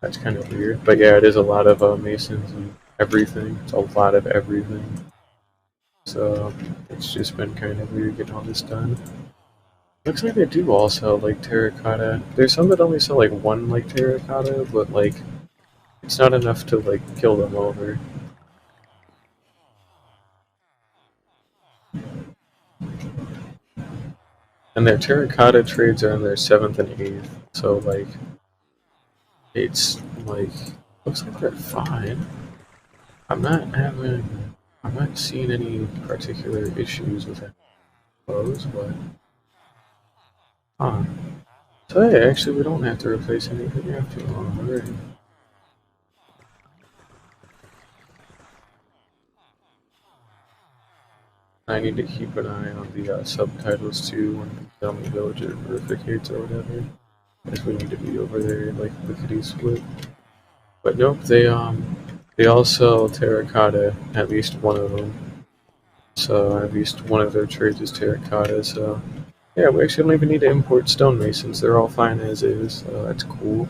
That's kind of weird. But yeah, it is a lot of masons and everything. It's a lot of everything. So it's just been kind of weird getting all this done. Looks like they do all sell like terracotta. There's some that only sell like one like terracotta, but like it's not enough to like kill them over. And their terracotta trades are in their 7th and 8th, so like it's like looks like they're fine. I'm not seeing any particular issues with that clothes, but huh. So hey, actually we don't have to replace anything after all. Alright. I need to keep an eye on the subtitles too when Tell Me Villager verificates or whatever. Because we need to be over there like lickety split. But nope, they all sell terracotta, at least one of them. So at least one of their trades is terracotta, so yeah, we actually don't even need to import stonemasons, they're all fine as is, so that's cool.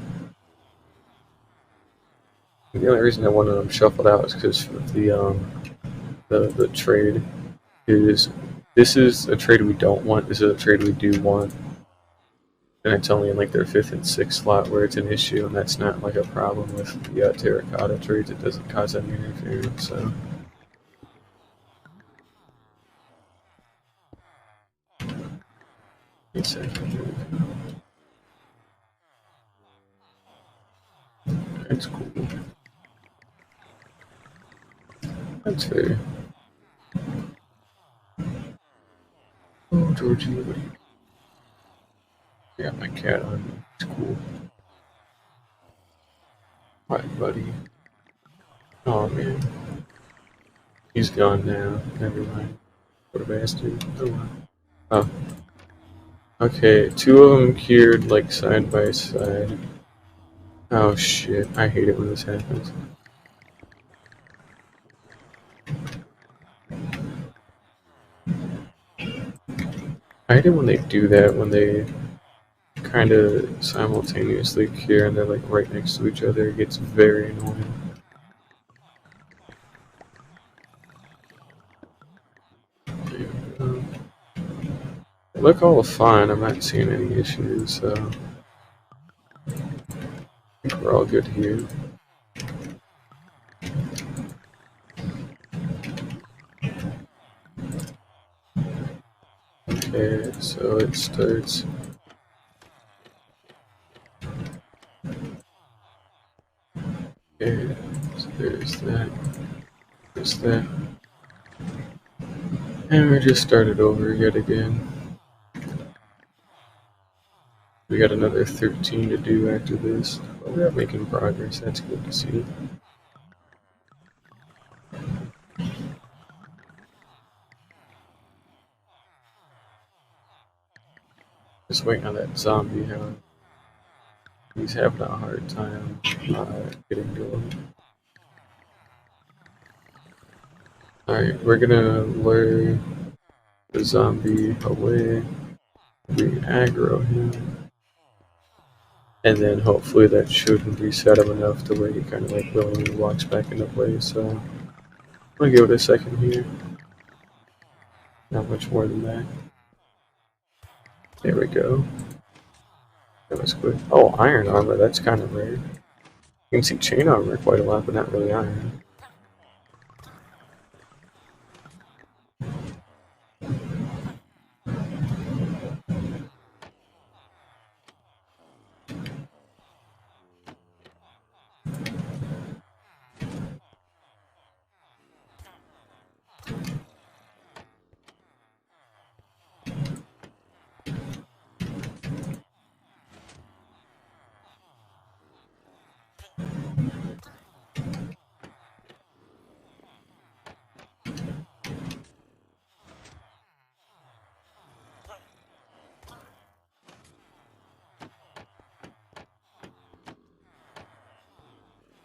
The only reason I wanted them shuffled out is because of the trade is this is a trade we don't want, this is a trade we do want. And it's only in like their 5th and 6th slot where it's an issue, and that's not like a problem with the terracotta trades, it doesn't cause any interference, so. That's cool. That's fair. Oh, Georgie, what do you... I got my cat on me. It's cool. Hi, buddy. Oh, man. He's gone now. Never mind. What a bastard. Oh, oh. Okay, 2 of them cured, like, side by side. Oh, shit. I hate it when this happens. I hate it when they do that, when they kind of simultaneously cure and they're, like, right next to each other. It gets very annoying. They look all fine. I'm not seeing any issues, so I think we're all good here. Okay, so it starts. Okay, so there's that. There's that. And we just started over yet again. We got another 13 to do after this, but we are making progress. That's good to see. Just waiting on that zombie hound. He's having a hard time getting to him. Alright, we're gonna lure the zombie away. We aggro him. And then hopefully that should reset him enough to where he kind of like willingly walks back into place. So I'm gonna give it a second here. Not much more than that. There we go. That was quick. Oh, iron armor, that's kind of rare. You can see chain armor quite a lot, but not really iron.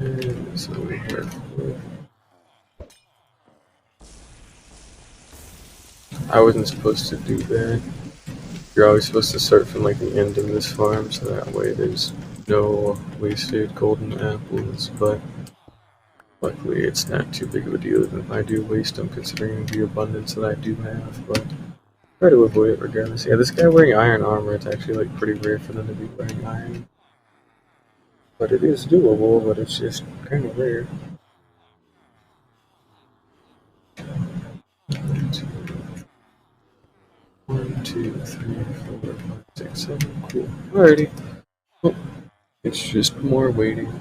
And so we here. I wasn't supposed to do that. You're always supposed to start from like the end of this farm, so that way there's no wasted golden apples, but luckily it's not too big of a deal even if I do waste them considering the abundance that I do have, but try to avoid it regardless. Yeah, this guy wearing iron armor, it's actually like pretty rare for them to be wearing iron. But it is doable, but it's just kind of rare. 1, 2, 3, 4, 5, 6, 7. Cool. Alrighty. Oh, it's just more waiting.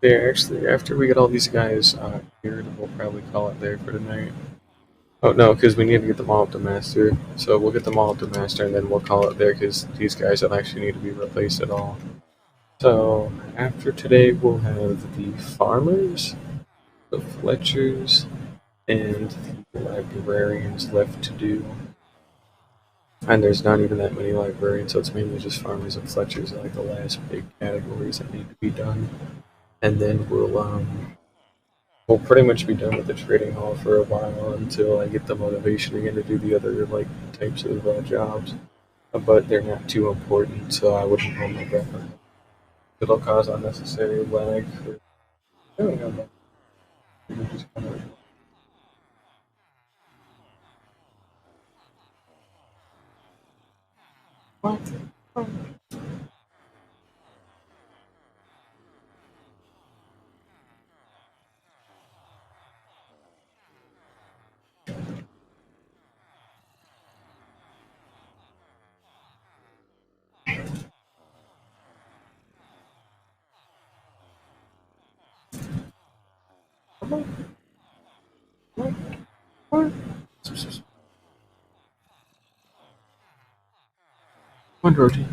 Yeah, actually, after we get all these guys here, we'll probably call it there for tonight. Oh, no, because we need to get them all up to Master. So we'll get them all up to Master, and then we'll call it there, because these guys don't actually need to be replaced at all. So, after today, we'll have the Farmers, the Fletchers, and the Librarians left to do. And there's not even that many Librarians, so it's mainly just Farmers and Fletchers are like the last big categories that need to be done. And then we'll pretty much be done with the trading hall for a while until I get the motivation again to do the other like types of jobs. But they're not too important, so I wouldn't hold my breath on it. It'll cause unnecessary lag for doing them. What? What? What? Come on, Georgie.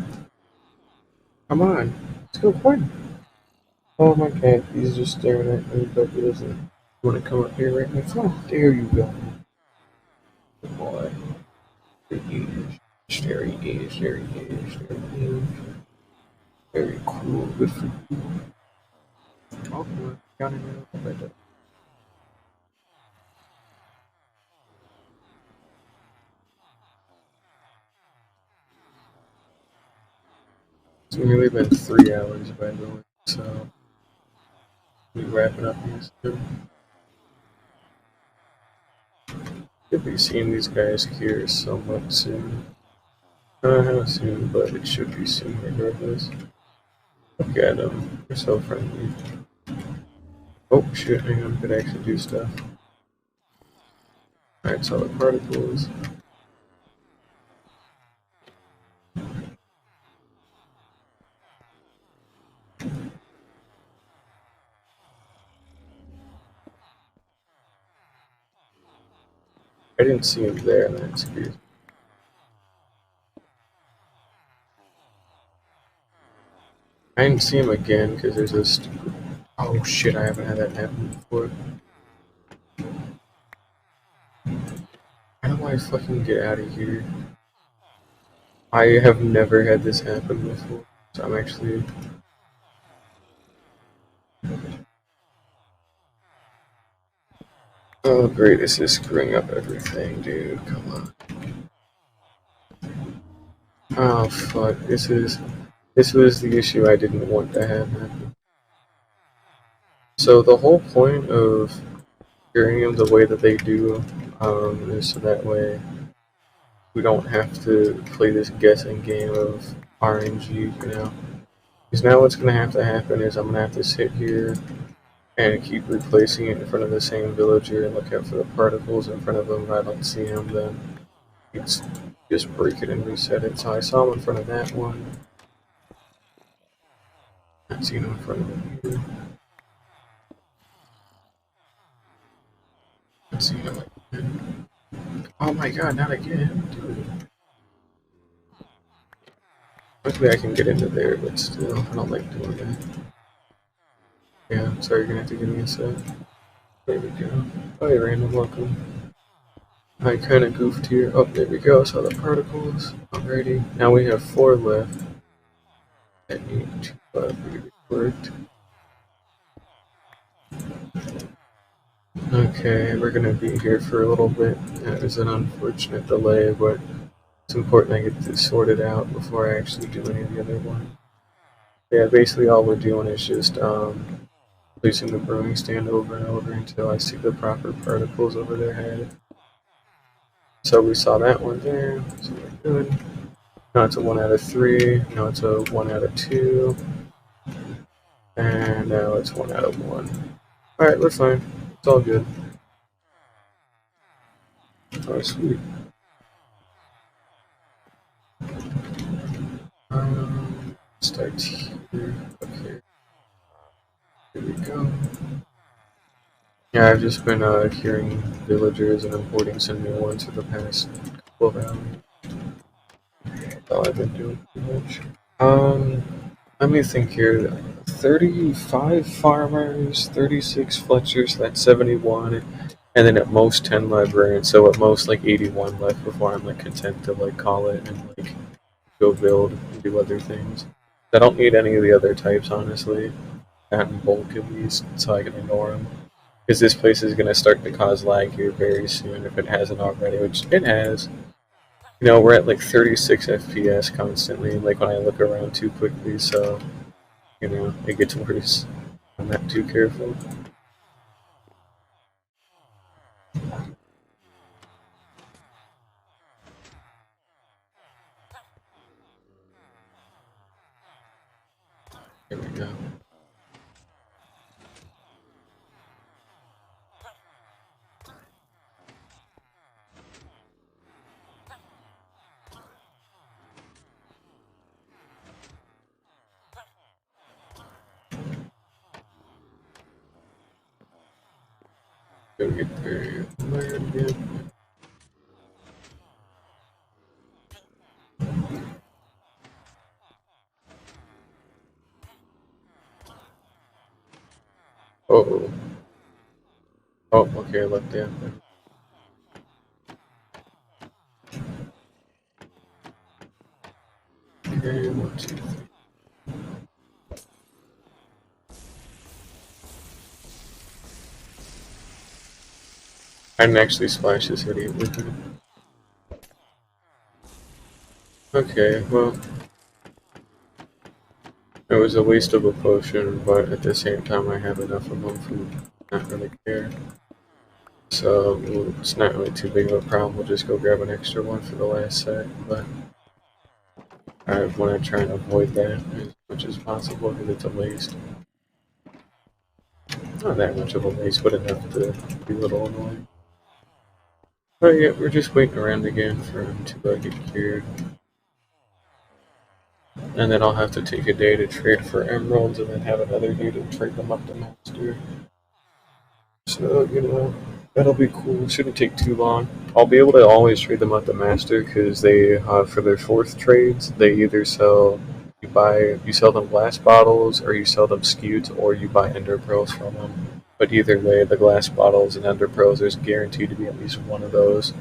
Come on. Let's go play. Oh, my cat. He's just staring at me, but he doesn't want to come up here right now. Oh, there you go. Good boy. There he is. There he is. There he is. There he is. Very cool. Good for you. Oh, boy. Got it right there. It's nearly been 3 hours, by the way, so we wrapping up here soon. Should be seeing these guys here somewhat soon. I don't know how soon, but it should be soon regardless. Look at them. They're so friendly. Oh shit, hang on, could actually do stuff. Alright, so the particles. I didn't see him there in that speed. I didn't see him again because there's this stupid. Oh shit, I haven't had that happen before. How do I fucking get out of here? I have never had this happen before, so I'm actually. Oh great, this is screwing up everything, dude. Come on. Oh fuck, this was the issue I didn't want to have happen. So the whole point of carrying them the way that they do is so that way we don't have to play this guessing game of RNG, you know. Because now what's going to have to happen is I'm going to have to sit here and keep replacing it in front of the same villager and look out for the particles in front of them. If I don't see them, then it's just break it and reset it. So I saw him in front of that one. Not seeing him in front of him here. Not seeing him again. Oh my god, not again, dude. Luckily I can get into there, but still, I don't like doing that. Yeah, sorry, you're gonna have to give me a sec. There we go. Hi, random, welcome. I kinda goofed here. Oh, there we go, saw the particles. Oh, Alrighty, now we have 4 left that need to be worked. Okay, we're gonna be here for a little bit. That is an unfortunate delay, but it's important I get this sorted out before I actually do any of the other one. Yeah, basically all we're doing is just placing the brewing stand over and over until I see the proper particles over their head. So we saw that one there, so we're good. Now it's a 1 out of 3, now it's a 1 out of 2, and now it's 1 out of 1. Alright, we're fine. It's all good. Oh, sweet. Start here. Okay. Here we go. Yeah, I've just been hearing villagers and importing some new ones for the past couple of hours. That's all I've been doing pretty much. Let me think here. 35 farmers, 36 Fletchers, that's 71, and then at most 10 librarians, so at most like 81 left before I'm like content to like call it and like go build and do other things. I don't need any of the other types, honestly. Not in bulk at least, so I can ignore them. Because this place is going to start to cause lag here very soon if it hasn't already, which it has. You know, we're at like 36 FPS constantly, like when I look around too quickly, so, you know, it gets worse. I'm not too careful. Here we go. Go get there. Again. Oh. Oh, okay, look down. Okay, 1, 2, 3. I didn't actually splash this idiot with it. Okay, well, it was a waste of a potion, but at the same time I have enough of them for not really care. So it's not really too big of a problem. We'll just go grab an extra one for the last set, but I want to try and avoid that as much as possible because it's a waste. Not that much of a waste, but enough to be a little annoying. But yeah, we're just waiting around again for him to get cured. And then I'll have to take a day to trade for emeralds and then have another day to trade them up to master. So, you know, that'll be cool. It shouldn't take too long. I'll be able to always trade them up to master because they, for their 4th trades, they either sell, you sell them glass bottles or you sell them skewed or you buy ender pearls from them. But either way, the glass bottles and ender pearls, there's guaranteed to be at least one of those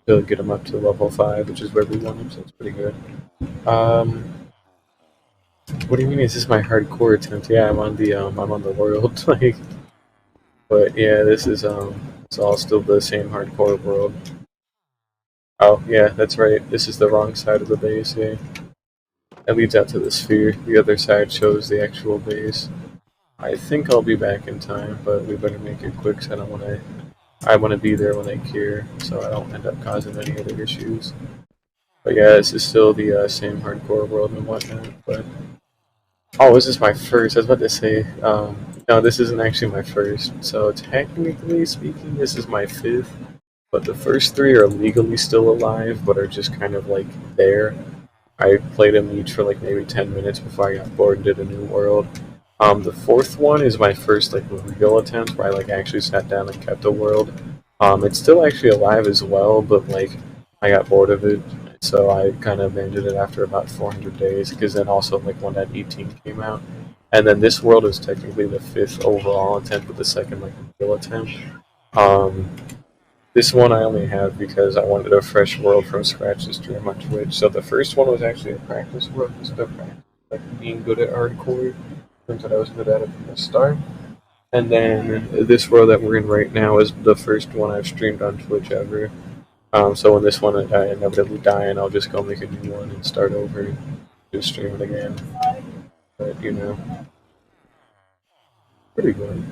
to get them up to level 5, which is where we want them, so it's pretty good. What do you mean? Is this my hardcore attempt? Yeah, I'm on the world, like, but yeah, this is it's all still the same hardcore world. Oh yeah, that's right. This is the wrong side of the base. Yeah, that leads out to the sphere. The other side shows the actual base. I think I'll be back in time, but we better make it quick. So I want to be there when they cure, so I don't end up causing any other issues. But yeah, this is still the same hardcore world and whatnot. But oh, this is my first. I was about to say, no, this isn't actually my first. So technically speaking, this is my 5th. But the first 3 are legally still alive, but are just kind of like there. I played them each for like maybe 10 minutes before I got bored and did a new world. The 4th one is my first like real attempt where I like actually sat down and kept a world. It's still actually alive as well, but like I got bored of it, so I kind of abandoned it after about 400 days. Because then also like 1.18 came out, and then this world is technically the 5th overall attempt, but the second like real attempt. Um, This one I only have because I wanted a fresh world from scratch to stream on Twitch. So the first one was actually a practice world, just a practice, like being good at hardcore. Turns out I was good at it from the start. And then this world that we're in right now is the first one I've streamed on Twitch ever. So when this one I inevitably die, and I'll just go make a new one and start over and just stream it again. But pretty good.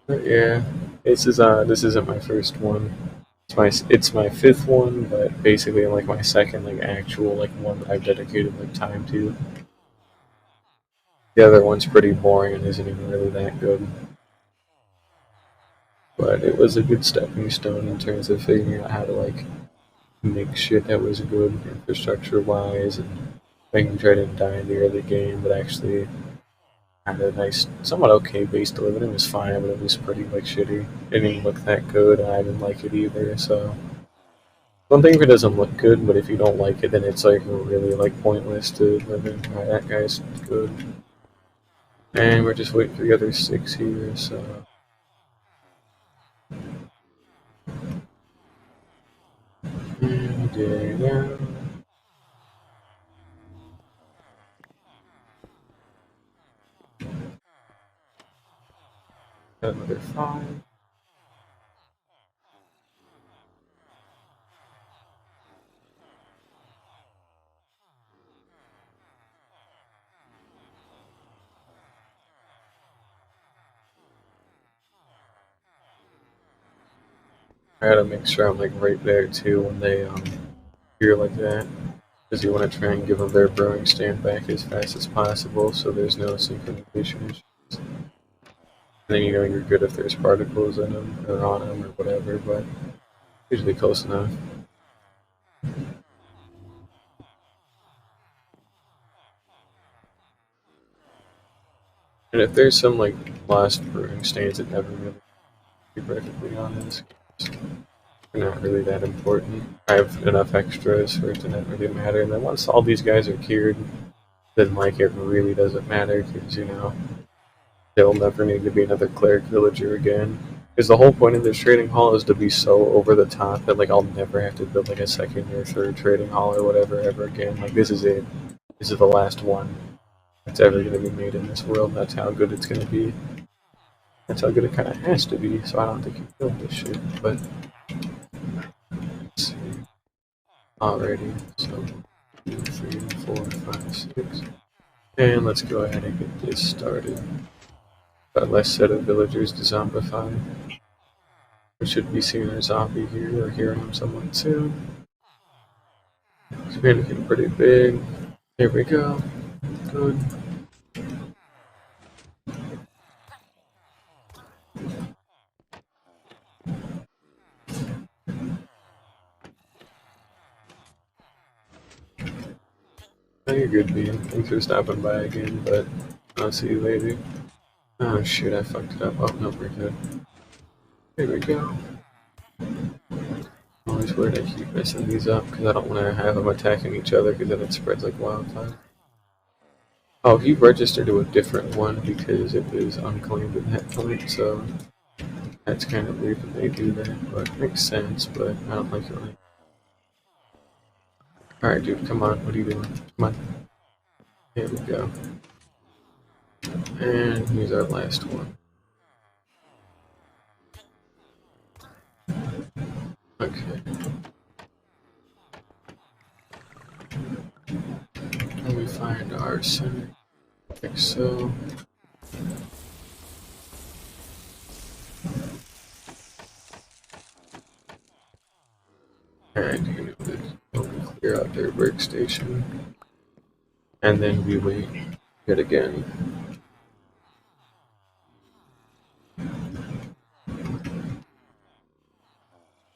But yeah, this isn't my first one. It's my fifth one, but basically like my second like actual like one that I've dedicated like time to. The other one's pretty boring and isn't even really that good. But it was a good stepping stone in terms of figuring out how to like make shit that was good infrastructure wise, and making sure I didn't die in the early game, but actually had a nice, somewhat okay base to live in. It was fine, but it was pretty like shitty. It didn't look that good, and I didn't like it either. So one thing if it doesn't look good, but if you don't like it, then it's like really like pointless to live in. Alright, that guy's good, and we're just waiting for the other 6 here. So and there you go. Got another 5. I gotta make sure I'm like right there too when they hear like that, because you want to try and give them their brewing stand back as fast as possible, so there's no synchronization issues. And then you're good if there's particles in them or on them or whatever, but usually close enough. And if there's some like lost brewing stands that never really, to be perfectly honest, they're not really that important. I have enough extras for it to not really matter. And then once all these guys are cured, then like it really doesn't matter because there'll never need to be another cleric villager again. Because the whole point of this trading hall is to be so over the top that like I'll never have to build like a second or third trading hall or whatever ever again. Like this is it. This is the last one that's ever going to be made in this world. That's how good it's going to be. That's how good it kind of has to be. So I don't think you build this shit. But let's see. Alrighty. So 2, 3, 4, 5, 6. And let's go ahead and get this started. Got less set of villagers to zombify. We should be seeing a zombie here or hearing him somewhat soon. It's getting pretty big. There we go. Good. Oh, you're good, Bean. Thanks for stopping by again, but I'll see you later. Oh shit, I fucked it up. Oh, no, we're good. There we go. Always weird I keep messing these up because I don't want to have them attacking each other because then it spreads like wildfire. Oh, he registered to a different one because it was unclaimed at that point, so that's kind of weird that they do that, but it makes sense, but I don't like it. Alright, dude, come on. What are you doing? Come on. There we go. And here's our last one. Okay. Let me find our center, like so. And you know that we'll clear out their workstation. And then we wait yet again.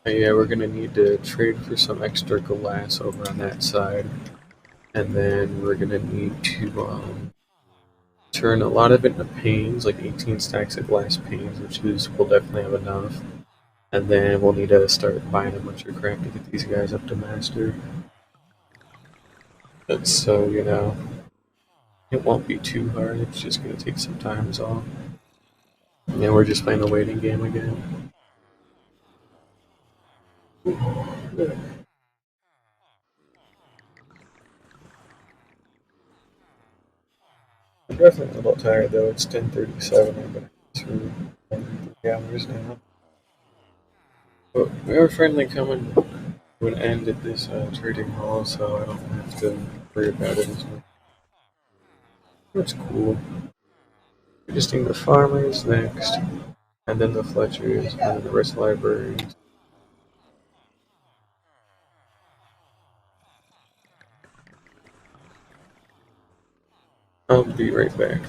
Yeah, we're gonna need to trade for some extra glass over on that side. And then we're gonna need to turn a lot of it into panes, like 18 stacks of glass panes, we'll definitely have enough. And then we'll need to start buying a bunch of crap to get these guys up to master. But so, it won't be too hard, it's just gonna take some time is all. Yeah, we're just playing the waiting game again. Yeah. I'm definitely a little tired though. It's 10:37. I've been through 3 hours now. But we are finally coming to an end at this trading hall, so I don't have to worry about it as much. It's cool. We just need the farmers next, and then the Fletchers, and then the rest of the librarians. I'll be right back.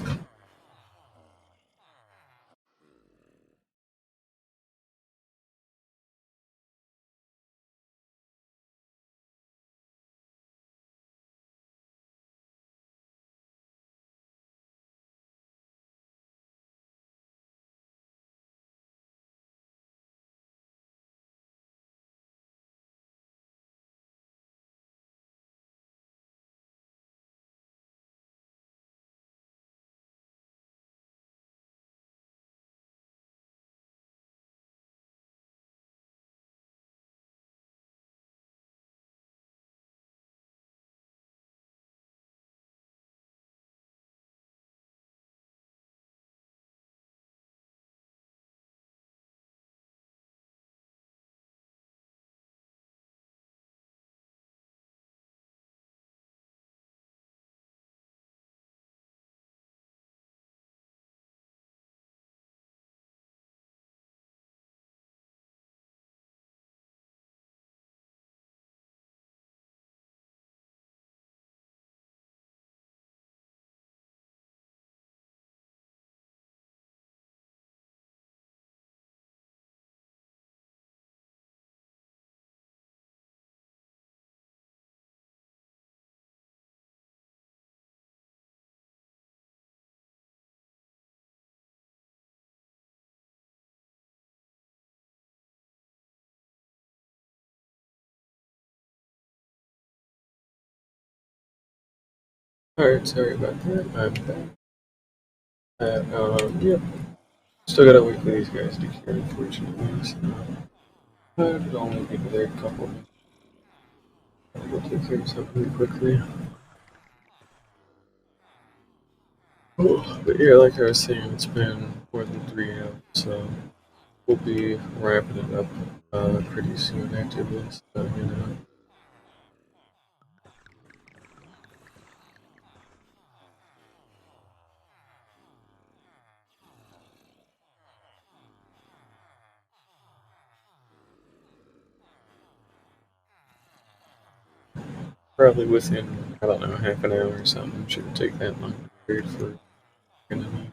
Alright, sorry about that. I'm back. Yeah, still gotta wait for these guys to cure, unfortunately. So I'd only be there a couple minutes. I'll go take care of something really quickly. Oh, but yeah, like I was saying, it's been more than 3 hours, so we'll be wrapping it up pretty soon after this. So. Probably within, I don't know, half an hour or something. Shouldn't take that long period for gonna need.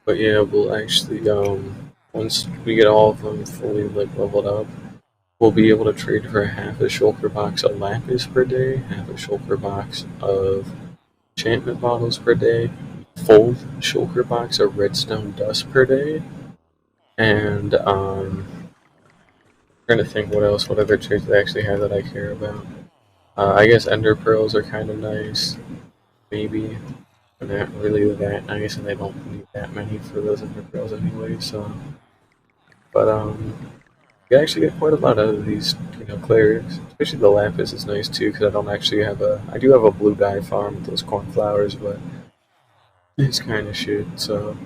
But yeah, we'll actually, once we get all of them fully like leveled up, we'll be able to trade for half a shulker box of lapis per day, half a shulker box of enchantment bottles per day, full shulker box of redstone dust per day, and trying to think what other trades they actually have that I care about. I guess ender pearls are kind of nice, maybe. They're not really that nice, and they don't need that many for those ender pearls anyway. So, but you actually get quite a lot out of these, clerics. Especially the lapis is nice too, because I don't actually have a. I do have a blue dye farm with those cornflowers, but it's kind of shit. So,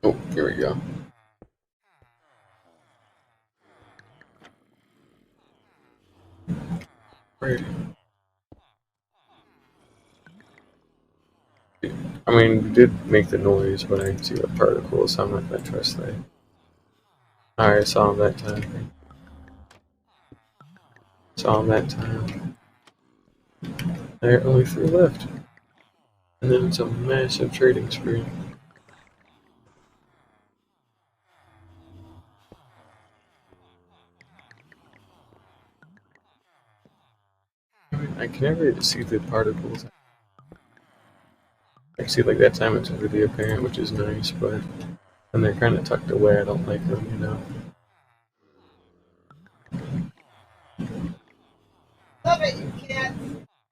oh, here we go. Right. I mean, you did make the noise, but I can see the particles, so I'm not gonna trust that. Alright, saw him that time. Saw him that time. There are only 3 left. And then it's a massive trading spree. I mean, I can never see the particles. I see, like, that time it's really apparent, which is nice, but when they're kind of tucked away, I don't like them.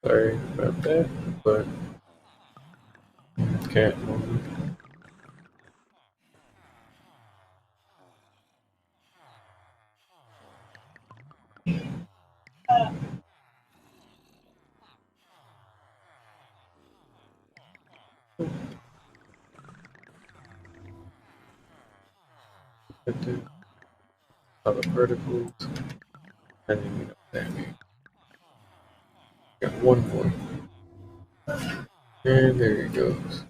Sorry about that, but cat moment. Put the other particles, and then you know that means. Got one more, and there it goes.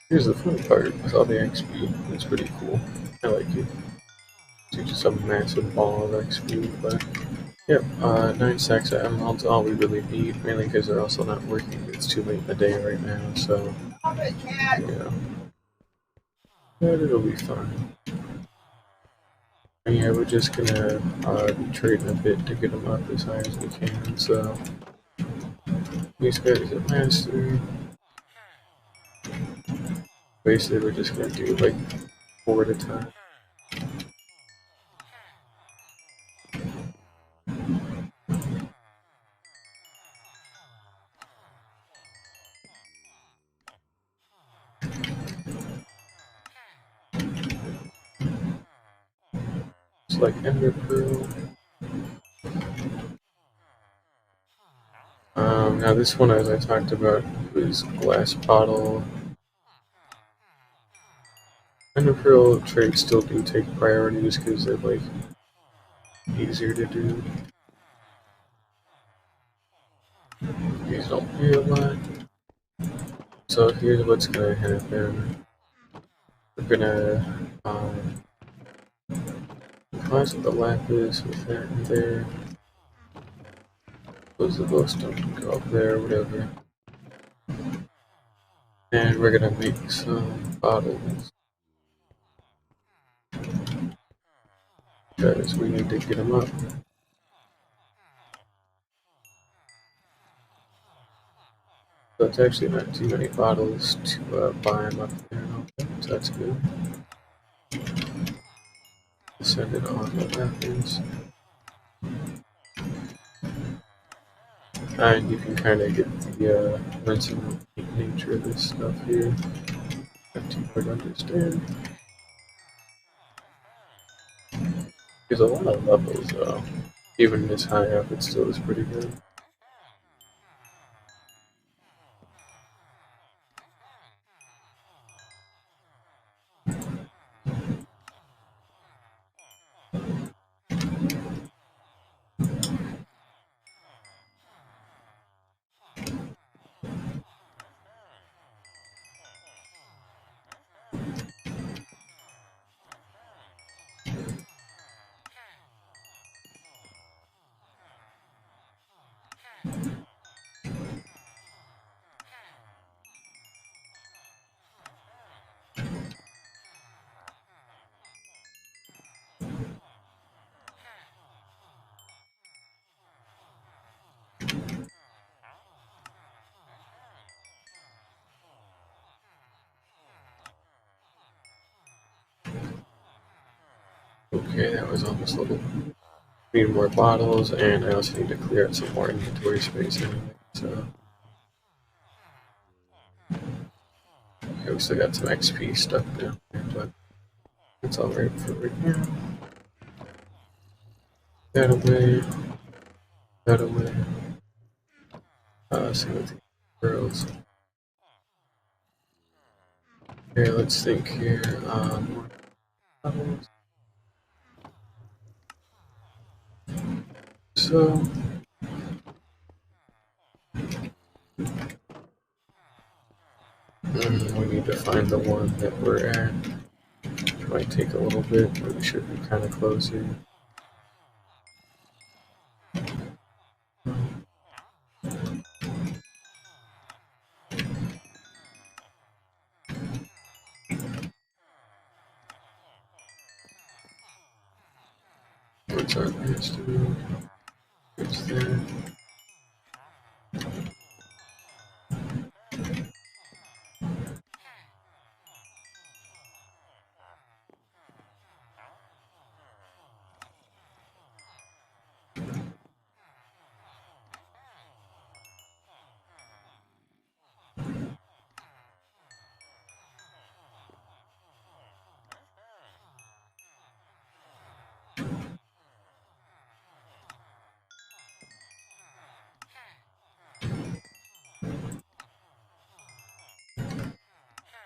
Here's the fun part with all the XP. It's pretty cool. I like it. It's just a massive ball of XP, but yep, 9 stacks of emeralds, all we really need, mainly because they're also not working. It's too late in the day right now, so yeah, but it'll be fine. And yeah, we're just gonna be trading a bit to get them up as high as we can. So these guys are master. Basically, we're just gonna do like 4 at a time. It's like Ender Pearl. Now this one, as I talked about, was glass bottle. Ender Pearl trades still do take priority just because they're like easier to do. These don't pay a lot. So here's what's gonna happen. We're gonna deposit the lapis with that in there. Close the glowstone, go up there, whatever. And we're gonna make some bottles. Because we need to get them up. So it's actually not too many bottles to buy them up there. So that's good. Send it on the weapons. And you can kind of get the rinse and repeat nature of this stuff here. Not too hard to understand. There's a lot of levels though. Even this high up, it still is pretty good. Okay, that was almost level. Need more bottles, and I also need to clear out some more inventory space anyway, so. Okay, we still got some XP stuck down there, but it's alright for right now. That away. That away. Same with the girls. Okay, let's think here. More bottles. So. We need to find the one that we're at. It might take a little bit, but we should be kind of close here. What's our last two? It's there.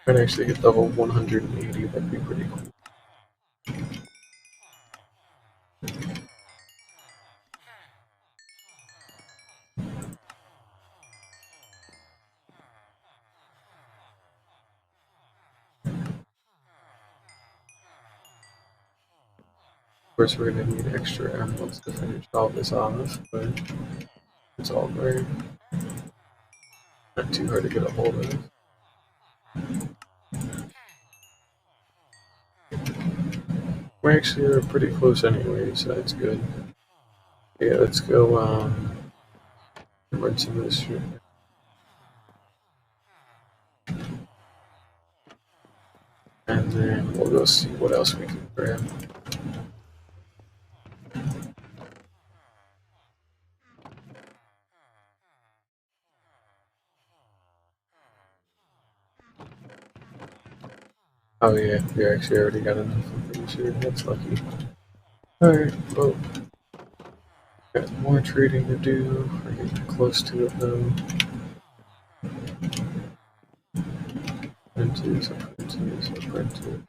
If I actually get level 180, that'd be pretty cool. Of course, we're gonna need extra emeralds to finish all this off, but it's all right. Not too hard to get a hold of. We're actually pretty close anyway, so that's good. Yeah, let's go run some of this shit. And then we'll go see what else we can grab. Oh yeah, we actually already got enough, I'm pretty sure. That's lucky. Alright, well, got more trading to do. We're getting close to it though. Printers, printer.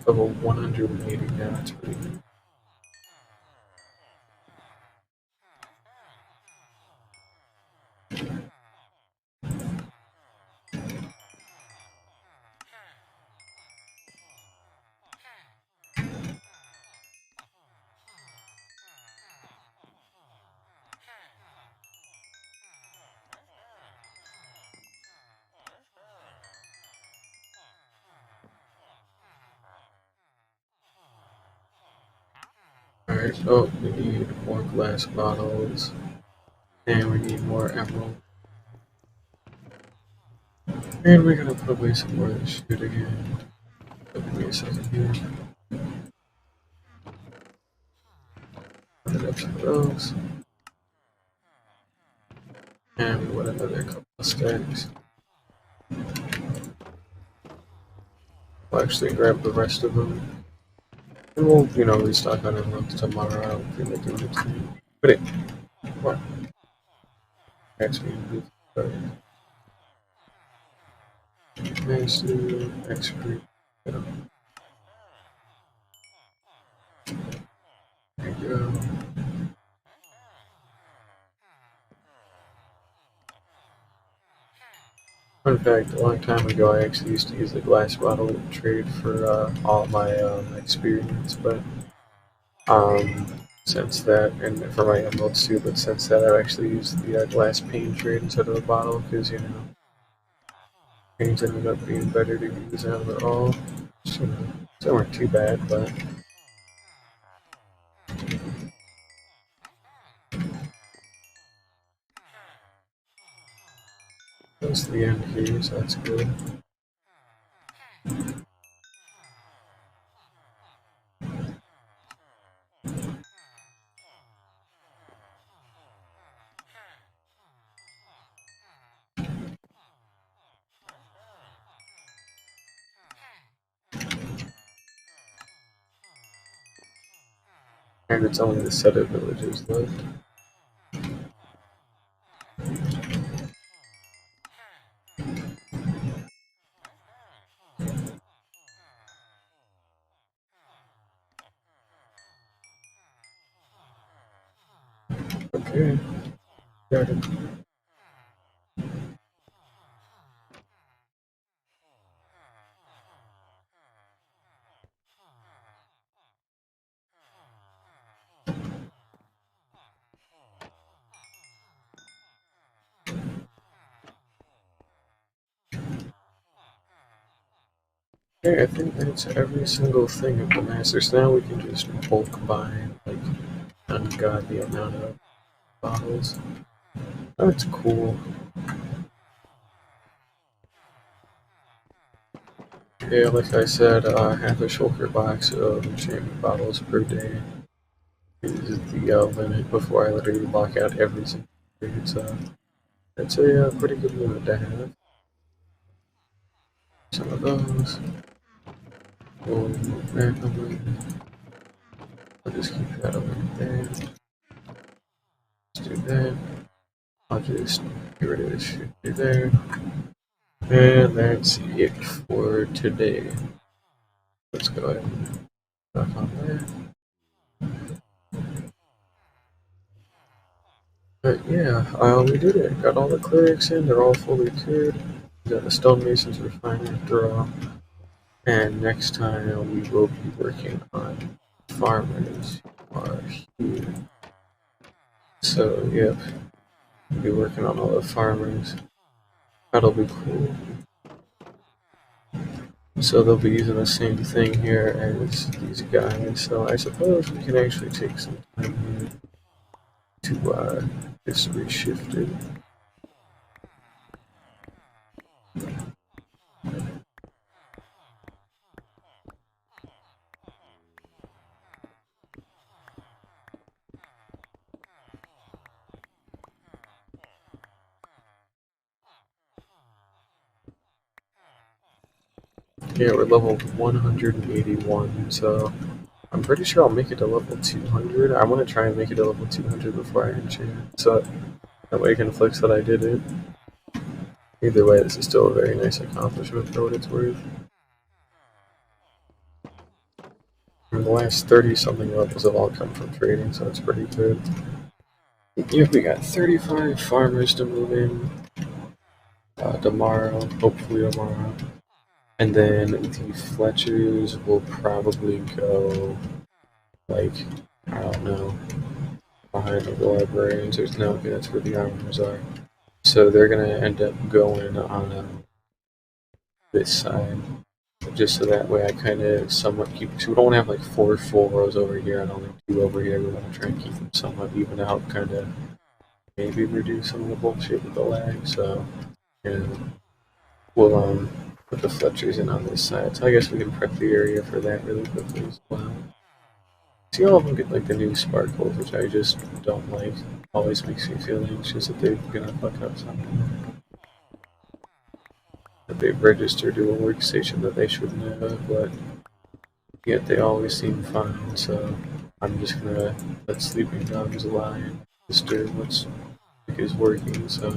Level 180 now, that's pretty good. Alright, oh, we need more glass bottles. And we need more emerald. And we're gonna put away some more of this shit again. Give me a second here. Put up some of those. And we want another couple of stacks. We'll actually grab the rest of them. And we'll, restock on emeralds tomorrow. I don't feel like doing it today. Put it. What? Actually, master, expert. There you go. Fun fact, a long time ago I actually used to use the glass bottle trade for all my experience, but um, since that, and for my emeralds too, but since that I've actually used the glass pane trade instead of the bottle, because, panes ended up being better to use out of it all. So, they weren't too bad, but that's the end here, so that's good. And it's only a set of villages left. Okay, got it. Okay, I think that's every single thing of the masters. Now we can just bulk buy like ungodly amount of bottles. That's cool. Yeah, like I said, half a shulker box of enchantment bottles per day is the limit before I literally lock out every single trade. So that's a pretty good limit to have. Some of those. We'll move back over. I'll just keep that over there. Let's do that. I'll just get rid of this shit there. And that's it for today. Let's go ahead and knock on that. But yeah, we did it. Got all the clerics in, they're all fully cleared. Got the stonemasons are fine after all. And next time we will be working on farmers who are here. So yep, we'll be working on all the farmers. That'll be cool. So they'll be using the same thing here as these guys. So I suppose we can actually take some time here to just reshift it. Yeah, we're level 181, so I'm pretty sure I'll make it to level 200. I want to try and make it to level 200 before I enchant, so that way I can flex that I did it. Either way, this is still a very nice accomplishment for what it's worth. And the last 30-something levels have all come from trading, so it's pretty good. Yep, we got 35 farmers to move in tomorrow, hopefully tomorrow. And then the Fletchers will probably go, like, I don't know, behind the librarians. There's no, okay, that's where the armors are. So they're gonna end up going on this side. just so that way I kind of somewhat keep. So we don't want to have like four full rows over here and only two over here. We want to try and keep them somewhat even to help kind of maybe reduce some of the bullshit with the lag. So yeah, we'll put the Fletchers in on this side. So I guess we can prep the area for that really quickly as well. See, all of them get like the new sparkles, which I just don't like. Always makes me feel anxious that they're gonna fuck up something. That they've registered to a workstation that they shouldn't have, but yet they always seem fine. So I'm just gonna let sleeping dogs lie and disturb what's is working. So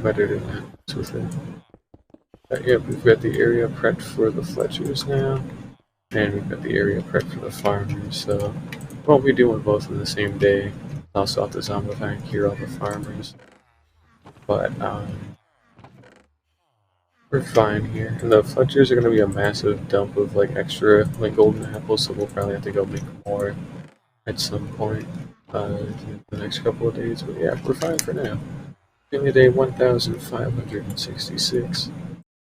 better than that with it. Yeah, we've got the area prepped for the Fletchers now, and we've got the area prepped for the farmers. So we'll be doing both in the same day. Also have to zombify and cure all the farmers, but we're fine here. And the Fletchers are going to be a massive dump of like extra like golden apples, so we'll probably have to go make more at some point in the next couple of days. But yeah, we're fine for now. Daily day 1,566.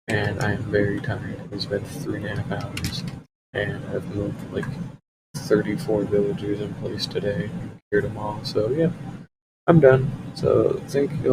And I am very tired. It's been 3.5 hours, and I've moved like 34 villagers in place today and cured them all. So yeah, I'm done. So thank you all